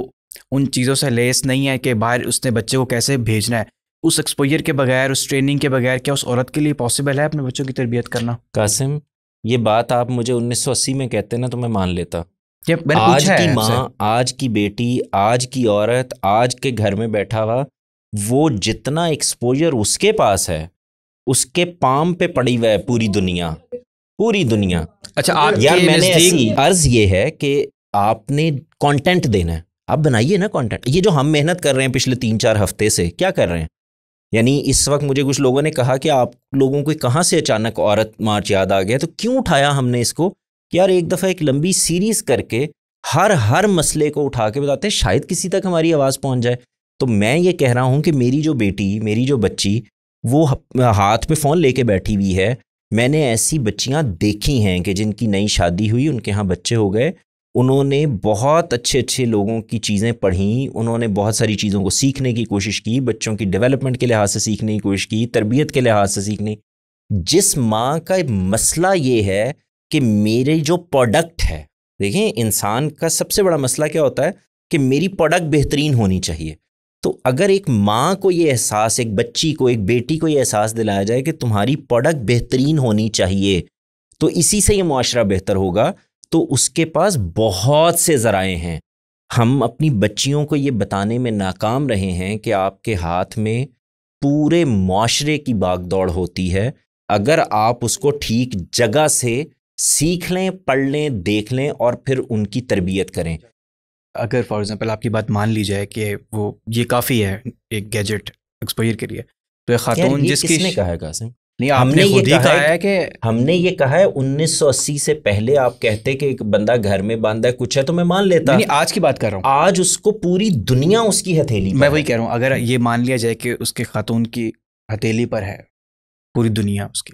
उन चीज़ों से लेस नहीं है कि बाहर उसने बच्चे को कैसे भेजना है, उस एक्सपोजर के बगैर, उस ट्रेनिंग के बगैर, क्या उस औरत के लिए पॉसिबल है अपने बच्चों की तरबियत करना? कासिम, ये बात आप मुझे 1980 में कहते ना तो मैं मान लेता। मैंने आज पूछा की है माँ, आज की बेटी, आज की औरत, आज के घर में बैठा हुआ, वो जितना एक्सपोजर उसके पास है उसके पाम पे पड़ी हुआ है पूरी दुनिया, पूरी दुनिया। अच्छा आप यार मैंने ऐसी अर्ज ये है कि आपने कंटेंट देना है, आप बनाइए ना कंटेंट। ये जो हम मेहनत कर रहे हैं पिछले 3-4 हफ्ते से, क्या कर रहे हैं? यानी इस वक्त मुझे कुछ लोगों ने कहा कि आप लोगों को कहाँ से अचानक औरत मार्च याद आ गया, तो क्यों उठाया हमने इसको? यार एक दफ़ा एक लंबी सीरीज़ करके हर मसले को उठा के बताते हैं, शायद किसी तक हमारी आवाज़ पहुंच जाए। तो मैं ये कह रहा हूं कि मेरी जो बेटी, मेरी जो बच्ची, वो हाथ पे फ़ोन लेके बैठी हुई है। मैंने ऐसी बच्चियां देखी हैं कि जिनकी नई शादी हुई, उनके यहाँ बच्चे हो गए, उन्होंने बहुत अच्छे अच्छे लोगों की चीज़ें पढ़ी, उन्होंने बहुत सारी चीज़ों को सीखने की कोशिश की, बच्चों की डेवलपमेंट के लिहाज से सीखने की कोशिश की, तरबियत के लिहाज से सीखने। जिस माँ का मसला ये है कि मेरे जो प्रोडक्ट है, देखें इंसान का सबसे बड़ा मसला क्या होता है कि मेरी प्रोडक्ट बेहतरीन होनी चाहिए। तो अगर एक माँ को ये एहसास, एक बच्ची को, एक बेटी को ये एहसास दिलाया जाए कि तुम्हारी प्रोडक्ट बेहतरीन होनी चाहिए, तो इसी से ये मुआशरा बेहतर होगा। तो उसके पास बहुत से ज़राए हैं। हम अपनी बच्चियों को ये बताने में नाकाम रहे हैं कि आपके हाथ में पूरे मुआशरे की बागदौड़ होती है। अगर आप उसको ठीक जगह से सीख लें, पढ़ लें, देख लें और फिर उनकी तरबियत करें। अगर फॉर एग्जांपल आपकी बात मान ली जाए कि वो ये काफ़ी है एक गैजेट एक्सपोजर के लिए, तो एक खातून जिसकी, किसने कहा है कासिम? नहीं, हमने खुद ही कहा है कि हमने ये कहा है 1980 से पहले आप कहते कि एक बंदा घर में बांधा कुछ है तो मैं मान लेता। नहीं, आज की बात कर रहा हूँ। आज उसको पूरी दुनिया उसकी हथेली पर मैं वही कह रहा हूँ, अगर ये मान लिया जाए कि उसके खातून की हथेली पर है पूरी दुनिया उसकी,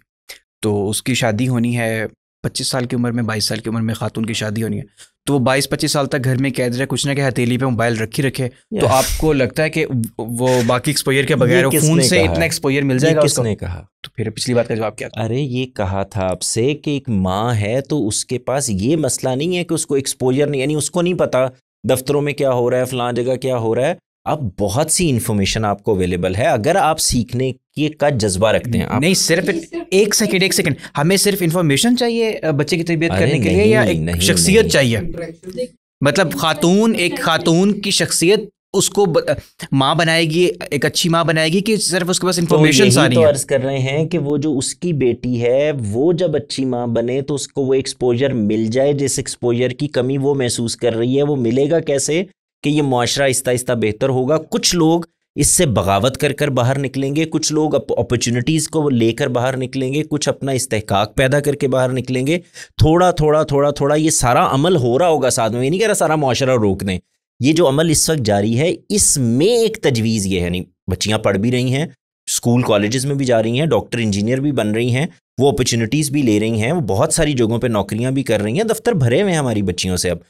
तो उसकी शादी होनी है 25 साल की उम्र में, 22 साल की उम्र में खातून की शादी होनी है, तो वो 22-25 साल तक घर में कैद रहे, कुछ ना कि हथेली पे मोबाइल रखे। तो आपको लगता है कि वो बाकी एक्सपोजर के बगैर फोन से इतना एक्सपोजर मिल जाएगा? किसने कहा? तो फिर पिछली बात का जवाब क्या था? अरे ये कहा था आपसे कि एक माँ है तो उसके पास ये मसला नहीं है कि उसको एक्सपोजर नहीं, यानी उसको नहीं पता दफ्तरों में क्या हो रहा है, फलां जगह क्या हो रहा है। अब बहुत सी इंफॉर्मेशन आपको अवेलेबल है अगर आप सीखने की का जज्बा रखते हैं। नहीं, सिर्फ एक सेकंड, हमें सिर्फ इंफॉर्मेशन चाहिए बच्चे की तरबियत करने के लिए, या एक शख्सियत चाहिए? मतलब एक खातून की शख्सियत उसको माँ बनाएगी, एक अच्छी माँ बनाएगी, कि सिर्फ उसके पास इंफॉर्मेशन सारी है? अर्ज कर रहे हैं कि वो जो उसकी बेटी है वो जब अच्छी माँ बने तो उसको वो एक्सपोजर मिल जाए, जिस एक्सपोजर की कमी वो महसूस कर रही है। वो मिलेगा कैसे कि ये मुआशरा आहिस्ता आहिस्ता बेहतर होगा। कुछ लोग इससे बगावत कर बाहर निकलेंगे, कुछ लोग अपॉर्चुनिटीज़ को लेकर बाहर निकलेंगे, कुछ अपना इस्तेहकाक पैदा करके बाहर निकलेंगे। थोड़ा ये सारा अमल हो रहा होगा साथ में। ये नहीं कह रहा सारा मुआशरा रोक दें, ये जो अमल इस वक्त जारी है इसमें एक तजवीज़ ये है, नहीं बच्चियाँ पढ़ भी रही हैं, स्कूल कॉलेजेस में भी जा रही हैं, डॉक्टर इंजीनियर भी बन रही हैं, वो अपॉर्चुनिटीज़ भी ले रही हैं, वो बहुत सारी जगहों पे नौकरियां भी कर रही हैं, दफ्तर भरे हुए हैं हमारी बच्चियों से। अब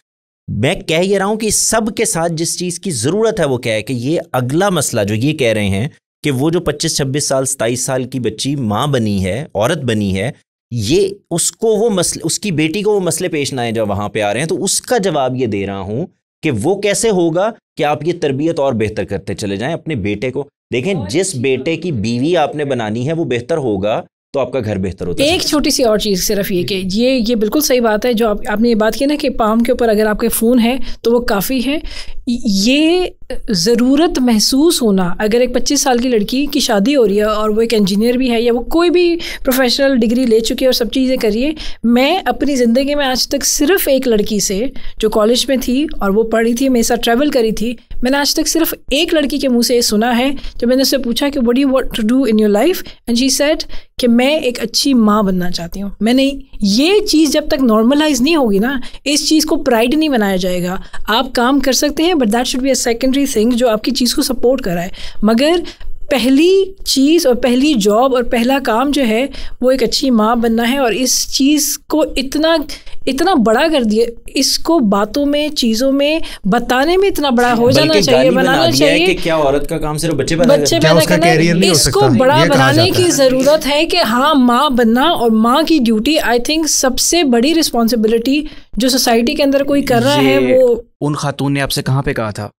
मैं कह ये रहा हूं कि सब के साथ जिस चीज़ की ज़रूरत है वो क्या है कि ये अगला मसला जो ये कह रहे हैं कि वो जो 25-26 साल 27 साल की बच्ची माँ बनी है, औरत बनी है, ये उसको वो मसले, उसकी बेटी को वो मसले पेश ना आए जो वहाँ पे आ रहे हैं, तो उसका जवाब ये दे रहा हूँ कि वो कैसे होगा कि आप ये तरबियत और बेहतर करते चले जाएं अपने बेटे को। देखें, जिस बेटे की बीवी आपने बनानी है वो बेहतर होगा तो आपका घर बेहतर होता है। एक छोटी सी और चीज़ सिर्फ ये कि ये बिल्कुल सही बात है जो आपने ये बात की ना कि पाम के ऊपर अगर आपके फ़ोन है तो वो काफ़ी है। ये ज़रूरत महसूस होना, अगर एक 25 साल की लड़की की शादी हो रही है और वो एक इंजीनियर भी है या वो कोई भी प्रोफेशनल डिग्री ले चुकी है और सब चीज़ें करिए, मैं अपनी ज़िंदगी में आज तक सिर्फ एक लड़की से जो कॉलेज में थी और वो पढ़ी थी, मेरे साथ ट्रैवल करी थी, मैंने आज तक सिर्फ एक लड़की के मुंह से ये सुना है जब मैंने उससे पूछा कि what do you want to do in your life, and she said कि मैं एक अच्छी माँ बनना चाहती हूँ। मैंने ये चीज़ जब तक नॉर्मलाइज नहीं होगी ना, इस चीज़ को प्राइड नहीं बनाया जाएगा। आप काम कर सकते हैं but that should be a secondary thing जो आपकी चीज़ को सपोर्ट कराए, मगर पहली चीज़ और पहली जॉब और पहला काम जो है वो एक अच्छी माँ बनना है। और इस चीज़ को इतना बड़ा कर दिया, इसको बातों में, चीज़ों में बताने में इतना बड़ा हो जाना चाहिए, बनाना चाहिए कि क्या औरत का काम सिर्फ बच्चे पैदा करना है। इसको बड़ा बनाने की ज़रूरत है कि हाँ, माँ बनना और माँ की ड्यूटी, आई थिंक सबसे बड़ी रिस्पॉन्सिबिलिटी जो सोसाइटी के अंदर कोई कर रहा है वो। उन खातून ने आपसे कहाँ पे कहा था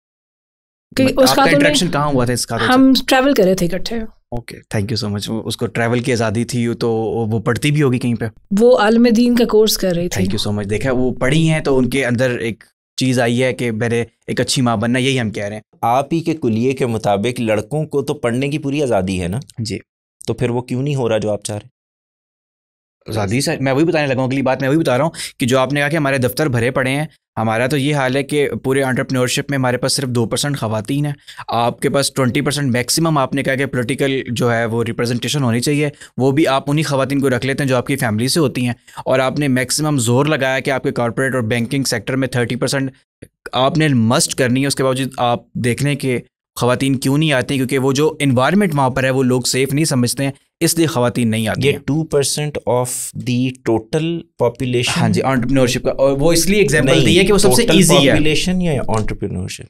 कि उस आपका इंटरेक्शन कहाँ हुआ था इस खातून से? हम ट्रैवल कर रहे थे इकट्ठे। Okay, thank you so much. उसको ट्रैवल की आज़ादी थी तो वो पढ़ती भी होगी कहीं पे? वो आलम दीन का कोर्स कर रही थी। Thank you so much. देखा, वो पढ़ी हैं तो उनके अंदर एक चीज़ आई है कि मेरे एक अच्छी माँ बनना, यही हम कह रहे हैं। आप ही के कुलिये के मुताबिक लड़कों को तो पढ़ने की पूरी आज़ादी है ना जी, तो फिर वो क्यों नहीं हो रहा जो आप चाह रहे? आज़ादी से मैं वही बताने लगा हूँ, अगली बात मैं वही बता रहा हूँ कि जो आपने कहा कि हमारे दफ्तर भरे पड़े हैं, हमारा तो ये हाल है कि पूरे एंटरप्रेन्योरशिप में हमारे पास सिर्फ 2% ख़वातीन है। आपके पास 20% मैक्सिमम आपने कहा कि पॉलिटिकल जो है वो रिप्रेजेंटेशन होनी चाहिए, वो भी आप उन्हीं ख़वातीन को रख लेते हैं जो आपकी फैमिली से होती हैं। और आपने मैक्सिमम जोर लगाया कि आपके कॉर्पोरेट और बैंकिंग सेक्टर में 30% आपने मस्ट करनी है। उसके बावजूद आप देख लें कि ख़वातीन क्यों नहीं आती, क्योंकि वो जो इन्वायरमेंट वहाँ पर है वो लोग सेफ़ नहीं समझते हैं, इसलिए ख़वातीन नहीं आती। ये 2% ऑफ दी टोटल पॉपुलेशन। हाँ जी, एंटरप्रेन्योरशिप का, और वो इसलिए एग्जांपल दी है कि वो सबसे इजी है। पॉपुलेशन या एंटरप्रेन्योरशिप?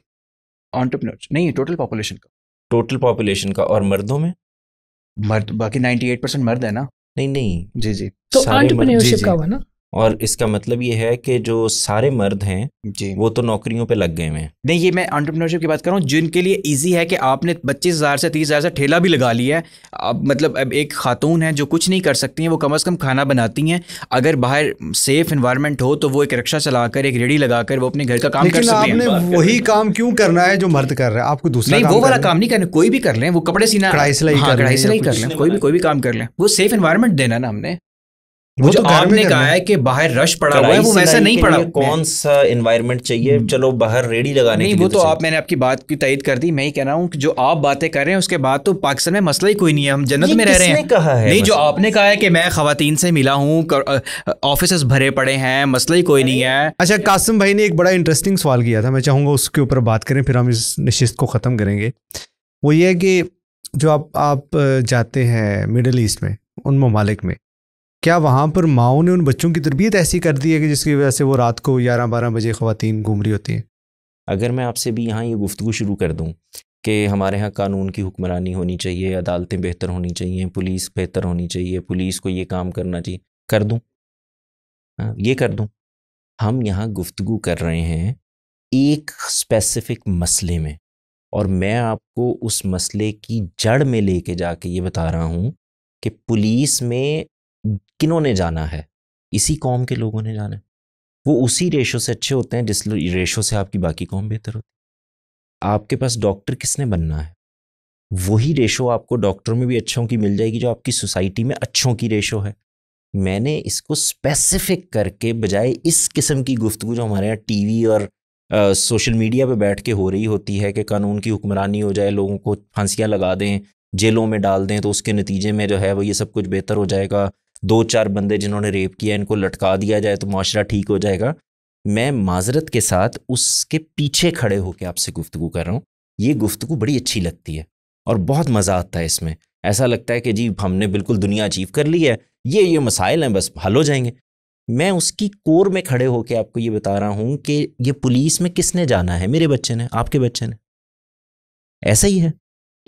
एंटरप्रेन्योरशिप नहीं, टोटल पॉपुलेशन का। टोटल पॉपुलेशन का। और मर्दों में? मर्द बाकी 98% मर्द है ना। नहीं जी जी, तो एंटरप्रेन्योरशिप का हुआ ना। और इसका मतलब ये है कि जो सारे मर्द हैं जी वो तो नौकरियों पे लग गए हैं। नहीं, ये मैं एंटरप्रेन्योरशिप की बात कर रहा हूँ जिनके लिए इजी है कि आपने 25,000 से 30,000 से ठेला भी लगा लिया है। अब मतलब अब एक खातून है जो कुछ नहीं कर सकती हैं, वो कम से कम खाना बनाती हैं। अगर बाहर सेफ एनवायरनमेंट हो तो वो एक रिक्शा चलाकर, एक रेडी लगाकर वो अपने घर का काम कर सकते हैं। आपने वही काम क्यों करना है जो मर्द कर रहा है? आपको दूसरा नहीं, वो वाला काम नहीं करना, कोई भी कर लें, वो कपड़े सीना, कढ़ाई सिलाई कर लें, कोई भी काम कर लें, वो सेफ एनवायरनमेंट देना ना हमने। वो जो तो आपने कहा है कि बाहर रश पड़ा हुआ है, वो वैसा नहीं पड़ा। कौन सा एनवायरनमेंट चाहिए? चलो बाहर रेडी लगाने नहीं, के लिए वो तो आप, मैंने आपकी बात की तायद कर दी। मैं ही कह रहा हूँ कि जो आप बातें कर रहे हैं उसके बाद तो पाकिस्तान में मसला ही कोई नहीं है, हम जन्नत में रह रहे हैं। कहा है नहीं, जो आपने कहा है कि मैं खवातीन से मिला हूँ, ऑफिस भरे पड़े हैं, मसला ही कोई नहीं है। अच्छा, कासिम भाई ने एक बड़ा इंटरेस्टिंग सवाल किया था, मैं चाहूँगा उसके ऊपर बात करें, फिर हम इस नशिस्त को ख़त्म करेंगे। वो ये है कि जो आप जाते हैं मिडल ईस्ट में, उन ममालिक में, क्या वहाँ पर माओ ने उन बच्चों की तरबियत ऐसी कर दी है कि जिसकी वजह से वो रात को 11-12 बजे ख़वातीन घूम रही होती हैं? अगर मैं आपसे भी यहाँ ये गुफ्तगू शुरू कर दूँ कि हमारे यहाँ कानून की हुक्मरानी होनी चाहिए, अदालतें बेहतर होनी चाहिए, पुलिस बेहतर होनी चाहिए, पुलिस को ये काम करना चाहिए, कर दूँ? ये कर दूँ? हम यहाँ गुफ्तगू कर रहे हैं एक स्पेसिफिक मसले में, और मैं आपको उस मसले की जड़ में लेके जाके ये बता रहा हूँ कि पुलिस में किन्होंने जाना है? इसी कौम के लोगों ने जाना है। वो उसी रेशो से अच्छे होते हैं जिस रेशो से आपकी बाकी कौम बेहतर होती है। आपके पास डॉक्टर किसने बनना है, वही रेशो आपको डॉक्टरों में भी अच्छों की मिल जाएगी जो आपकी सोसाइटी में अच्छों की रेशो है। मैंने इसको स्पेसिफिक करके, बजाय इस किस्म की गुफ्तगू जो हमारे यहाँ टीवी और सोशल मीडिया पे बैठ के हो रही होती है कि कानून की हुक्मरानी हो जाए, लोगों को फांसियाँ लगा दें, जेलों में डाल दें, तो उसके नतीजे में जो है वो ये सब कुछ बेहतर हो जाएगा, 2-4 बंदे जिन्होंने रेप किया इनको लटका दिया जाए तो माशरा ठीक हो जाएगा। मैं माजरत के साथ उसके पीछे खड़े होकर आपसे गुफ्तगू कर रहा हूँ। ये गुफ्तगू बड़ी अच्छी लगती है और बहुत मज़ा आता है इसमें। ऐसा लगता है कि जी हमने बिल्कुल दुनिया अचीव कर ली है, ये मसाइल हैं बस हल हो जाएंगे। मैं उसकी कोर में खड़े होकर आपको ये बता रहा हूँ कि ये पुलिस में किसने जाना है? मेरे बच्चे ने, आपके बच्चे ने। ऐसा ही है,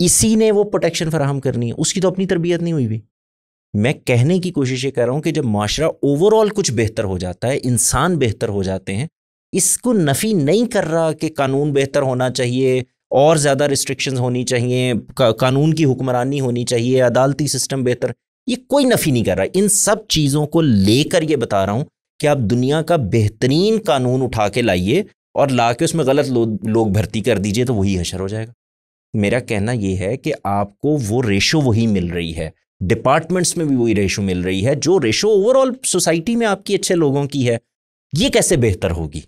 इसी ने वो प्रोटेक्शन फराहम करनी है, उसकी तो अपनी तरबियत नहीं हुई भी। मैं कहने की कोशिश ये कर रहा हूँ कि जब माशरा ओवरऑल कुछ बेहतर हो जाता है, इंसान बेहतर हो जाते हैं, इसको नफ़ी नहीं कर रहा कि कानून बेहतर होना चाहिए और ज़्यादा रिस्ट्रिक्शंस होनी चाहिए, कानून की हुक्मरानी होनी चाहिए, अदालती सिस्टम बेहतर। ये कोई नफ़ी नहीं कर रहा। इन सब चीज़ों को लेकर ये बता रहा हूँ कि आप दुनिया का बेहतरीन कानून उठा के लाइए और ला के उसमें गलत लोग भर्ती कर दीजिए तो वही हशर हो जाएगा। मेरा कहना ये है कि आपको वो रेशो वही मिल रही है, डिपार्टमेंट्स में भी वही रेशो मिल रही है जो रेशो ओवरऑल सोसाइटी में आपकी अच्छे लोगों की है। ये कैसे बेहतर होगी?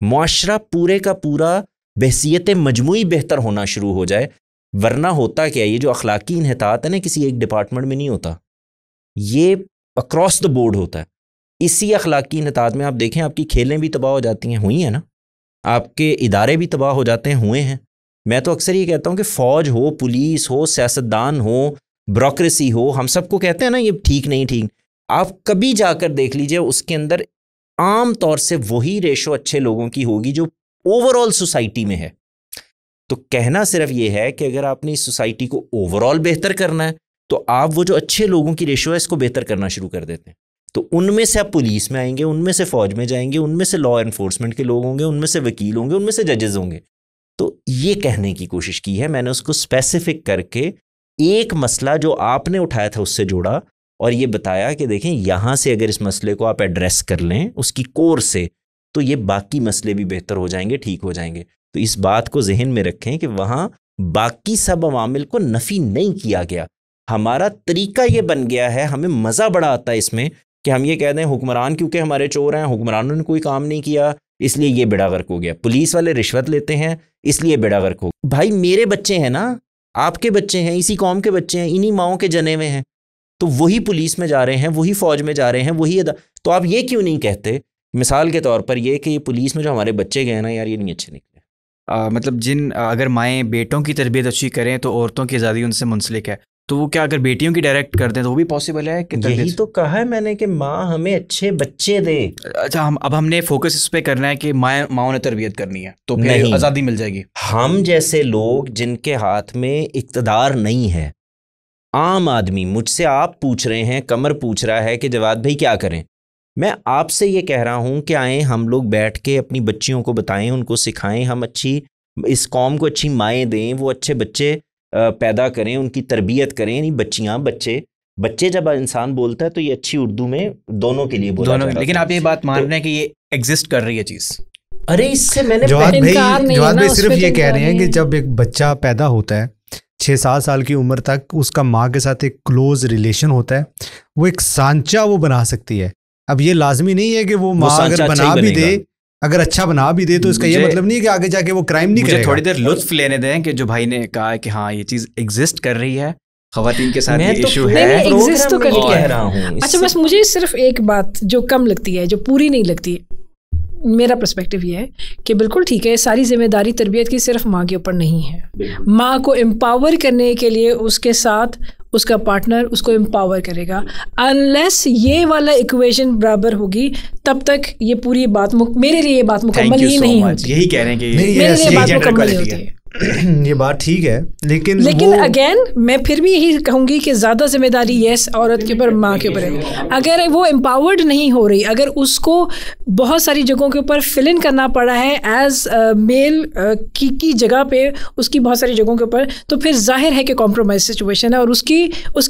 मुआशरा पूरे का पूरा बहसियत मजमूई बेहतर होना शुरू हो जाए। वरना होता क्या, ये जो अखलाकी इन्हितात है ना, किसी एक डिपार्टमेंट में नहीं होता, ये अक्रॉस द बोर्ड होता है। इसी अखलाकी इन्हितात में आप देखें आपकी खेलें भी तबाह हो जाती हैं, हुई हैं ना, आपके इदारे भी तबाह हो जाते हैं, हुए हैं। मैं तो अक्सर ये कहता हूँ कि फ़ौज हो, पुलिस हो, सियासतदान हो, ब्यूरोक्रेसी हो, हम सबको कहते हैं ना ये ठीक नहीं ठीक, आप कभी जाकर देख लीजिए उसके अंदर आम तौर से वही रेशो अच्छे लोगों की होगी जो ओवरऑल सोसाइटी में है। तो कहना सिर्फ ये है कि अगर आपने इस सोसाइटी को ओवरऑल बेहतर करना है तो आप वो जो अच्छे लोगों की रेशो है इसको बेहतर करना शुरू कर देते हैं। तो उनमें से आप पुलिस में आएंगे, उनमें से फ़ौज में जाएंगे, उनमें से लॉ एनफोर्समेंट के लोग होंगे, उनमें से वकील होंगे, उनमें से जजेस होंगे। तो ये कहने की कोशिश की है मैंने, उसको स्पेसिफिक करके एक मसला जो आपने उठाया था उससे जोड़ा और ये बताया कि देखें यहाँ से अगर इस मसले को आप एड्रेस कर लें उसकी कोर से, तो ये बाकी मसले भी बेहतर हो जाएंगे, ठीक हो जाएंगे। तो इस बात को जहन में रखें कि वहाँ बाकी सब अवामिल को नफ़ी नहीं किया गया। हमारा तरीका ये बन गया है, हमें मज़ा बड़ा आता है इसमें कि हम ये कह दें हुक्मरान क्योंकि हमारे चोर हैं, हुक्मरानों ने कोई काम नहीं किया इसलिए ये बेड़ा गर्क हो गया, पुलिस वाले रिश्वत लेते हैं इसलिए बेड़ा गर्क हो गया। भाई मेरे बच्चे हैं ना, आपके बच्चे हैं, इसी कौम के बच्चे हैं, इन्हीं माओं के जने में हैं, तो वही पुलिस में जा रहे हैं, वही फ़ौज में जा रहे हैं, वही तो आप ये क्यों नहीं कहते मिसाल के तौर पर ये कि ये पुलिस में जो हमारे बच्चे गए ना यार ये नहीं अच्छे निकले। मतलब अगर माएँ बेटों की तरबियत अच्छी करें तो औरतों की आज़ादी उनसे मुंसलिक है, तो वो क्या अगर बेटियों की डायरेक्ट कर दें तो वो भी पॉसिबल है कि यही तो कहा है मैंने कि माँ हमें अच्छे बच्चे दे। अच्छा, हमने फोकस इस पे करना है कि माओं ने तरबियत करनी है तो फिर आज़ादी मिल जाएगी। हम जैसे लोग जिनके हाथ में इक़्तिदार नहीं है, आम आदमी, मुझसे आप पूछ रहे हैं, कमर पूछ रहा है कि जवाद भाई क्या करें, मैं आपसे ये कह रहा हूँ कि आएँ हम लोग बैठ के अपनी बच्चियों को बताएं, उनको सिखाएं, हम अच्छी इस कौम को अच्छी माएँ दें, वो अच्छे बच्चे पैदा करें, उनकी तरबियत करें। नहीं बच्चियाँ बच्चे जब इंसान बोलता है तो ये अच्छी उर्दू में दोनों के लिए बोला जाता है। लेकिन आप ये बात मान रहे हैं कि ये एग्जिस्ट कर रही है चीज़? अरे इससे मैंने जवाद भाई सिर्फ ये कह रहे हैं कि जब एक बच्चा पैदा होता है 6-7 साल की उम्र तक उसका माँ के साथ एक क्लोज रिलेशन होता है, वो एक सांचा वो बना सकती है। अब ये लाजमी नहीं है कि वो माँ अगर बना भी दे, अगर अच्छा बना भी दे तो इसका ये मतलब नहीं है कि आगे जाके वो क्राइम नहीं करेगा। थोड़ी देर लुत्फ लेने दें कि जो भाई ने कहा कि हाँ ये चीज़ एग्जिस्ट कर रही है, ख़वातीन के साथ ये इशू है, एग्जिस्ट तो कह रहा हूँ। अच्छा बस मुझे सिर्फ एक बात जो कम लगती है, जो पूरी नहीं लगती, मेरा पर्सपेक्टिव ये है कि बिल्कुल ठीक है, सारी जिम्मेदारी तरबियत की सिर्फ माँ के ऊपर नहीं है। माँ को एम्पावर करने के लिए उसके साथ उसका पार्टनर उसको एम्पावर करेगा। अनलेस ये वाला इक्वेशन बराबर होगी तब तक ये पूरी बात मेरे लिए ये बात मुकम्मल ही नहीं होती। यही कह रहे हैं कि मेरे लिए बात मुकम्मल नहीं होती है। ये बात ठीक है, लेकिन अगेन मैं फिर भी यही कहूँगी कि ज़्यादा जिम्मेदारी यस औरत के ऊपर, माँ के ऊपर है। अगर वो एम्पावर्ड नहीं हो रही, अगर उसको बहुत सारी जगहों के ऊपर फिल इन करना पड़ा है एज मेल की जगह पे, उसकी बहुत सारी जगहों के ऊपर, तो फिर जाहिर है कि कॉम्प्रोमाइज सिचुएशन है और उसकी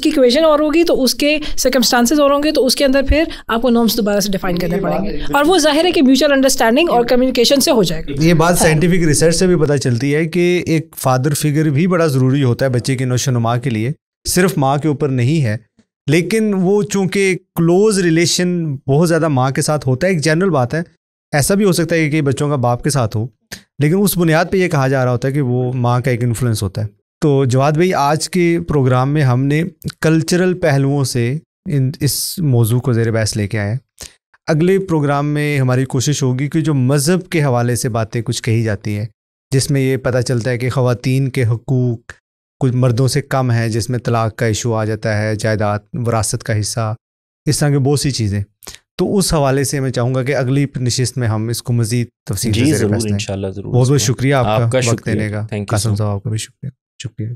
इक्वेशन और होगी, तो उसके सर्कमस्टांसेस और होंगे, तो उसके अंदर फिर आपको नॉर्म्स दोबारा से डिफाइन करने पड़ेंगे और वो जाहिर है कि म्यूचुअल अंडरस्टैंडिंग और कम्युनिकेशन से हो जाएगा। ये बात साइंटिफिक रिसर्च से भी पता चलती है कि एक फादर फिगर भी बड़ा ज़रूरी होता है बच्चे की नशोनुमा के लिए, सिर्फ माँ के ऊपर नहीं है। लेकिन वो चूँकि क्लोज रिलेशन बहुत ज़्यादा माँ के साथ होता है, एक जनरल बात है, ऐसा भी हो सकता है कि बच्चों का बाप के साथ हो, लेकिन उस बुनियाद पे ये कहा जा रहा होता है कि वो माँ का एक इन्फ्लुएंस होता है। तो जवाद भाई, आज के प्रोग्राम में हमने कल्चरल पहलुओं से इस मौजू को ज़ेर बहस लेके आए। अगले प्रोग्राम में हमारी कोशिश होगी कि जो मज़हब के हवाले से बातें कुछ कही जाती हैं, जिसमें ये पता चलता है कि ख़वातीन के हकूक़ कुछ मर्दों से कम है, जिसमें तलाक़ का इशू आ जाता है, जायदाद वरासत का हिस्सा, इस तरह की बहुत सी चीज़ें। तो उस हवाले से मैं चाहूँगा कि अगली नशिस्त में हम इसको मज़ीद तफसील से ज़रूर इंशाल्लाह ज़रूर। बहुत बहुत शुक्रिया आपका वक्त देने का। कासिम साहब आपका भी शुक्रिया।